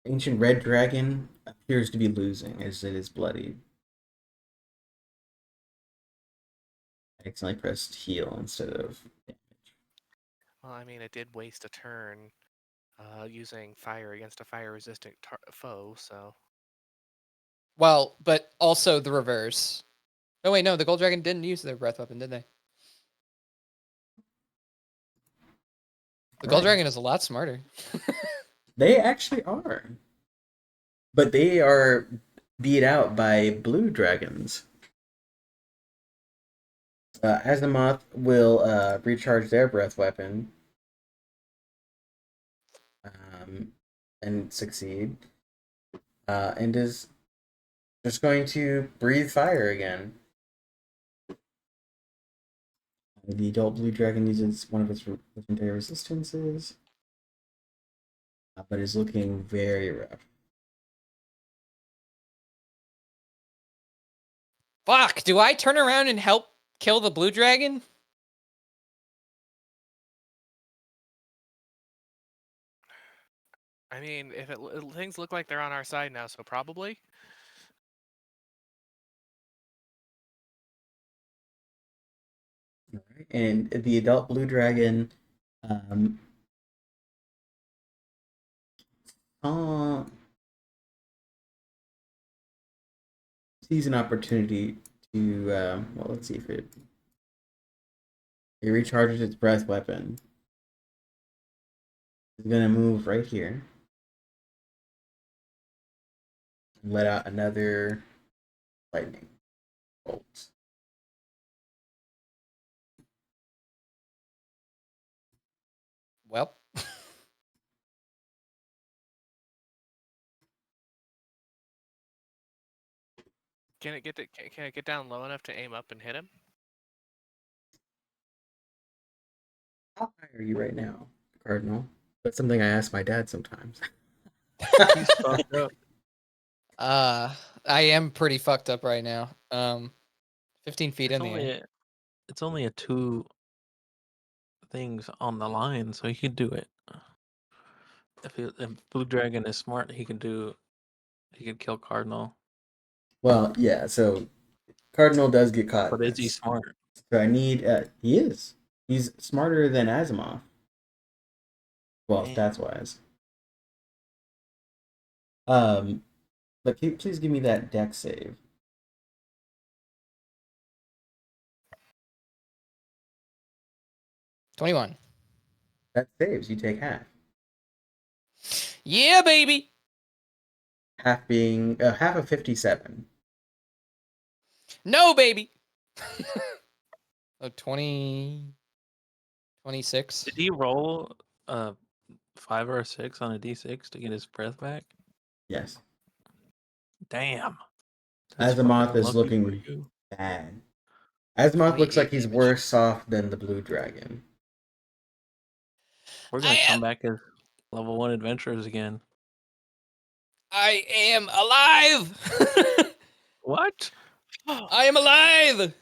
Speaker 1: ancient red dragon appears to be losing as it is bloodied. I accidentally pressed heal instead of damage.
Speaker 3: Well, I mean, it did waste a turn using fire against a fire-resistant foe, so.
Speaker 4: Well, but also the reverse. Oh wait, no, the gold dragon didn't use their breath weapon, did they? The gold
Speaker 1: Right.
Speaker 4: dragon is a lot smarter.
Speaker 1: They actually are. But they are beat out by blue dragons. Azimuth will recharge their breath weapon and succeed. And is just going to breathe fire again. The adult blue dragon uses one of its legendary resistances, but is looking very rough.
Speaker 4: Fuck, do I turn around and help kill the blue dragon?
Speaker 3: I mean, if things look like they're on our side now, so probably.
Speaker 1: and the adult blue dragon um, saw sees an opportunity to well, let's see if it recharges its breath weapon. It's gonna move right here and let out another lightning bolt.
Speaker 4: Well,
Speaker 3: Can it can it get down low enough to aim up and hit him?
Speaker 1: How high are you right now, Cardinal? That's something I ask my dad sometimes.
Speaker 2: He's fucked up.
Speaker 4: I am pretty fucked up right now. 15 feet
Speaker 2: It's
Speaker 4: in the
Speaker 2: only
Speaker 4: air.
Speaker 2: it's only a 2 things on the line, so he could do it. If Blue Dragon is smart, he could kill Cardinal.
Speaker 1: Well, yeah. So Cardinal does get caught.
Speaker 2: But is he smart?
Speaker 1: So I need. He is. He's smarter than Asimov. Well,
Speaker 2: Damn.
Speaker 1: stats wise. But can you please give me that deck save?
Speaker 4: 21.
Speaker 1: That saves. You take half.
Speaker 4: Yeah, baby.
Speaker 1: Half being half of 57.
Speaker 4: No, baby. Oh, 20. 26.
Speaker 2: Did he roll a 5 or a 6 on a d6 to get his breath back?
Speaker 1: Yes.
Speaker 2: Damn. That's
Speaker 1: Asimov
Speaker 2: fucking
Speaker 1: is
Speaker 2: unlucky for
Speaker 1: looking
Speaker 2: you.
Speaker 1: bad. Asimov looks
Speaker 4: 28
Speaker 1: like he's
Speaker 4: damage.
Speaker 1: worse off than the blue dragon.
Speaker 2: We're gonna come back as level 1 adventurers again.
Speaker 4: I am alive.
Speaker 2: What?
Speaker 4: I am alive.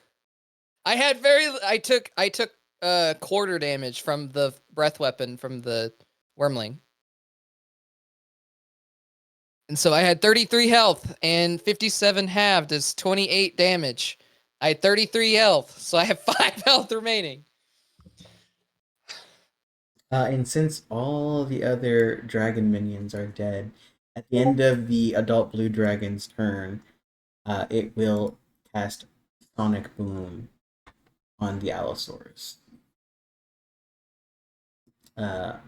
Speaker 4: I took quarter damage from the breath weapon from the wormling. And so I had 33 health and 57 halved is 28 damage. I had 33 health, so I have 5 health remaining.
Speaker 1: And since all the other dragon minions are dead, at the end of the adult blue dragon's turn, it will cast Sonic Boom on the Allosaurus. Well,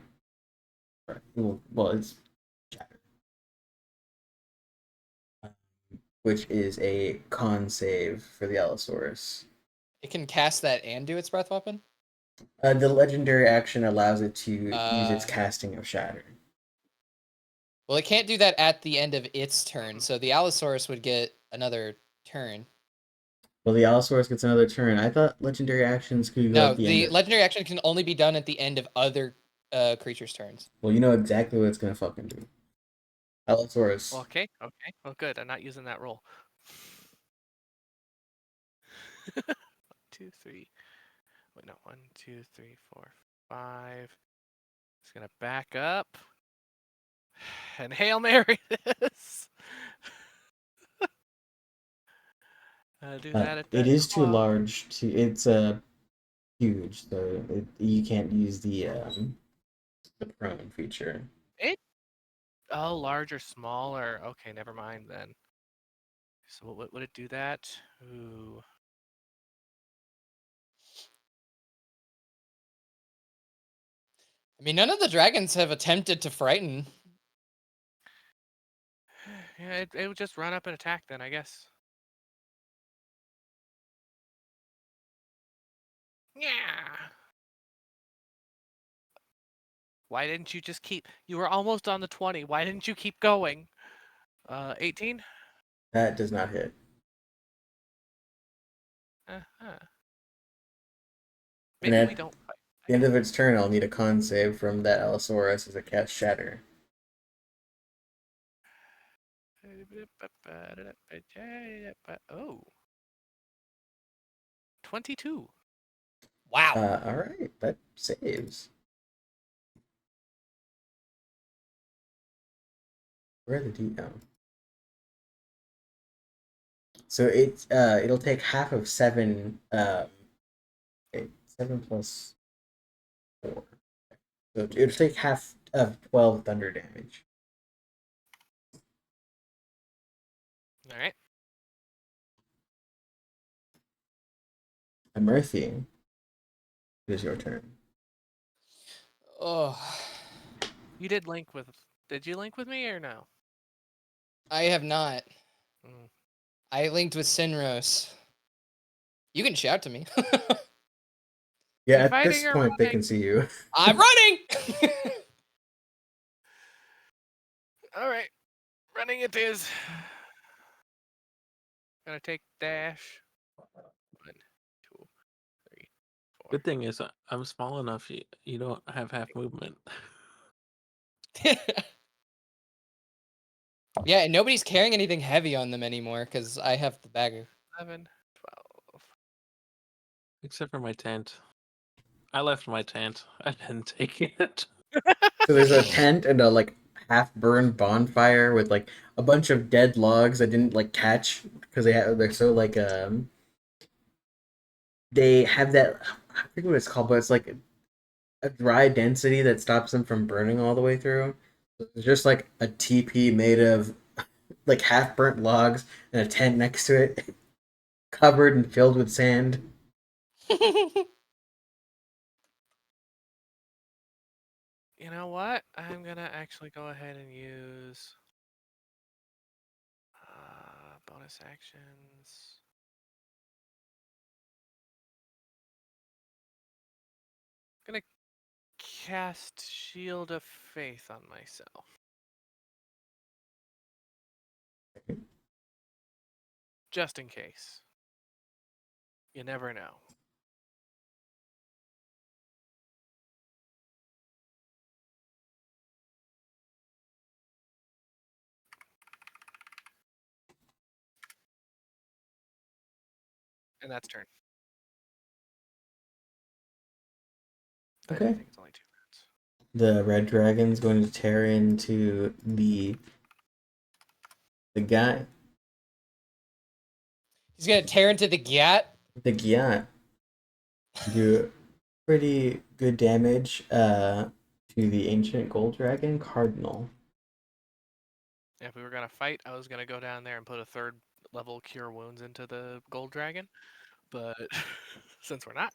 Speaker 1: it's Shatter, which is a con save for the Allosaurus.
Speaker 4: It can cast that and do its breath weapon?
Speaker 1: The legendary action allows it to use its
Speaker 4: Uh,
Speaker 1: casting of Shatter.
Speaker 4: Well, it can't do that at the end of its turn, so the Allosaurus would get another turn.
Speaker 1: Well, the Allosaurus gets another turn. I thought legendary actions could go
Speaker 4: No,
Speaker 1: at the
Speaker 4: the
Speaker 1: end.
Speaker 4: legendary action can only be done at the end of other creatures' turns.
Speaker 1: Well, you know exactly what it's gonna fucking do. Allosaurus.
Speaker 3: Okay, okay. Well, good. I'm not using that roll. 2, 3. Wait, no. 1, 2, 3, 4, 5. It's gonna back up and Hail Mary this. Do that at
Speaker 1: It
Speaker 3: that
Speaker 1: is too
Speaker 3: claw.
Speaker 1: large to. It's huge, so you can't use the prone feature.
Speaker 3: It. Oh, large or smaller. Okay, never mind then. So what would it do that? Ooh.
Speaker 4: I mean, none of the dragons have attempted to frighten.
Speaker 3: Yeah, it would just run up and attack then, I guess. Yeah. Why didn't you just keep? You were almost on the 20. Why didn't you keep going? 18.
Speaker 1: That does not hit.
Speaker 3: Uh-huh.
Speaker 1: And
Speaker 3: Maybe we
Speaker 1: at
Speaker 3: don't fight.
Speaker 1: the end of its turn, I'll need a con save from that Allosaurus as it casts Shatter.
Speaker 3: Oh. 22.
Speaker 4: Wow.
Speaker 1: All right, that saves. Where are the D? Oh. So it'll take half of 7 7 plus 4. So it'll take half of 12 thunder damage.
Speaker 3: All right.
Speaker 1: Emerthy, it is your turn.
Speaker 4: Oh,
Speaker 3: You did link with. Did you link with me or no?
Speaker 4: I have not.
Speaker 3: Mm.
Speaker 4: I linked with Sinros. You can shout to me.
Speaker 1: Yeah,
Speaker 3: You
Speaker 1: at
Speaker 3: fighting
Speaker 1: this
Speaker 3: or
Speaker 1: point, they
Speaker 3: running?
Speaker 1: can see you.
Speaker 4: I'm running.
Speaker 3: All right. Running it is. Gonna take dash. 1, 2, 3, 4.
Speaker 2: Good thing is I'm small enough. You don't have half movement.
Speaker 4: Yeah, and nobody's carrying anything heavy on them anymore because I have the bagger.
Speaker 3: 11, 12.
Speaker 2: Except for my tent. I left my tent. I didn't take it.
Speaker 1: So there's a tent and a like half burned bonfire with like a bunch of dead logs that didn't like catch because they're so like they have that, I forget what it's called, but it's like a dry density that stops them from burning all the way through. So it's just like a teepee made of like half burnt logs and a tent next to it, covered and filled with sand.
Speaker 3: You know what? I'm gonna actually go ahead and use bonus actions. Gonna cast Shield of Faith on myself. Just in case. You never know. And that's turn. I
Speaker 1: Okay.
Speaker 3: think it's only 2 rounds.
Speaker 1: The red dragon's going to tear into the guy.
Speaker 4: He's gonna tear into the gat.
Speaker 1: The Gyat do pretty good damage to the ancient gold dragon Cardinal.
Speaker 3: If we were gonna fight, I was gonna go down there and put a 3rd level Cure Wounds into the Gold Dragon. But since we're not,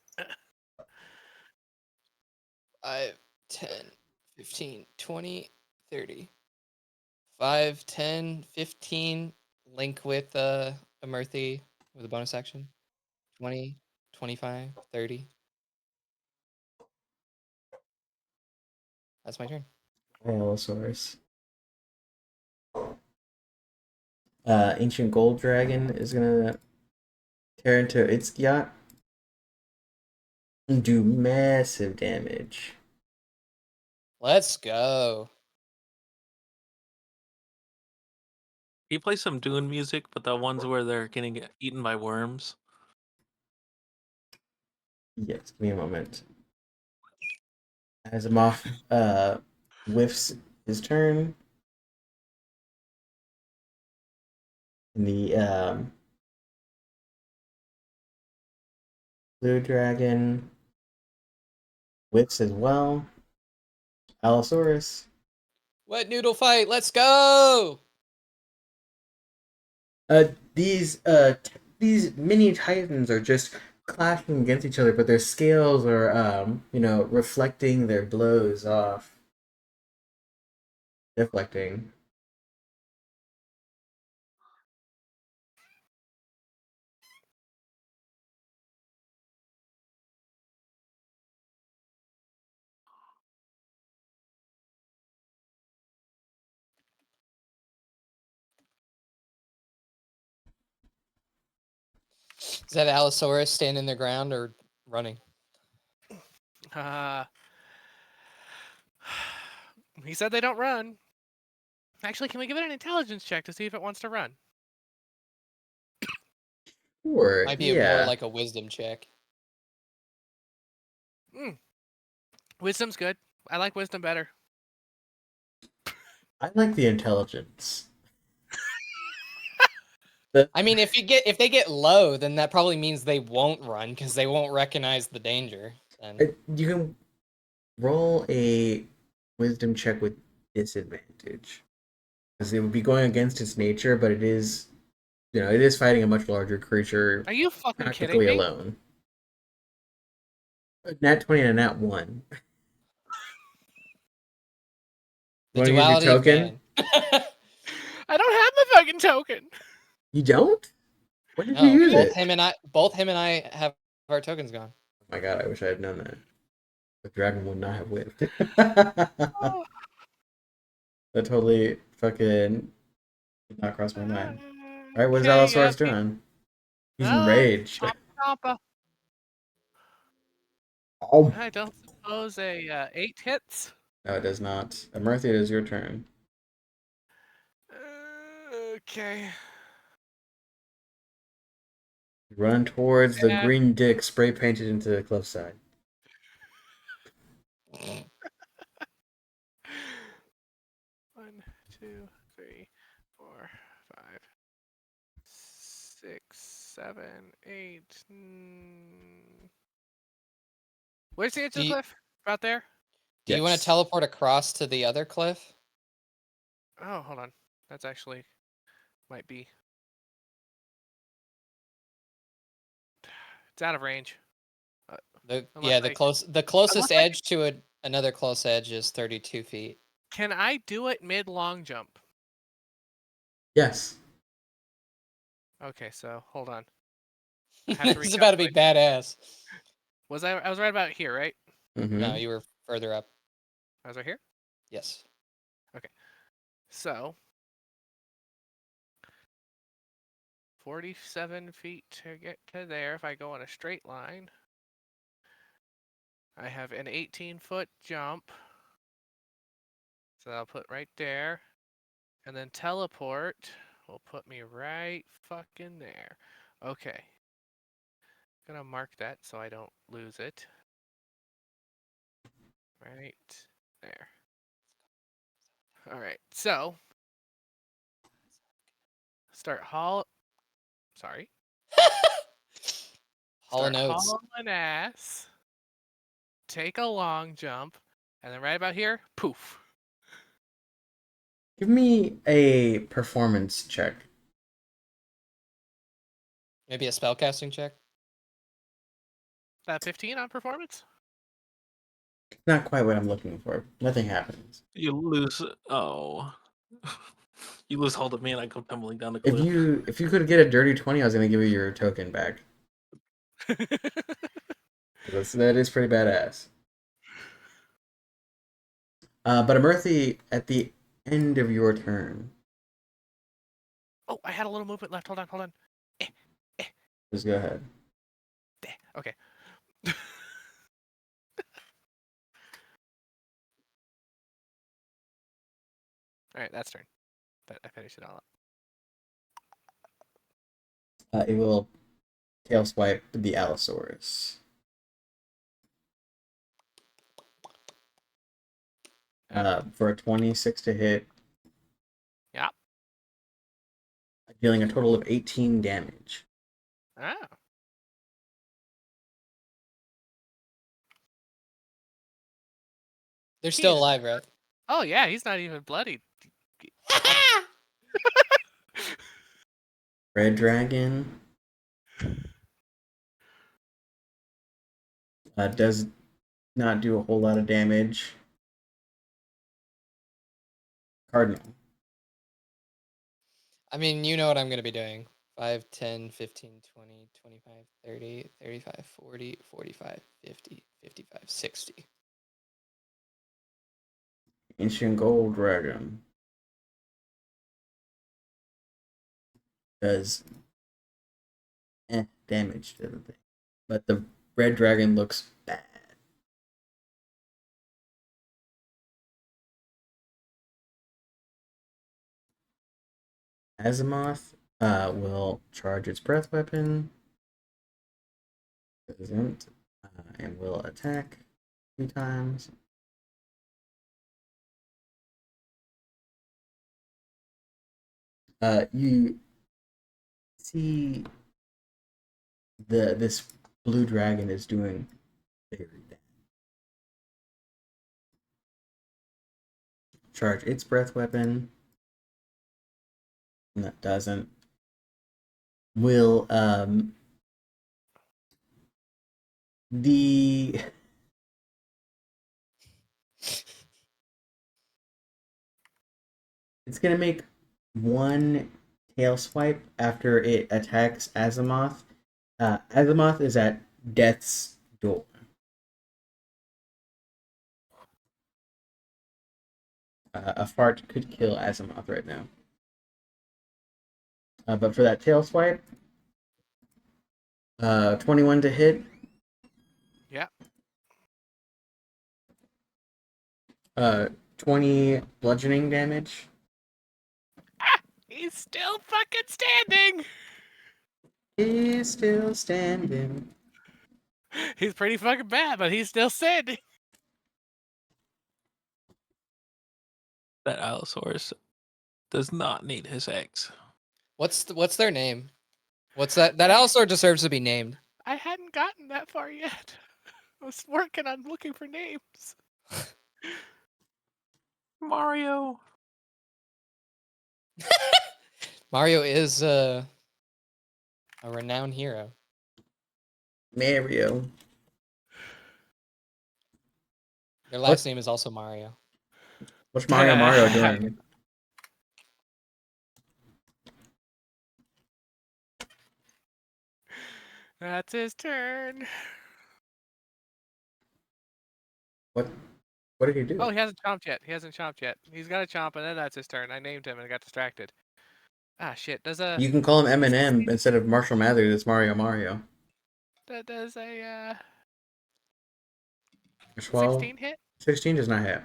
Speaker 4: 5, 10, 15, 20, 30. 5, 10, 15. Link with Emerthy with a bonus action. 20, 25, 30. That's my turn.
Speaker 1: Allosaurus. Ancient gold dragon is gonna tear into its yacht and do massive damage.
Speaker 4: Let's go.
Speaker 2: He plays some Dune music, but the ones where they're getting eaten by worms.
Speaker 1: Yes, give me a moment. Asimov whiffs his turn. And the blue dragon whiffs as well. Allosaurus.
Speaker 4: Wet noodle fight. Let's go.
Speaker 1: These mini titans are just clashing against each other, but their scales are reflecting their blows off, deflecting.
Speaker 4: Is that Allosaurus standing their ground or running?
Speaker 3: he said they don't run. Actually, can we give it an intelligence check to see if it wants to run?
Speaker 1: Sure,
Speaker 4: Might be more
Speaker 1: yeah.
Speaker 4: like a wisdom check.
Speaker 3: Wisdom's good. I like wisdom better.
Speaker 1: I like the intelligence.
Speaker 4: I mean, if they get low, then that probably means they won't run because they won't recognize the danger. And
Speaker 1: You can roll a wisdom check with disadvantage because it would be going against its nature, but it is, it is fighting a much larger creature
Speaker 3: Are you fucking kidding
Speaker 1: practically
Speaker 3: me?
Speaker 1: alone. A nat 20 and a nat 1.
Speaker 4: the
Speaker 1: Want to use your
Speaker 4: duality of
Speaker 1: token?
Speaker 4: man.
Speaker 3: I don't have my fucking token.
Speaker 1: You don't? When did you
Speaker 4: No,
Speaker 1: use it?
Speaker 4: both him and I have our tokens gone.
Speaker 1: Oh my god, I wish I had known that. The dragon would not have lived.
Speaker 3: Oh,
Speaker 1: That totally fucking did not cross my mind. Alright, what is
Speaker 3: okay, yeah.
Speaker 1: Allosaurus doing? He's
Speaker 3: Oh,
Speaker 1: enraged.
Speaker 3: Champa.
Speaker 1: Oh.
Speaker 3: I don't suppose a 8 hits.
Speaker 1: No, it does not. Amartya, it is your turn.
Speaker 3: Okay.
Speaker 1: Run towards the
Speaker 3: Yeah.
Speaker 1: green dick spray painted into the cliffside.
Speaker 3: 1, 2, 3, 4, 5, 6, 7, 8. Where's the edge
Speaker 4: Do
Speaker 3: of the
Speaker 4: you,
Speaker 3: cliff? About there?
Speaker 4: do you want to
Speaker 1: Yes.
Speaker 4: teleport across to the other cliff?
Speaker 3: Oh, hold on. That's actually might be. It's out of range. Unless I
Speaker 4: The closest
Speaker 3: unless I
Speaker 4: edge to another close edge is 32 feet.
Speaker 3: can I do it mid long jump?
Speaker 1: Yes.
Speaker 3: Okay, so hold on. I have to
Speaker 4: This is about to be
Speaker 3: recalculate.
Speaker 4: badass.
Speaker 3: I was right about here, right?
Speaker 1: Mm-hmm.
Speaker 4: No, you were further up.
Speaker 3: I was right here?
Speaker 4: Yes.
Speaker 3: So 47 feet to get to there if I go on a straight line. I have an 18-foot jump. So that'll put right there. And then teleport will put me right fucking there. Okay. Gonna mark that so I don't lose it. Right there. Alright, so start sorry.
Speaker 4: Hollow
Speaker 3: Start
Speaker 4: notes.
Speaker 3: hauling ass. Take a long jump. And then right about here, poof.
Speaker 1: Give me a performance check.
Speaker 4: Maybe a spellcasting check.
Speaker 3: That 15 on performance?
Speaker 1: Not quite what I'm looking for. Nothing happens.
Speaker 2: You lose. Oh. You lose hold of me and I come tumbling down the
Speaker 1: If
Speaker 2: cliff.
Speaker 1: you could get a dirty 20, I was gonna give you your token back. That is pretty badass. But Amirthi, at the end of your turn,
Speaker 3: Oh, I had a little movement left. Hold on.
Speaker 1: just go ahead.
Speaker 3: Okay. Alright, that's turn. But I finished it all up.
Speaker 1: It will tail swipe the Allosaurus. For a 26 to hit,
Speaker 3: Yeah.
Speaker 1: dealing a total of 18 damage.
Speaker 3: Ah.
Speaker 4: They're still
Speaker 3: He's-
Speaker 4: alive, right?
Speaker 3: Oh yeah, he's not even bloodied.
Speaker 1: Red Dragon does not do a whole lot of damage. Cardinal.
Speaker 4: I mean, you know what I'm going to be doing. 5, 10, 15, 20, 25, 30, 35, 40, 45, 50, 55, 60.
Speaker 1: Ancient Gold Dragon does damage to the thing. But the Red Dragon looks bad. Azimuth will charge its breath weapon. Doesn't. And will attack 2 times. You see this blue dragon is doing very bad. Charge its breath weapon. And that doesn't. Will the it's gonna make one tail swipe after it attacks Azimuth. Azimuth is at death's door. A fart could kill Azimuth right now. But for that tail swipe, 21 to hit.
Speaker 3: Yeah.
Speaker 1: 20 bludgeoning damage.
Speaker 3: He's still fucking standing.
Speaker 1: He's still standing.
Speaker 3: He's pretty fucking bad, but he's still standing.
Speaker 2: That Allosaurus does not need his eggs.
Speaker 4: What's their name? What's that? That Allosaur deserves to be named.
Speaker 3: I hadn't gotten that far yet. I was working on looking for names.
Speaker 2: Mario.
Speaker 4: Mario is a renowned hero.
Speaker 1: Mario.
Speaker 4: Their last name is also Mario.
Speaker 1: What's Mario doing?
Speaker 3: That's his turn.
Speaker 1: What did he do?
Speaker 3: Oh, he hasn't chomped yet. He's got to chomp, and then that's his turn. I named him and got distracted. Ah, shit.
Speaker 1: You can call him Eminem instead of Marshall Mathers. It's Mario.
Speaker 3: Does a
Speaker 1: 12.
Speaker 3: 16 hit?
Speaker 1: 16 does not hit.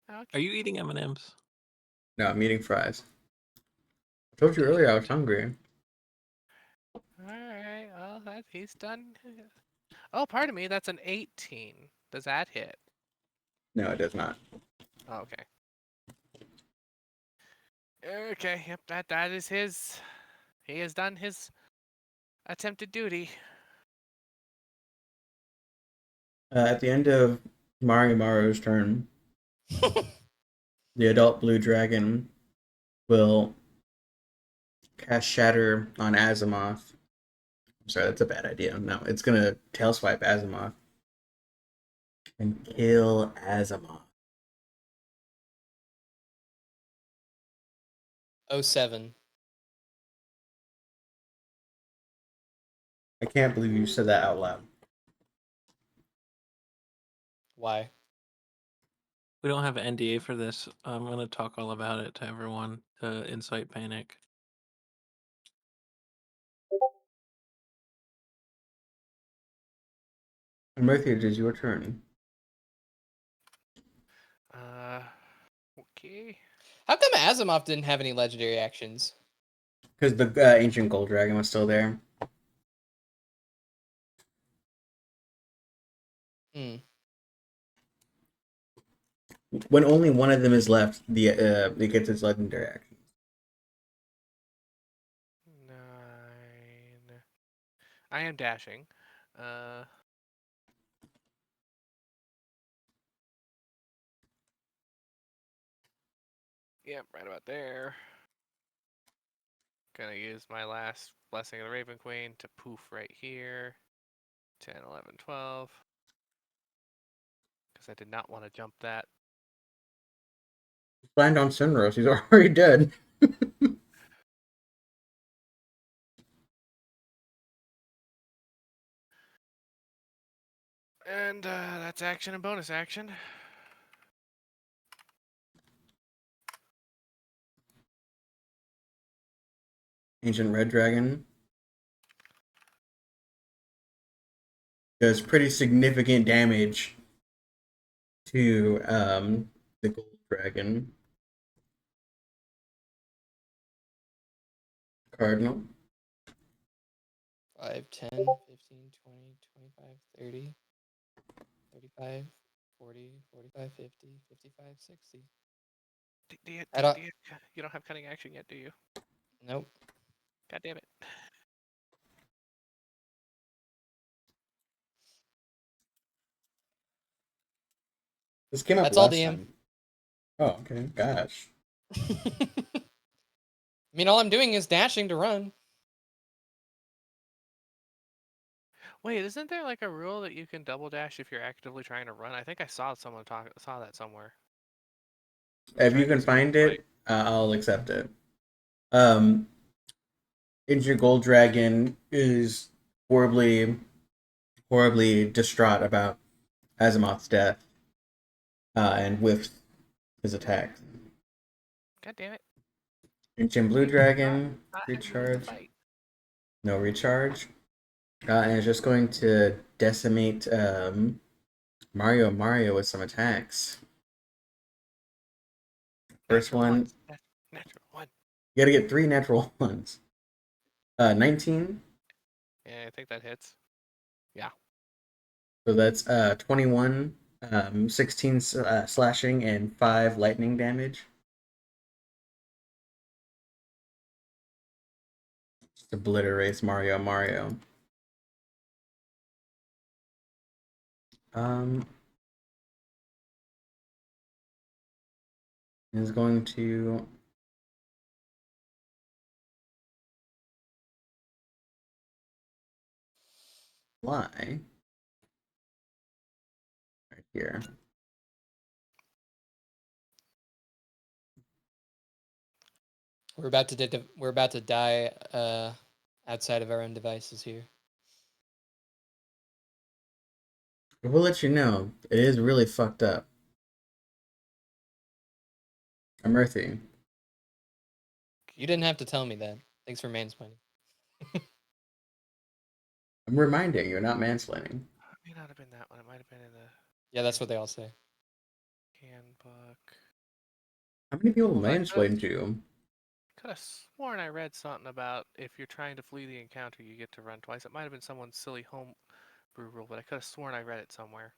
Speaker 2: Are
Speaker 3: Okay.
Speaker 2: you eating M&Ms?
Speaker 1: No, I'm eating fries. I told you earlier I was hungry.
Speaker 3: Alright, well, he's done. Oh, pardon me, that's an 18. Does that hit?
Speaker 1: No, it does not.
Speaker 3: Oh, okay. Okay, yep, that is his. He has done his attempted duty.
Speaker 1: At the end of Mario's turn, the adult blue dragon will cast Shatter on Azimuth. I'm sorry, that's a bad idea. No, it's gonna tail swipe Azimuth and kill Azimuth.
Speaker 4: 07.
Speaker 1: I can't believe you said that out loud.
Speaker 4: Why?
Speaker 2: We don't have an NDA for this. I'm going to talk all about it to everyone to incite panic.
Speaker 1: Merthier, it is your turn.
Speaker 3: Okay.
Speaker 4: How come Asimov didn't have any legendary actions?
Speaker 1: Because the ancient gold dragon was still there. When only one of them is left, it gets its legendary action.
Speaker 3: 9. I am dashing. Yep, right about there. Gonna use my last Blessing of the Raven Queen to poof right here. 10, 11, 12. Because I did not want to jump that.
Speaker 1: Land on Sunrose, he's already dead.
Speaker 3: And that's action and bonus action.
Speaker 1: Ancient red dragon does pretty significant damage to the gold dragon. Cardinal.
Speaker 4: 5, 10, 15, 20, 25, 30, 35, 40, 45, 50, 55, 60.
Speaker 3: You don't have cunning action yet, do you?
Speaker 4: Nope.
Speaker 3: God damn it.
Speaker 1: This came up
Speaker 4: That's all,
Speaker 1: last
Speaker 4: DM.
Speaker 1: time. Oh, okay. Gosh.
Speaker 4: I mean, all I'm doing is dashing to run.
Speaker 3: Wait, isn't there like a rule that you can double dash if you're actively trying to run? I think I saw saw that somewhere.
Speaker 1: If
Speaker 3: Trying
Speaker 1: you
Speaker 3: to
Speaker 1: can
Speaker 3: escape
Speaker 1: find
Speaker 3: a fight.
Speaker 1: it, I'll accept it. Um, Ancient Gold Dragon is horribly, horribly distraught about Azimuth's death, and whiffs his attack.
Speaker 3: God damn it.
Speaker 1: Ancient Blue
Speaker 3: He does
Speaker 1: Dragon,
Speaker 3: not have to lose the
Speaker 1: recharge.
Speaker 3: fight.
Speaker 1: No recharge. And it's just going to decimate Mario with some attacks. First
Speaker 3: Natural
Speaker 1: one,
Speaker 3: ones. Natural one.
Speaker 1: you gotta get 3 natural ones. 19.
Speaker 3: Yeah, I think that hits.
Speaker 1: So that's 21, 16 slashing, and 5 lightning damage. Just obliterates Mario. Um, is going to fly right here.
Speaker 4: We're about to die outside of our own devices here.
Speaker 1: I will let you know, it is really fucked up. I'm earthy.
Speaker 4: You didn't have to tell me that. Thanks for mansplaining.
Speaker 1: I'm reminding you, not mansplaining.
Speaker 3: It may not have been that one. It might have been in the
Speaker 4: Yeah, that's what they all say.
Speaker 3: handbook.
Speaker 1: How many people
Speaker 3: Hold on,
Speaker 1: mansplain to you?
Speaker 3: could have sworn I read something about if you're trying to flee the encounter, you get to run twice. It might have been someone's silly home brew rule, but I could have sworn I read it somewhere.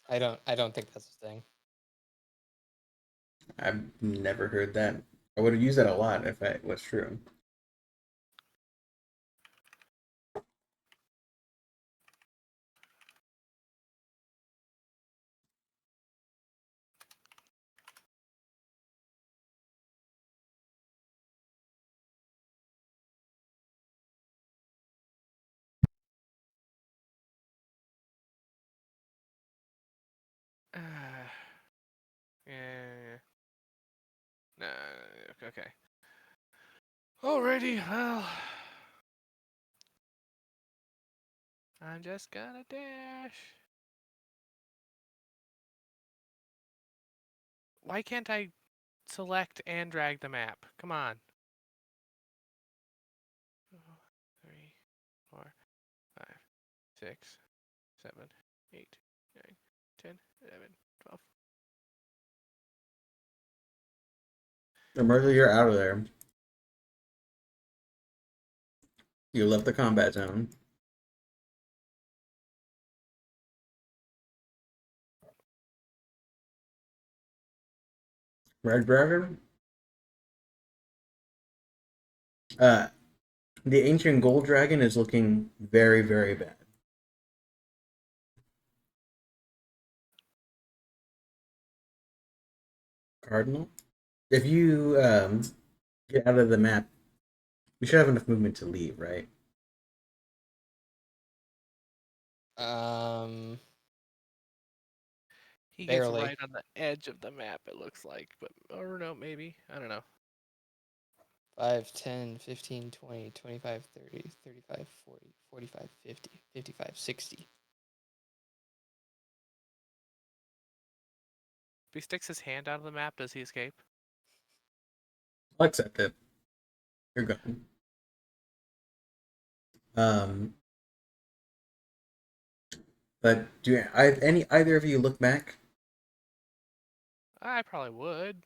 Speaker 4: I don't think that's a thing.
Speaker 1: I've never heard that. I would have used that a lot if it was true.
Speaker 3: Yeah. No. Okay. Alrighty. Well, I'm just gonna dash. Why can't I select and drag the map? Come on. 3, 4, 5, 6, 7, 8, 9, 10, 11, 12.
Speaker 1: Mercy, you're out of there. You left the combat zone. Red Dragon? Uh, the Ancient Gold Dragon is looking very, very bad. Cardinal? If you get out of the map, we should have enough movement to leave, right?
Speaker 3: He gets
Speaker 4: Barely.
Speaker 3: right on the edge of the map, it looks like. But, or no, maybe. I don't know.
Speaker 4: 5, 10, 15, 20, 25, 30, 35, 40, 45, 50, 55, 60.
Speaker 3: If he sticks his hand out of the map, does he escape?
Speaker 1: I'll accept it. You're good. Um, but any either of you look back?
Speaker 3: I probably would.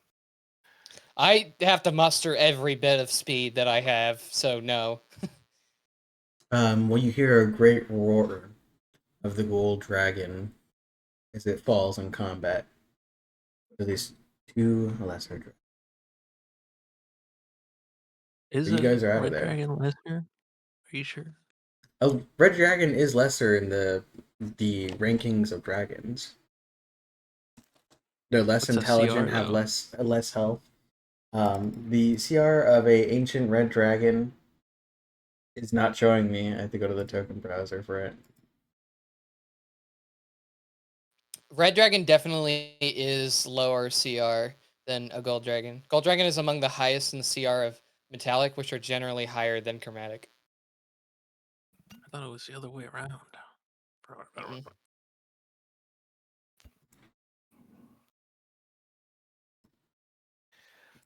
Speaker 4: I have to muster every bit of speed that I have, so no.
Speaker 1: Well, you hear a great roar of the gold dragon as it falls in combat with these 2 lesser dragons. You
Speaker 2: Isn't
Speaker 1: guys are out of
Speaker 2: Red
Speaker 1: there.
Speaker 2: Dragon lesser? Are you sure?
Speaker 1: Oh, Red Dragon is lesser in the rankings of dragons. They're less
Speaker 2: What's a
Speaker 1: intelligent,
Speaker 2: CR
Speaker 1: have
Speaker 2: though?
Speaker 1: less health. The CR of a ancient red dragon is not showing me. I have to go to the token browser for it.
Speaker 4: Red Dragon definitely is lower CR than a Gold Dragon. Gold Dragon is among the highest in the CR of Metallic, which are generally higher than Chromatic.
Speaker 2: I thought it was the other way around.
Speaker 4: Mm-mm.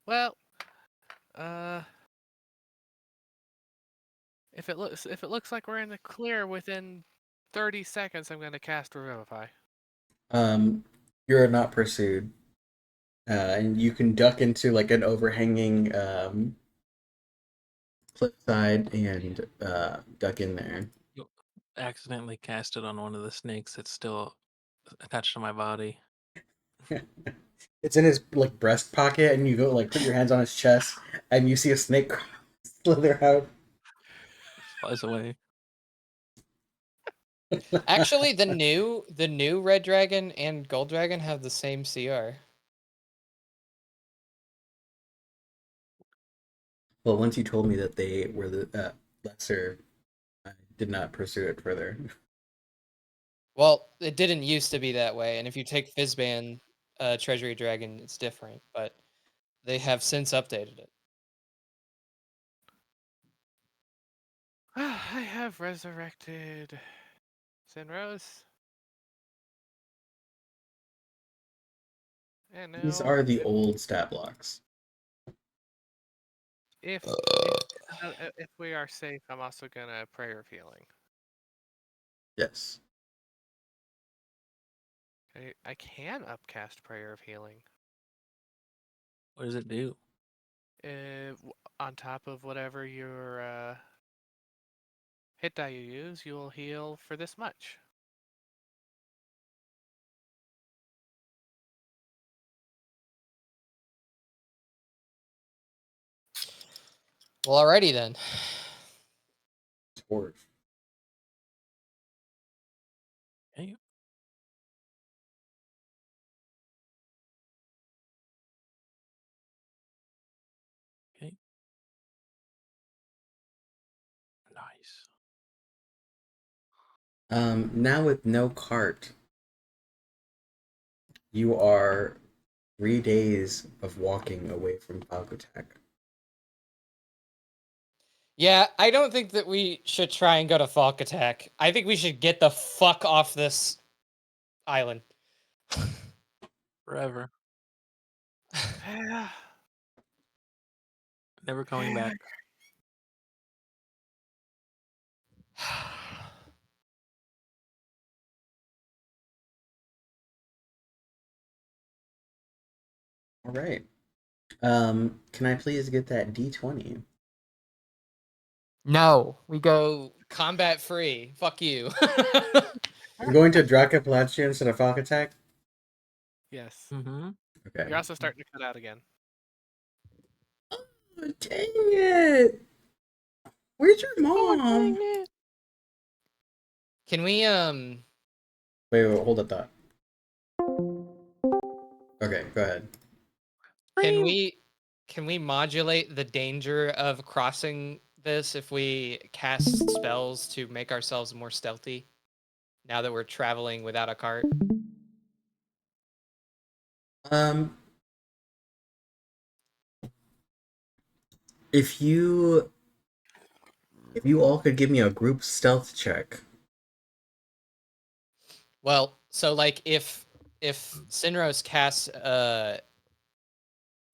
Speaker 3: Well, uh, if it looks like we're in the clear within 30 seconds, I'm gonna cast Revivify.
Speaker 1: You're not pursued, and you can duck into like an overhanging cliffside and duck in there.
Speaker 2: You accidentally cast it on one of the snakes that's still attached to my body.
Speaker 1: It's in his like breast pocket, and you go like put your hands on his chest, and you see a snake slither out.
Speaker 2: Flies away.
Speaker 4: Actually, the new Red Dragon and Gold Dragon have the same CR.
Speaker 1: Well, once you told me that they were the lesser, I did not pursue it further.
Speaker 4: Well, it didn't used to be that way, and if you take Fizzban, Treasury Dragon, it's different, but they have since updated it.
Speaker 3: I have resurrected Sinrose. And
Speaker 1: These
Speaker 3: now,
Speaker 1: are the old stat blocks.
Speaker 3: if if we are safe, I'm also gonna Prayer of Healing.
Speaker 1: Yes.
Speaker 3: I can upcast Prayer of Healing.
Speaker 2: What does it do?
Speaker 3: On top of whatever your hit die you use, you will heal for this much.
Speaker 4: Well, alrighty then.
Speaker 1: Torch.
Speaker 2: Okay. Okay. Nice.
Speaker 1: Now with no cart, you are 3 days of walking away from Falkotak.
Speaker 4: Yeah, I don't think that we should try and go to Falkotak. I think we should get the fuck off this island.
Speaker 2: Forever. Never coming back.
Speaker 1: All right. Can I please get that D20?
Speaker 4: No, we go combat free. Fuck you.
Speaker 1: You're going to Dracapalachia instead of Falkotak?
Speaker 3: Yes.
Speaker 2: Mm-hmm.
Speaker 1: Okay.
Speaker 3: You're also starting to cut out again.
Speaker 1: Oh, dang it! Where's your mom?
Speaker 4: Can we
Speaker 1: Wait, hold that thought. Okay, go ahead.
Speaker 4: can we modulate the danger of crossing this if we cast spells to make ourselves more stealthy now that we're traveling without a cart?
Speaker 1: Um, if you all could give me a group stealth check.
Speaker 4: Well, so like if Sinros casts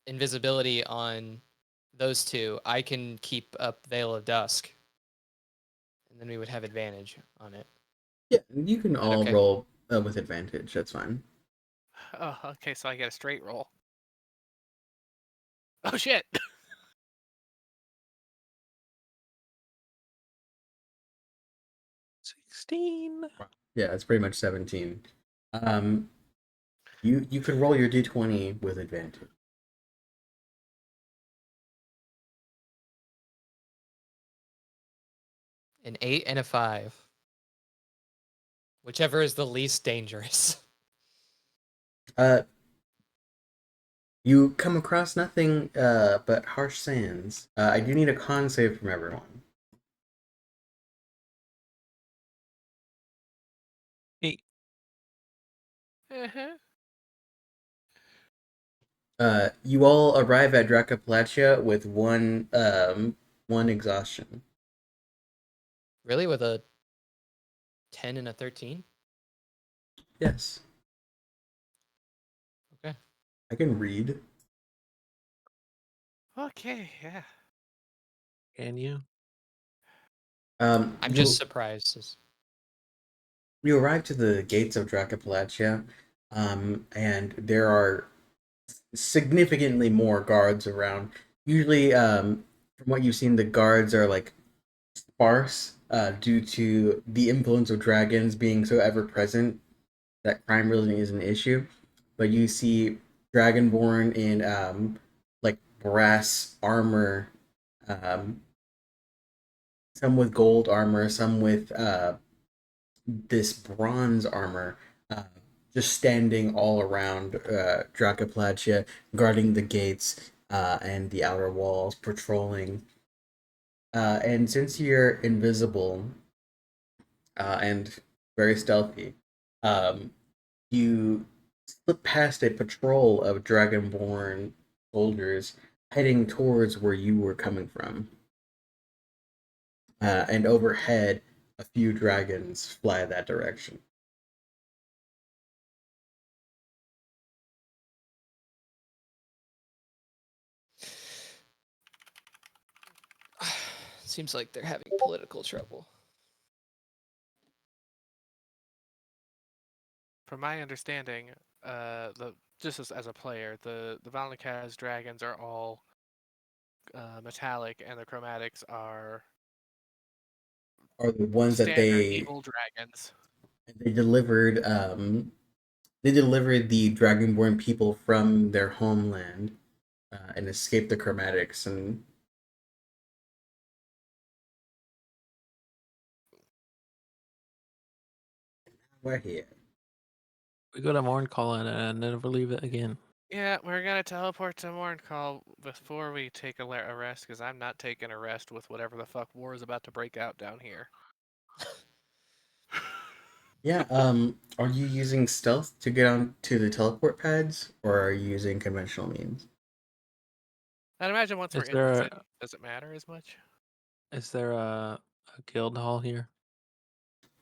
Speaker 4: invisibility on those two, I can keep up Veil of Dusk, and then we would have advantage on it.
Speaker 1: Yeah, you can
Speaker 4: Is that
Speaker 1: all
Speaker 4: okay?
Speaker 1: roll with advantage. That's fine.
Speaker 3: Oh, okay, so I get a straight roll. Oh shit!
Speaker 2: 16.
Speaker 1: Yeah, it's pretty much 17. Um, you could roll your D20 with advantage.
Speaker 4: An 8 and a 5. Whichever is the least dangerous.
Speaker 1: Uh, you come across nothing but harsh sands. I do need a con save from everyone.
Speaker 2: Hey,
Speaker 3: Uh-huh.
Speaker 1: You all arrive at Dracopalatia with one exhaustion.
Speaker 4: Really? With a 10 and a 13?
Speaker 1: Yes,
Speaker 4: Okay.
Speaker 1: I can read.
Speaker 3: Okay, yeah.
Speaker 2: can you?
Speaker 4: I'm just
Speaker 1: You
Speaker 4: surprised.
Speaker 1: you arrive to the gates of Dracopalatia, and there are significantly more guards around. Usually, from what you've seen, the guards are like sparse due to the influence of dragons being so ever present that crime really is an issue. But you see Dragonborn in like brass armor, um, some with gold armor, some with this bronze armor, uh, just standing all around Dracoplatia, guarding the gates and the outer walls, patrolling. And since you're invisible and very stealthy, um, you slip past a patrol of Dragonborn soldiers heading towards where you were coming from. And overhead, a few dragons fly that direction.
Speaker 4: Seems like they're having political trouble.
Speaker 3: From my understanding, the just as a player, the Valnikaz dragons are all metallic, and the chromatics are
Speaker 1: Are the ones that
Speaker 3: standard evil dragons.
Speaker 1: they delivered they delivered the Dragonborn people from their homeland and escaped the chromatics and we're here.
Speaker 2: We go to Morncall and never leave it again.
Speaker 3: Yeah, we're gonna teleport to Morncall before we take a rest, because I'm not taking a rest with whatever the fuck war is about to break out down here.
Speaker 1: Yeah, are you using stealth to get on to the teleport pads or are you using conventional means?
Speaker 3: I'd imagine once we're
Speaker 2: Is
Speaker 3: in the
Speaker 2: there
Speaker 3: city, does it matter as much?
Speaker 2: a guild hall here?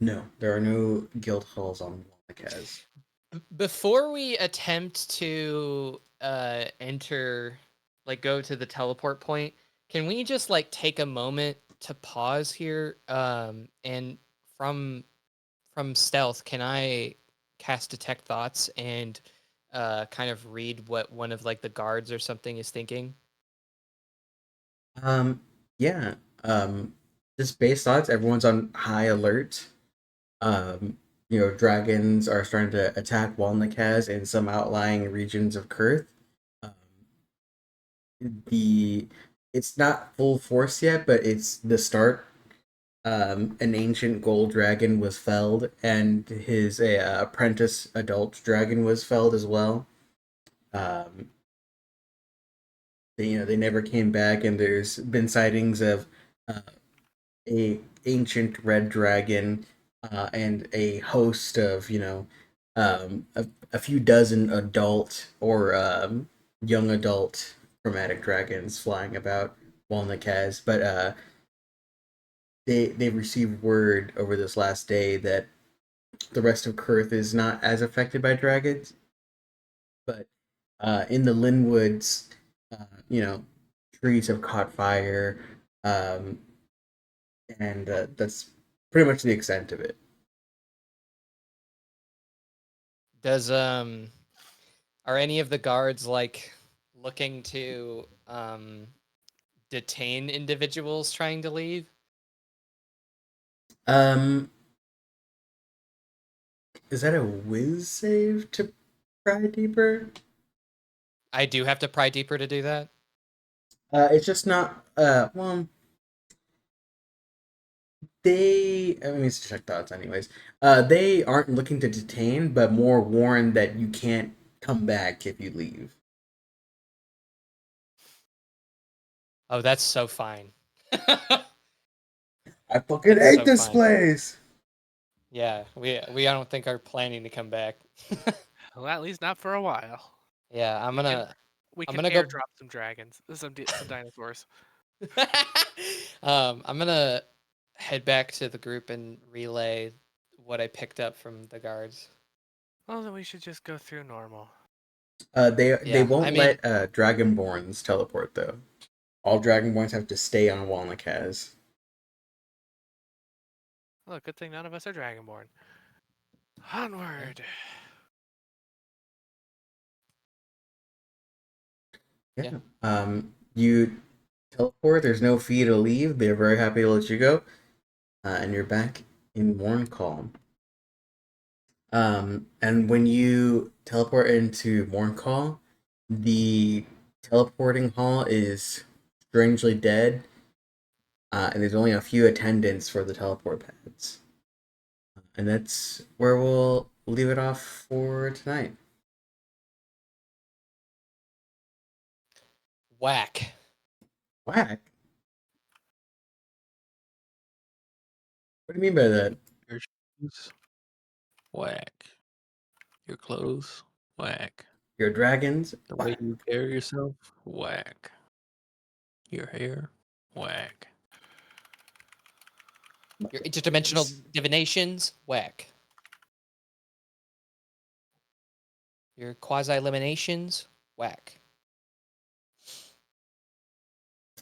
Speaker 1: No, there are no guild halls on Wallachaz.
Speaker 4: Before we attempt to enter, like go to the teleport point, can we just like take a moment to pause here? And from stealth, can I cast detect thoughts and kind of read what one of like the guards or something is thinking?
Speaker 1: Um, yeah. Um, just base odds, everyone's on high alert. Dragons are starting to attack Walnakaz in some outlying regions of Kurth. Um, the it's not full force yet, but it's the start. An ancient gold dragon was felled, and his apprentice adult dragon was felled as well. Um, they never came back, and there's been sightings of uh, a ancient red dragon and a host of a few dozen adult or young adult chromatic dragons flying about Walnut Kaz, but they received word over this last day that the rest of Kurth is not as affected by dragons, but in the Linwoods, you know, trees have caught fire, um, and that's pretty much the extent of it.
Speaker 4: Does are any of the guards like looking to detain individuals trying to leave?
Speaker 1: Um, is that a whiz save to pry deeper?
Speaker 4: I do have to pry deeper to do that.
Speaker 1: It's just not. Well, I mean, it's check thoughts anyways. They aren't looking to detain, but more warn that you can't come back if you leave.
Speaker 4: Oh, that's so fine.
Speaker 1: I fucking
Speaker 4: That's
Speaker 1: hate
Speaker 4: so
Speaker 1: this
Speaker 4: fine.
Speaker 1: place.
Speaker 4: Yeah, we I don't think are planning to come back.
Speaker 3: Well, at least not for a while.
Speaker 4: Yeah, I'm
Speaker 3: We can
Speaker 4: gonna
Speaker 3: we
Speaker 4: I'm
Speaker 3: can
Speaker 4: gonna go.
Speaker 3: airdrop some dragons, some dinosaurs.
Speaker 4: I'm gonna head back to the group and relay what I picked up from the guards.
Speaker 3: Well, then we should just go through normal.
Speaker 1: They
Speaker 4: Yeah, I
Speaker 1: won't
Speaker 4: mean,
Speaker 1: let Dragonborns teleport though. All Dragonborns have to stay on Walnut Kaz.
Speaker 3: Look, good thing none of us are dragonborn. Onward.
Speaker 1: Yeah.
Speaker 4: Yeah.
Speaker 1: You teleport. There's no fee to leave. They're very happy to let you go, and you're back in Morncalm. And when you teleport into Morncall, the teleporting hall is strangely dead, and there's only a few attendants for the teleport pads. And that's where we'll leave it off for tonight.
Speaker 4: whack.
Speaker 1: Whack. What do you mean by that?
Speaker 2: Your shoes, whack. Your clothes, whack.
Speaker 1: Your dragons?
Speaker 2: The way
Speaker 1: Whack.
Speaker 2: you carry yourself, whack. Your hair, whack.
Speaker 4: Your interdimensional divinations, whack. Your quasi eliminations, whack.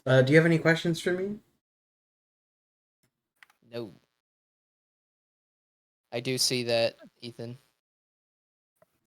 Speaker 1: Do you have any questions for me?
Speaker 4: No. I do see that, Ethan.